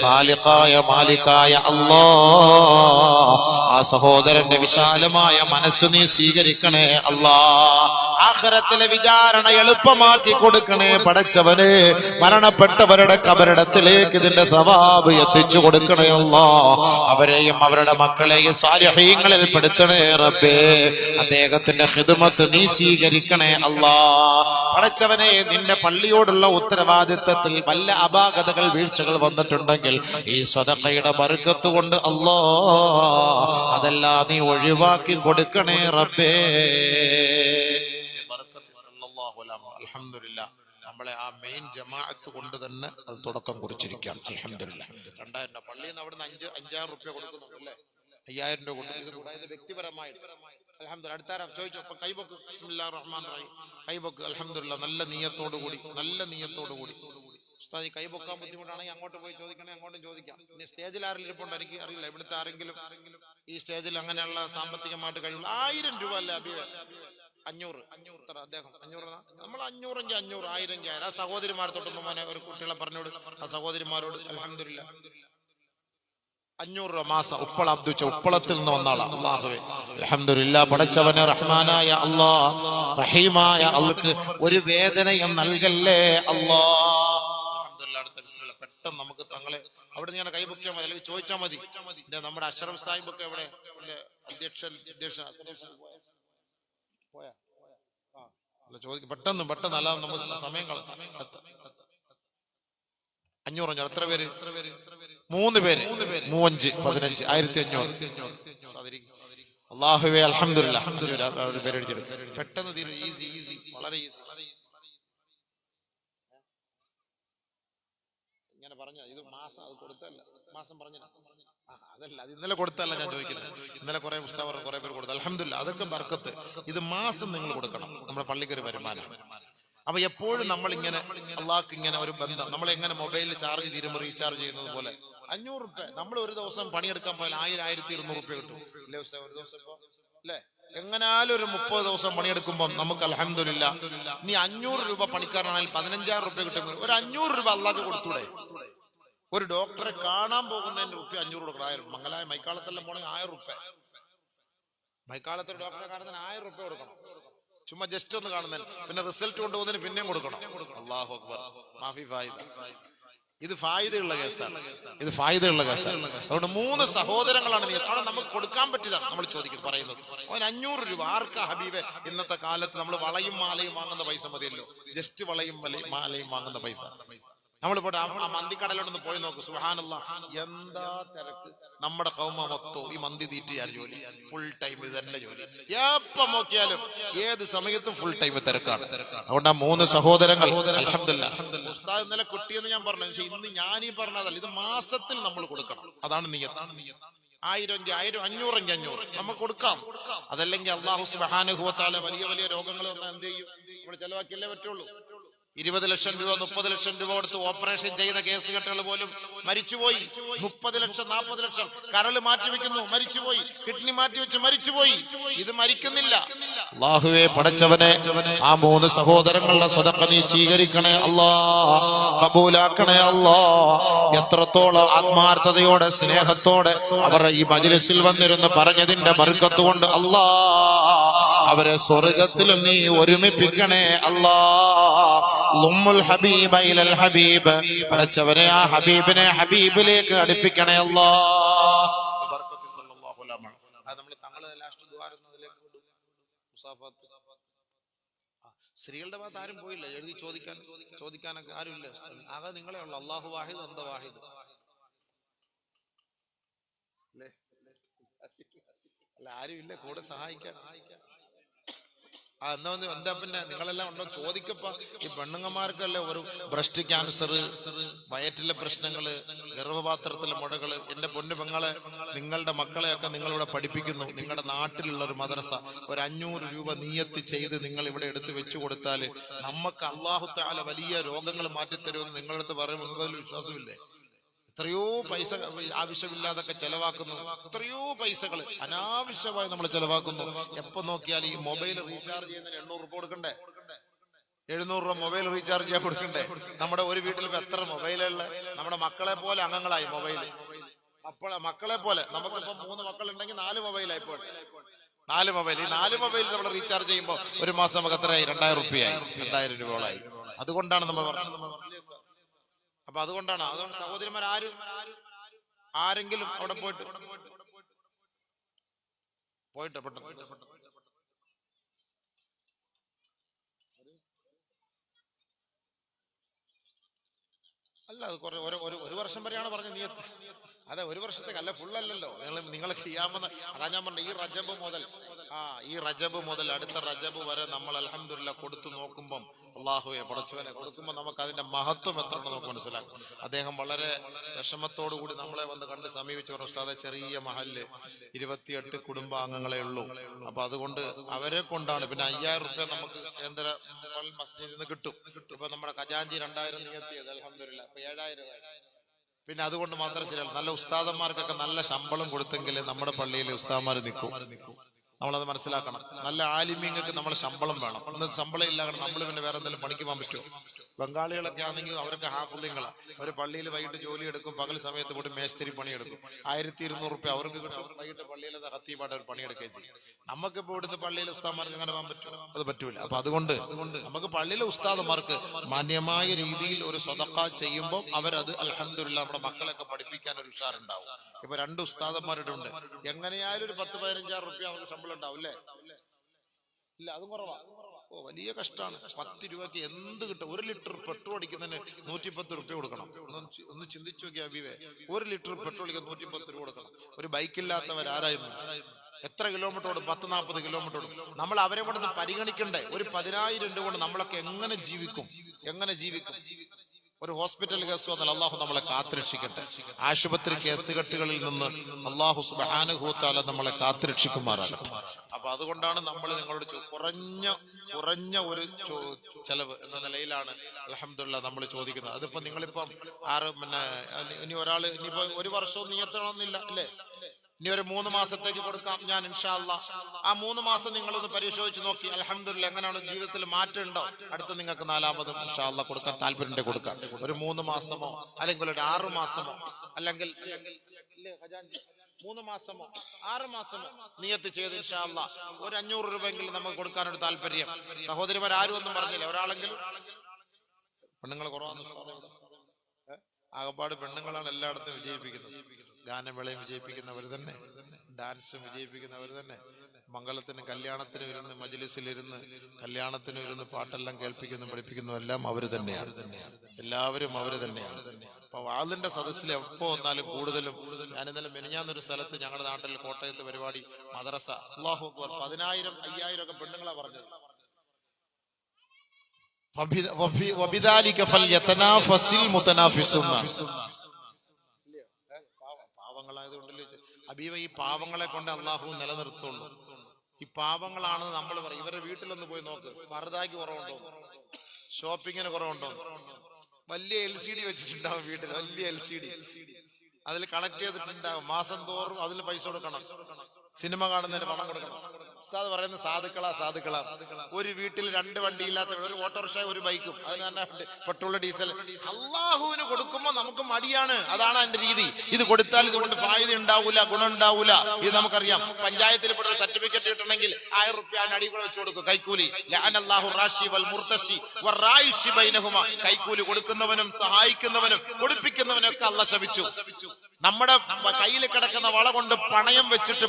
ഖാലിഖായ മാലിക്കായ അല്ലാഹ്, ആ സഹോദരന്റെ വിശാലമായ മനസ്സ് നീ സ്വീകരിക്കണേ അല്ലാഹ്. ആഖിറത്തിലെ വിചാരണ എളുപ്പമാക്കി കൊടുക്കണേ പടച്ചവനെ. മരണപ്പെട്ടവരുടെ ഖബറിടത്തിലേക്ക് ഇതിന്റെ സവാബ് എത്തിച്ചു കൊടുക്കണേ അല്ലാഹ്. അവരെയും അവരുടെ മക്കളെയും സാലിഹീങ്ങളിൽ പെടുത്തണേ റബ്ബേ. അദ്ദേഹത്തിന്റെ ഖിദ്മത്ത് നീ സ്വീകരിക്കണേ അല്ലാഹ്. പടച്ചവനെ നിന്റെ പള്ളിയോടുള്ള ഉത്തരവാദിത്തത്തിൽ വല്ല അപാകതകൾ വീഴ്ചകൾ വന്നിട്ടുണ്ടെങ്കിൽ ഈ സദഖയുടെ ബർക്കത്ത് കൊണ്ട് അല്ലാഹ് അതെല്ലാം നീ ഒഴിവാക്കി കൊടുക്കണേ റബ്ബേ. അൽഹംദുലില്ലാ, നമ്മളെ ആ മെയിൻ ജമാഅത്ത് കൊണ്ട് തന്നെ അത് തുടക്കം കുറിച്ചിരിക്കുകയാണ്. അൽഹംദുലില്ലാ. 2000 പള്ളിയിൽ നിന്ന് അവിടുന്ന് 5,000 റുപ്യ കൊടുക്കുന്നുണ്ട് അല്ലേ, 5000 രൂപ കൊടുക്കുന്നു. ഇത് വ്യക്തിപരമായിട്ട് അൽഹംദുലില്ലാ. അടുത്താരം ചോദിച്ചോ, അപ്പൊ കൈബൊക്ക്. ബിസ്മില്ലാഹിർ റഹ്മാനിർ റഹീം. കൈബൊക്ക്. അൽഹംദുലില്ലാ. നല്ല നിയ്യത്തോടു കൂടി ഉസ്താദ്, ഈ കൈബൊക്കാൻ ബുദ്ധിമുട്ടാണെങ്കിൽ അങ്ങോട്ട് പോയി ചോദിക്കണേ, അങ്ങോട്ടും ചോദിക്കാം. ഇനി സ്റ്റേജിൽ ആരെങ്കിലും ഇരിപ്പുണ്ട് എനിക്ക് അറിയില്ല, ഇവിടുത്തെ ആരെങ്കിലും ഈ സ്റ്റേജിൽ അങ്ങനെയുള്ള സാമ്പത്തികമായിട്ട് കഴിവുള്ള 1000 രൂപ അല്ലേ അബിവേ? 500 അദ്ദേഹം 500. നമ്മൾ 500 എങ്കിൽ 500, 1000 എങ്കിൽ 1000. ആ സഹോദരിമാർ തൊട്ടൊന്നും മോനെ ഒരു കുട്ടികളെ പറഞ്ഞോട്, ആ സഹോദരിമാരോട്. അൽഹംദുലില്ലാ 500 രൂപ മാസം. ഉപ്പള അബ്ദുച്ച, ഉപ്പളത്തിൽ നിന്ന് വന്നാളാ. അല്ലാഹുവേ അൽഹംദുലില്ലാ. പടച്ചവനെ റഹ്മാനായ അല്ലാഹ്, റഹീമായ അല്ലാഹ് ഒരു വേദനയും നൽകല്ലേ അല്ലാഹ്. അൽഹംദുലില്ലാ. അടുത്ത ബിസ്മില്ലാ. പെട്ടെന്ന് നമുക്ക് തങ്ങളെ അവിടെ ഞാൻ കൈപൊക്കിയാൽ മതി, അല്ലെങ്കിൽ ചോദിച്ചാൽ മതി. നമ്മുടെ അഷ്റഫ് സാഹിബൊക്കെ എവിടെ? അധ്യക്ഷൻ പോയാ? ചോദിക്കും പെട്ടെന്ന് അല്ലാതെ നമുക്ക് സമയം കള. 500. എത്ര പേര്? 3 പേര്. 3 5 15 1500. അല്ലാഹുവേ അൽഹംദുലില്ലാ. പെട്ടെന്ന് തീരും. ഈസി വളരെ ഈസി. ഇങ്ങനെ പറഞ്ഞ ഇത് മാസം അത് കൊടുത്തല്ല, മാസം പറഞ്ഞ അതല്ല, അത് ഇന്നലെ കൊടുത്തല്ല ഞാൻ ചോദിക്കുന്നത്. ഇന്നലെ കുറെ ഉസ്താദ് കുറെ പേര് കൊടുത്തു. അൽഹംദുലില്ലാ, അതൊക്കെ ബർക്കത്ത്. ഇത് മാസം നിങ്ങൾ കൊടുക്കണം. നമ്മുടെ പള്ളിക്ക് ഒരു വരുമാനമാണ്. അപ്പൊ എപ്പോഴും നമ്മൾ ഇങ്ങനെ അള്ളാഹ്ക്ക് ഇങ്ങനെ ഒരു ബന്ധം. നമ്മൾ എങ്ങനെ മൊബൈലിൽ ചാർജ് തീരുമ്പോൾ റീചാർജ് ചെയ്യുന്നത് പോലെ 500 രൂപ നമ്മൾ ഒരു ദിവസം പണിയെടുക്കാൻ പോയാൽ 1000 1200 രൂപ കിട്ടും അല്ലേ ഉസ്താദ്? ഒരു ദിവസം ഇപ്പൊ അല്ലേ എങ്ങനാലും ഒരു 30 ദിവസം പണിയെടുക്കുമ്പോൾ നമുക്ക് അൽഹംദുലില്ലാ നീ 500 രൂപ പണിക്കാരനാണെങ്കിൽ 15,000 രൂപ കിട്ടും. ഒരു 500 രൂപ അള്ളാഹ്ക്ക് കൊടുത്തൂടെ? ഒരു ഡോക്ടറെ കാണാൻ പോകുന്നതിന് റുപ്യ 500 കൊടുക്കണം. 1000 മംഗലായ മൈക്കാളത്തെല്ലാം പോണെങ്കിൽ 1000 രൂപ. മൈക്കാളത്തെ ഡോക്ടറെ കാണുന്നതിന് 1000 രൂപ കൊടുക്കണം. ചുമ്മാ ജസ്റ്റ് ഒന്ന് കാണുന്നതിന്. പിന്നെ റിസൾട്ട് കൊണ്ടുപോകുന്നതിന് പിന്നെയും കൊടുക്കണം. അല്ലാഹു അക്ബർ. മാഫി ഫായിദ. ഇത് ഫായിദയുള്ള കേസാണ്. ഇത് ഫായിദയുള്ള കേസാണ്. അതുകൊണ്ട് 3 സഹോദരങ്ങളാണ് നീ. അവിടെ നമുക്ക് കൊടുക്കാൻ പറ്റിയതാണ് നമ്മൾ ചോദിക്കുന്നത് പറയുന്നത്. അവൻ 500 രൂപ ആർക്കാ ഹബീബെ? ഇന്നത്തെ കാലത്ത് നമ്മൾ വളയും മാലയും വാങ്ങുന്ന പൈസ മതിയല്ലോ. ജസ്റ്റ് വളയും മാലയും വാങ്ങുന്ന പൈസ. നമ്മളിപ്പോൾ ആ മന്തിക്കടലോടൊന്ന് പോയി നോക്ക്. സുബ്ഹാനല്ലാഹ്, എന്താ തിരക്ക്. നമ്മുടെ കൗമ മൊത്തം ഈ മന്തി തീറ്റിയാൽ ജോലി. ഫുൾ ടൈം ഇത് തന്നെ ജോലി. എപ്പം നോക്കിയാലും ഏത് സമയത്തും ഫുൾ ടൈം തിരക്കാണ്. അതുകൊണ്ട് ആ 3 സഹോദരങ്ങൾ അൽഹംദുലില്ലാഹ്. ഉസ്താദ് ഇന്നലെ കിട്ടിയെന്ന് ഞാൻ പറഞ്ഞു. പക്ഷെ ഇന്ന് ഞാനീ പറഞ്ഞതല്ല, ഇത് മാസത്തിൽ നമ്മൾ കൊടുക്കണം. അതാണ് നിയ്യത്ത്. 1000 എങ്കിൽ 1000, 500 എങ്കിൽ 500 നമുക്ക് കൊടുക്കാം. അതല്ലെങ്കിൽ അല്ലാഹു സുബ്ഹാനഹു വ തആല വലിയ വലിയ രോഗങ്ങൾ വന്നാൽ എന്ത് ചെയ്യും? നമ്മൾ ചെലവാക്കിയല്ലേ പറ്റുള്ളൂ. 20 ലക്ഷം രൂപ 30 ലക്ഷം രൂപ കൊടുത്ത് ഓപ്പറേഷൻ ചെയ്ത കേസ് കെട്ടുകൾ പോലും മരിച്ചുപോയി. 30 ലക്ഷം 40 ലക്ഷം കരള് മാറ്റിവെക്കുന്നു, മരിച്ചുപോയി. കിഡ്നി മാറ്റിവെച്ച് മരിച്ചുപോയി. ഇത് മരിക്കുന്നില്ല. അല്ലാഹുവേ പടച്ചവനെ, ആ 3 സഹോദരങ്ങളുടെ സദഖ നീ സ്വീകരിക്കണേ അല്ലാ, കബൂലാക്കണേ അല്ലാ. എത്രത്തോളം ആത്മാർത്ഥതയോടെ സ്നേഹത്തോടെ അവർ ഈ മജ്ലിസിൽ വന്നിരുന്ന് പറഞ്ഞതിന്റെ ബർക്കത്ത് കൊണ്ട് അല്ലാ അവരെ സ്വർഗ്ഗത്തിലും നീ ഒരുമിപ്പിക്കണേ അല്ലാ. ളുമ്മുൽ ഹബീബ ഇലൽ ഹബീബ്, പടച്ചവനെ ആ ഹബീബിനെ ഹബീബിലേക്ക് അടുപ്പിക്കണേ അല്ലാ. സ്ത്രീകളുടെ ഭാഗത്ത് ആരും പോയില്ല. എഴുതി ചോദിക്കാനൊക്കെ ആരുമില്ല. ആകെ നിങ്ങളെ ഉള്ളു. അല്ലാഹു വാഹിദ് അന്ത വാഹിദ് അല്ല, ആരും ഇല്ല കൂടെ സഹായിക്കാൻ. എന്താ പിന്നെ നിങ്ങളെല്ലാം ഉണ്ടോ ചോദിക്കപ്പ. ഈ പെണ്ണുങ്ങന്മാർക്കല്ലേ ഒരു ബ്രസ്റ്റ് ക്യാൻസർ, വയറ്റിലെ പ്രശ്നങ്ങള്, ഗർഭപാത്രത്തിലെ മുഴകള്. എന്റെ പൊന്നു പെങ്ങളെ, നിങ്ങളുടെ മക്കളെയൊക്കെ നിങ്ങളിവിടെ പഠിപ്പിക്കുന്നു. നിങ്ങളുടെ നാട്ടിലുള്ള ഒരു മദ്രസ ഒരു 500 രൂപ നിയ്യത്ത് ചെയ്ത് നിങ്ങൾ ഇവിടെ എടുത്ത് വെച്ചു കൊടുത്താല് നമുക്ക് അല്ലാഹു തആല വലിയ രോഗങ്ങൾ മാറ്റിത്തരുമെന്ന് നിങ്ങളുടെ അടുത്ത് പറയുമ്പോൾ നിങ്ങൾക്ക് വിശ്വാസമില്ലേ? എത്രയോ പൈസ ആവശ്യമില്ലാതൊക്കെ ചെലവാക്കുന്നു. എത്രയോ പൈസകൾ അനാവശ്യമായി നമ്മൾ ചെലവാക്കുന്നു. എപ്പോ നോക്കിയാൽ ഈ മൊബൈൽ റീചാർജ് ചെയ്യുന്നതിന് 800 രൂപ കൊടുക്കണ്ടേ? 700 രൂപ മൊബൈൽ റീചാർജ് ചെയ്യാൻ കൊടുക്കണ്ടേ? നമ്മുടെ ഒരു വീട്ടിൽ ഇപ്പൊ എത്ര മൊബൈലുള്ള? നമ്മുടെ മക്കളെ പോലെ അംഗങ്ങളായി മൊബൈൽ. മക്കളെ പോലെ നമുക്കിപ്പോ 3 മക്കളുണ്ടെങ്കിൽ 4 മൊബൈലായി പോട്ടെ. 4 മൊബൈൽ. ഈ 4 മൊബൈൽ നമ്മൾ റീചാർജ് ചെയ്യുമ്പോൾ ഒരു മാസം നമുക്ക് എത്രയായി? 2000 രൂപയായി, 2000 രൂപയോളായി. അതുകൊണ്ടാണ് നമ്മൾ അപ്പൊ അതുകൊണ്ടാണ് സഹോദരിമാർ ആരെങ്കിലും അവിടെ പോയിട്ട് അല്ല, അത് കുറെ ഒരു വർഷം വരെയാണ് പറഞ്ഞ നിയത്ത്. അതെ, 1 വർഷത്തേക്ക് അല്ല, ഫുള്ളല്ലല്ലോ. നിങ്ങൾ ഖിയാമത്ത്. അതാ ഞാൻ പറഞ്ഞത്, ഈ റജബ് മുതൽ അടുത്ത റജബ് വരെ നമ്മൾ അൽഹംദുലില്ലാഹ് കൊടുത്തു നോക്കുമ്പം അല്ലാഹുവേ പടച്ചവനെ കൊടുക്കുമ്പോൾ നമുക്ക് അതിന്റെ മഹത്വം എത്ര നമുക്ക് മനസ്സിലാക്കും. അദ്ദേഹം വളരെ വിഷമത്തോടു കൂടി നമ്മളെ വന്ന് കണ്ട് സമീപിച്ചു. ഉസ്താദെ, ചെറിയ മഹല്ല്, 28 കുടുംബാംഗങ്ങളെ ഉള്ളൂ. അപ്പൊ അതുകൊണ്ട് അവരെ കൊണ്ടാണ്. പിന്നെ 5000 രൂപ നമുക്ക് കേന്ദ്ര മസ്ജിദിൽ നിന്ന് കിട്ടും. ഇപ്പൊ നമ്മുടെ ഖജാൻജി 2000 നിയത്തിയത് അൽഹംദുലില്ലാഹ്, ഇപ്പൊ 7000 പിന്നെ അതുകൊണ്ട് മാത്രം ശരിയല്ല. നല്ല ഉസ്താദന്മാർക്കൊക്കെ നല്ല ശമ്പളം കൊടുത്തെങ്കിൽ നമ്മുടെ പള്ളിയിൽ ഉസ്താദന്മാർ നിൽക്കും. നമ്മളത് മനസ്സിലാക്കണം. നല്ല ആലിമ്യങ്ങൾക്ക് നമ്മൾ ശമ്പളം വേണം. ഇന്നത്തെ ശമ്പളം ഇല്ല, നമ്മൾ പിന്നെ വേറെ എന്തെങ്കിലും പണിക്ക് പോകാൻ പറ്റുമോ? ബംഗാളികളൊക്കെ ആണെങ്കിൽ അവർക്ക് ഹാഫിളുകളാണ്. ഒരു പള്ളിയിൽ വൈകിട്ട് ജോലി എടുക്കും, പകൽ സമയത്ത് കൂടി മേസ്തിരി പണിയെടുക്കും. 1200 രൂപ അവർക്ക് കിട്ടും. വൈകിട്ട് പള്ളിയിൽ ഹത്തീബായിട്ട് അവർ പണിയെടുക്കുകയും ചെയ്യും. നമുക്കിപ്പോൾ ഇവിടുത്തെ പള്ളിയിലെ ഉസ്താദന്മാർക്ക് അങ്ങനെ പോകാൻ പറ്റുമോ? അത് പറ്റൂല. അപ്പൊ അതുകൊണ്ട് നമുക്ക് പള്ളിയിലെ ഉസ്താദന്മാർക്ക് മാന്യമായ രീതിയിൽ ഒരു സദഖ ചെയ്യുമ്പോൾ അവരത് അൽഹംദുലില്ലാഹ് നമ്മുടെ മക്കളെയൊക്കെ പഠിപ്പിക്കാൻ ഒരു ഉഷാറുണ്ടാവും. ഇപ്പൊ 2 ഉസ്താദന്മാരുടെ ഉണ്ട്. എങ്ങനെയായാലും ഒരു 10-15,000 രൂപ അവർക്ക് ശമ്പളം ഉണ്ടാവും അല്ലേ? ഇല്ല, അതും കുറവാ. വലിയ കഷ്ടമാണ്. 10 രൂപയ്ക്ക് എന്ത് കിട്ടും? 1 ലിറ്റർ പെട്രോൾ അടിക്കുന്നതിന് 110 രൂപ കൊടുക്കണം. ഒന്ന് ചിന്തിച്ചു നോക്കിയാ അബീവേ, 1 ലിറ്റർ പെട്രോൾ അടിക്കാൻ 110 രൂപ കൊടുക്കണം. ഒരു ബൈക്കില്ലാത്തവരാരായിരുന്നു? എത്ര കിലോമീറ്റർ ഓടും? 10-40 കിലോമീറ്റർ ഓടും. നമ്മൾ അവരെ കൊണ്ട് പരിഗണിക്കണ്ടേ? ഒരു 10,000 രൂപ കൊണ്ട് നമ്മളൊക്കെ എങ്ങനെ ജീവിക്കും? ഒരു ഹോസ്പിറ്റൽ കേസ് വന്നാൽ അള്ളാഹു നമ്മളെ കാത്തുരക്ഷിക്കട്ടെ. ആശുപത്രി കേസുകെട്ടുകളിൽ നിന്ന് അള്ളാഹു സുബ്ഹാനഹു വ തആല നമ്മളെ കാത്തുരക്ഷിക്കുമാറാകട്ടെ. അപ്പൊ അതുകൊണ്ടാണ് നമ്മൾ നിങ്ങളോട് കുറഞ്ഞ ഒരു ചെലവ് എന്ന നിലയിലാണ് അൽഹംദുലില്ലാഹ് നമ്മൾ ചോദിക്കുന്നത്. അതിപ്പോ നിങ്ങളിപ്പം ഇനി ഒരാൾ ഇനിയിപ്പോ 1 വർഷവും നിയത്തണമെന്നില്ല അല്ലേ? ഇനി ഒരു 3 മാസത്തേക്ക് കൊടുക്കാം ഞാൻ ഇൻഷാ അല്ലാഹ്. ആ 3 മാസം നിങ്ങളൊന്ന് പരിശോധിച്ച് നോക്കി അൽഹംദുലില്ലാ എങ്ങനെയാണ് ജീവിതത്തിൽ മാറ്റം ഉണ്ടോ, അടുത്ത നിങ്ങൾക്ക് 4-മതും ഇൻഷാ അല്ലാഹ് കൊടുക്കാൻ താല്പര്യമുണ്ട് കൊടുക്കാം. ഒരു 3 മാസമോ അല്ലെങ്കിൽ ഒരു 6 മാസമോ അല്ലെങ്കിൽ 3 മാസമോ 6 മാസമോ നിയത്ത് ചെയ്ത് ഇൻഷാ അല്ലാഹ് ഒരു 500 രൂപയെങ്കിലും നമുക്ക് കൊടുക്കാനൊരു താല്പര്യം. സഹോദരിമാർ ആരും ഒന്നും പറഞ്ഞില്ല, ഒരാളെങ്കിലും. പെണ്ണുങ്ങൾ കുറവാണ് ആകപ്പാട്, പെണ്ണുങ്ങളാണ് എല്ലായിടത്തും വിജയിപ്പിക്കുന്നത്. ഗാനമേളയും വിജയിപ്പിക്കുന്നവർ തന്നെ, ഡാൻസും വിജയിപ്പിക്കുന്നവർ തന്നെ, മംഗളത്തിനും കല്യാണത്തിനും ഇരുന്ന് മജ്‌ലിസിലിരുന്ന് കല്യാണത്തിനും ഇരുന്ന് പാട്ടെല്ലാം കേൾപ്പിക്കുന്നു പഠിപ്പിക്കുന്നു എല്ലാം അവർ തന്നെയാണ്. എല്ലാവരും അവർ തന്നെയാണ്. അപ്പൊ വാളിന്റെ സദസ്സിൽ എപ്പോ വന്നാലും കൂടുതലും, ഞാൻ ഇന്നലെ മെനിഞ്ഞാന്നൊരു സ്ഥലത്ത് ഞങ്ങളുടെ നാട്ടിൽ കോട്ടയത്ത് പരിപാടി മദ്രസ, അല്ലാഹു അക്ബർ, 10,000 5,000 ഒക്കെ പെണ്ണുങ്ങളാ പറഞ്ഞത്. പാവങ്ങളായതുകൊണ്ടല്ലേ ഹബീബ, ഈ പാവങ്ങളെ കൊണ്ട് അള്ളാഹു നിലനിർത്തുള്ളൂ. ഈ പാവങ്ങളാണ് നമ്മൾ പറയും. ഇവരുടെ വീട്ടിലൊന്ന് പോയി നോക്ക്, പർദാക്ക് കുറവുണ്ടോ, ഷോപ്പിങ്ങിന് കുറവുണ്ടോ, വലിയ LCD വെച്ചിട്ടുണ്ടാവും വീട്ടിൽ, വലിയ LCD അതിൽ കണക്ട് ചെയ്തിട്ടുണ്ടാവും. മാസം തോറും അതിൽ പൈസ കൊടുക്കണം, സിനിമ കാണുന്നതിന് പണം കൊടുക്കണം. ഉസ്താദ് പറയുന്ന സാധുക്കളാ. ഒരു വീട്ടിൽ 2 വണ്ടി ഇല്ലാത്ത, ഒരു ഓട്ടോറിക്ഷ ഒരു ബൈക്കും, അതിന് തന്നെ പെട്രോൾ ഡീസൽ. അള്ളാഹുവിന് കൊടുക്കുമ്പോ നമുക്ക് മടിയാണ്, അതാണ് അതിന്റെ രീതി. ഇത് കൊടുത്താൽ ഇതുകൊണ്ട് ഫായിദ ഉണ്ടാവൂല, ഗുണം ഉണ്ടാവൂല, ഇത് നമുക്കറിയാം. പഞ്ചായത്തിൽ ഇപ്പോൾ സർട്ടിഫിക്കറ്റ് കിട്ടണമെങ്കിൽ 1000 രൂപ അടി കൂടെ വെച്ച് കൊടുക്കും കൈക്കൂലി. കൈക്കൂലി കൊടുക്കുന്നവനും സഹായിക്കുന്നവനും കൊടുപ്പിക്കുന്നവനും ഒക്കെ അള്ളാഹ് ശപിച്ചു. നമ്മുടെ കയ്യിൽ കിടക്കുന്ന വള കൊണ്ട് പണയം വെച്ചിട്ട്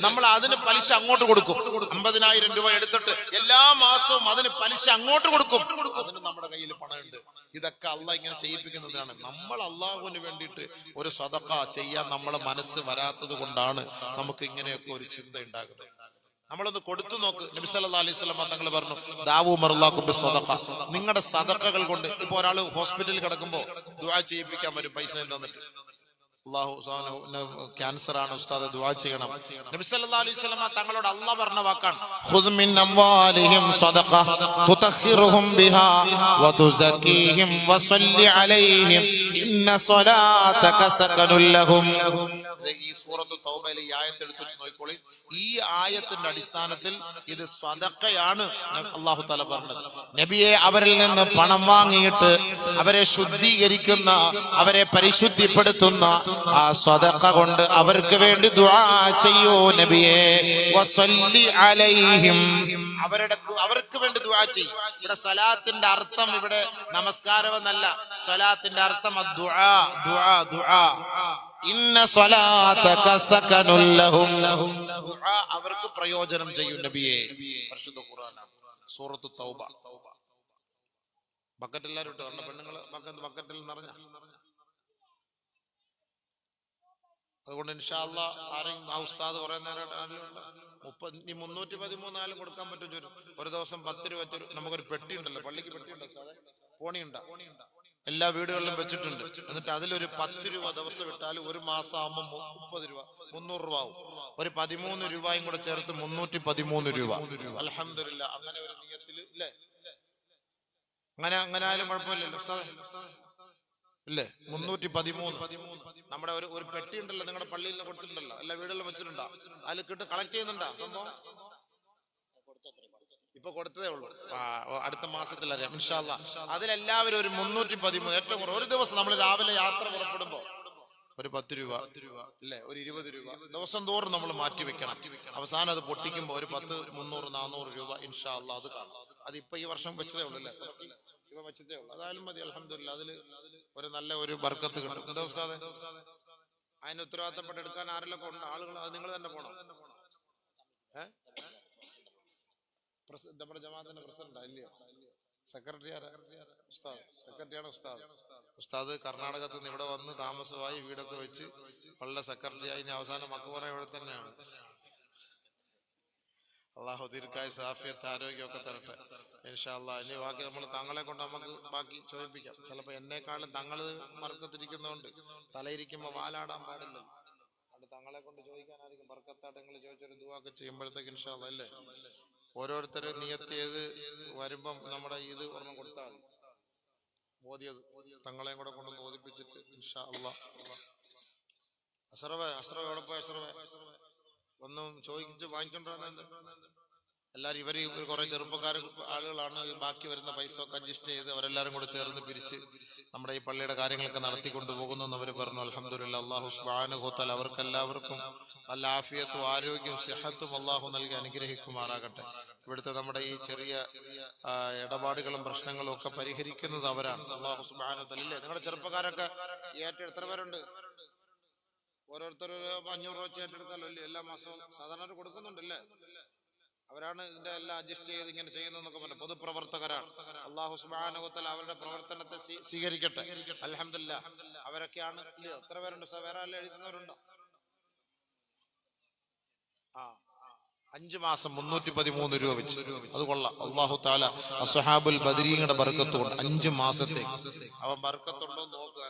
നമ്മൾ അതിന് പലിശ അങ്ങോട്ട് കൊടുക്കും. 50,000 രൂപ എടുത്തിട്ട് എല്ലാ മാസവും അതിന് പലിശ അങ്ങോട്ട് കൊടുക്കും. അതിന് നമ്മുടെ കയ്യിൽ പണമുണ്ട്. ഇതൊക്കെ അള്ളാഹ് ഇങ്ങനെ ചെയ്യിപ്പിക്കുന്നതാണ്. നമ്മൾ അള്ളാഹുവിന് വേണ്ടിയിട്ട് ഒരു സദഖ ചെയ്യാൻ നമ്മളെ മനസ്സ് വരാത്തത് കൊണ്ടാണ് നമുക്ക് ഇങ്ങനെയൊക്കെ ഒരു ചിന്ത ഉണ്ടാകുന്നത്. നമ്മളൊന്ന് കൊടുത്തു നോക്ക്. നബി സല്ലല്ലാഹു അലൈഹി വസല്ലം തങ്ങൾ പറഞ്ഞു, ദാവൂ മർലാക്കും ബിസ്സദഖ, നിങ്ങളുടെ സദഖകൾ കൊണ്ട്. ഇപ്പൊ ഒരാൾ ഹോസ്പിറ്റലിൽ കിടക്കുമ്പോ ദുആ ചെയ്യിപ്പിക്കാൻ വരും, പൈസ തന്നിട്ട്. ക്യാൻസർ ആണ് ഉസ്താദ്, ദുആ ചെയ്യണം. നബി സല്ലല്ലാഹു അലൈഹി വസല്ലം തങ്ങളോട് അല്ലാഹ് പറഞ്ഞ വാക്കാണ്, ഖുദ് മിൻ അംവാലിഹിം സദഖ തുതഖിറുഹും ബിഹാ വതുസക്കീഹിം വസല്ലി അലൈഹിം ഇന്ന സ്വലാതക സകനുൽ ലഹും. ഈ സൂറത്തു തൗബയിലെ ഈ ആയത്ത് എടുത്തു വെച്ച് നോക്കിക്കോളി. ഈ ആയത്തിന്റെ അടിസ്ഥാനത്തിൽ ഇത് സദഖയാണ് അല്ലാഹു തആല പറഞ്ഞത്. നബിയെ അവരിൽ നിന്ന് പണം വാങ്ങിയിട്ട് അവരെ ശുദ്ധീകരിക്കുന്ന, അവരെ പരിശുദ്ധിപ്പെടുത്തുന്ന ആ സദഖ കൊണ്ട് അവർക്ക് വേണ്ടി ദുആ ചെയ്യൂ നബിയെ. വസല്ലി അലൈഹിം, അവർക്ക് വേണ്ടി ദുആ ചെയ്യും. ഇവിടെ സലാത്തിന്റെ അർത്ഥം ഇവിടെ നമസ്കാരം എന്നല്ല. സലാത്തിന്റെ അർത്ഥം ദുആ, ദുആ, ദുആ. ഇന്ന സ്വലാതക സകനുൽ ലഹും, ദുആ അവർക്ക് പ്രയോജനം ചെയ്യും നബിയെ. പരിശുദ്ധ ഖുർആനാണ്, സൂറത്തു തൗബ. ബക്കറ്റ് എല്ലാവരും ഇട്ടോ, പെണ്ണുങ്ങൾ ബക്കറ്റിൽ നിറഞ്ഞ. അതുകൊണ്ട് ഇൻഷാ അല്ലാഹ് ആരെങ്കിലും ആ ഉസ്താദ് കുറെ നേരം 313 കൊടുക്കാൻ പറ്റും. ഒരു ദിവസം 10 രൂപ. നമുക്കൊരു പെട്ടി ഉണ്ടല്ലോ, പള്ളിക്ക് പെട്ടി ഉണ്ടോ സാറേ, പോണിയുണ്ട, എല്ലാ വീടുകളിലും വെച്ചിട്ടുണ്ട്. എന്നിട്ട് അതിലൊരു 10 രൂപ ദിവസം ഇട്ടാൽ ഒരു മാസം ആകുമ്പോൾ 30 രൂപ, 300 രൂപ ആവും. ഒരു 13 രൂപയും കൂടെ ചേർത്ത് 313 രൂപ. അൽഹംദുലില്ലാ, അങ്ങനെ ഒരു നിയത്തിൽ ഇല്ലേ, അങ്ങനെ ആയാലും കുഴപ്പമില്ലല്ലോ ഉസ്താദേ, ഇല്ലേ? 313. നമ്മുടെ ഒരു പെട്ടി ഉണ്ടല്ലോ, നിങ്ങളുടെ പള്ളിയിൽ നിന്ന് കൊടുത്തിട്ടുണ്ടല്ലോ, എല്ലാ വീടുകളിലും വെച്ചിട്ടുണ്ടോ? അതിൽ കളക്ട് ചെയ്യുന്നുണ്ടോ സംഭവം? ഇപ്പൊ കൊടുത്തതേ ഉള്ളൂ, അടുത്ത മാസത്തിലറിയാം ഇൻഷാ അല്ലാഹ്. അതിലെല്ലാവരും ഒരു 313, ഏറ്റവും കുറവ്. ഒരു ദിവസം നമ്മൾ രാവിലെ യാത്ര പുറപ്പെടുമ്പോ ഒരു 10 രൂപ അല്ലെ, ഒരു 20 രൂപ ദിവസം തോറും നമ്മൾ മാറ്റി വെക്കണം. അവസാനം അത് പൊട്ടിക്കുമ്പോ ഒരു 10, 300, 400 രൂപ ഇൻഷാ അല്ലാഹ് അത് കാണും. അതിപ്പോ ഈ വർഷം വെച്ചതേ ഉള്ളൂ അല്ലേ, ഇപ്പൊ വെച്ചതേ ഉള്ളൂ. അതായാലും മതി, അൽഹംദുലില്ലാ. അതില് ഒരു നല്ല ഒരു ബർക്കത്ത് കിട്ടും. ഉസ്താദേ, അതിന് ഉത്തരവാദിത്തപ്പെട്ട് എടുക്കാൻ ആരെല്ലാം ഉണ്ട് ആളുകൾ? അത് നിങ്ങൾ തന്നെ പോണം. നമ്മുടെ ജമാഅത്തിന്റെ പ്രസിഡന്റ് അല്ലയോ, സെക്രട്ടറി ഉസ്താദ്? സെക്രട്ടറിയാണ് ഉസ്താദ്. ഉസ്താദ് കർണാടകത്തിൽ നിന്ന് ഇവിടെ വന്ന് താമസമായി വീടൊക്കെ വെച്ച് വളരെ സെക്രട്ടറി ആയി. ഇനി അവസാനം മക്ബറ ഇവിടെ തന്നെയാണ്. അള്ളാഹു ദീർഘായുസ്സ്, ആഫിയത്ത്, ആരോഗ്യമൊക്കെ തരട്ടെ ഇൻഷാ അല്ലാഹ്. ഇനി ബാക്കി നമ്മൾ തങ്ങളെ കൊണ്ട് നമുക്ക് ബാക്കി ചോദിപ്പിക്കാം. ചിലപ്പോ എന്നെക്കാളും തങ്ങള് മറക്കത്തിരിക്കുന്നതുകൊണ്ട് തലയിരിക്കുമ്പോ വാലാടാൻ പാടില്ല. അത് തങ്ങളെ കൊണ്ട് ചോദിക്കാനായിരിക്കും. ബർക്കത്തായിട്ട് നിങ്ങൾ ചോദിച്ചൊരു ദുആ ഒക്കെ ചെയ്യുമ്പോഴത്തേക്ക് ഇൻഷാ അല്ലാഹ് അല്ലേ, ഓരോരുത്തരെ നിയത്ത് ചെയ്ത് വരുമ്പം നമ്മുടെ ഇത് ഒരെണ്ണം കൊടുത്താൽ ഓതിയത് തങ്ങളെയും കൂടെ കൊണ്ടൊന്ന് ഓതിപ്പിച്ചിട്ട് ഇൻഷാ അല്ലാഹ് അഷ്റഫേ, എവിടെ പോയി അഷ്റഫേ? ഒന്നും ചോദിച്ച് വാങ്ങിക്കൊണ്ടിരുന്ന എല്ലാവരും ഇവര് കുറെ ചെറുപ്പക്കാർ ആളുകളാണ്. ബാക്കി വരുന്ന പൈസ ഒക്കെ അഡ്ജസ്റ്റ് ചെയ്ത് അവരെല്ലാരും കൂടെ ചേർന്ന് പിരിച്ച് നമ്മുടെ ഈ പള്ളിയുടെ കാര്യങ്ങളൊക്കെ നടത്തിക്കൊണ്ടു പോകുന്നു എന്ന് അവർ പറഞ്ഞു. അൽഹംദുലില്ലാഹ്. അല്ലാഹു സുബ്ഹാനഹു വ തആല അവർക്കെല്ലാവർക്കും നല്ല ആഫിയത്തും ആരോഗ്യവും സിഹത്തും അല്ലാഹു നൽകി അനുഗ്രഹിക്കുമാറാകട്ടെ. ഇവിടുത്തെ നമ്മുടെ ഈ ചെറിയ ഇടപാടുകളും പ്രശ്നങ്ങളും ഒക്കെ പരിഹരിക്കുന്നത് അവരാണ്. അല്ലാഹു സുബ്ഹാനഹു വ തആല. ഇല്ലേ, നിങ്ങളുടെ ചെറുപ്പക്കാരൊക്കെ എത്ര പേരുണ്ട്? ഓരോരുത്തർ 500 രൂപ ഏറ്റെടുത്താലോ അല്ലേ എല്ലാ മാസവും സാധാരണ കൊടുക്കുന്നുണ്ടല്ലേ? അവരാണ് ഇതിന്റെ എല്ലാം അഡ്ജസ്റ്റ് ചെയ്ത് ഇങ്ങനെ ചെയ്യുന്നതെന്നൊക്കെ പറഞ്ഞു. പൊതുപ്രവർത്തകരാണ്. അല്ലാഹു സുബ്ഹാനഹു വ തആല അവരുടെ പ്രവർത്തനത്തെ സ്വീകരിക്കട്ടെ. അൽഹംദുലില്ലാഹ്. അവരൊക്കെയാണ്. ഇല്ലയോ, എത്ര പേരുണ്ട്? വേറെ ആരെല്ലാം എഴുതുന്നവരുണ്ടോ? 5 മാസം 313 രൂപ വെച്ച്. അത് കൊള്ളാം. അല്ലാഹു തആല അസ്ഹാബുൽ ബദരീങ്ങളുടെ ബർക്കത്ത് കൊണ്ട് 5 മാസത്തേക്ക് അവൻ ബർക്കത്തുണ്ടോ നോക്കുക.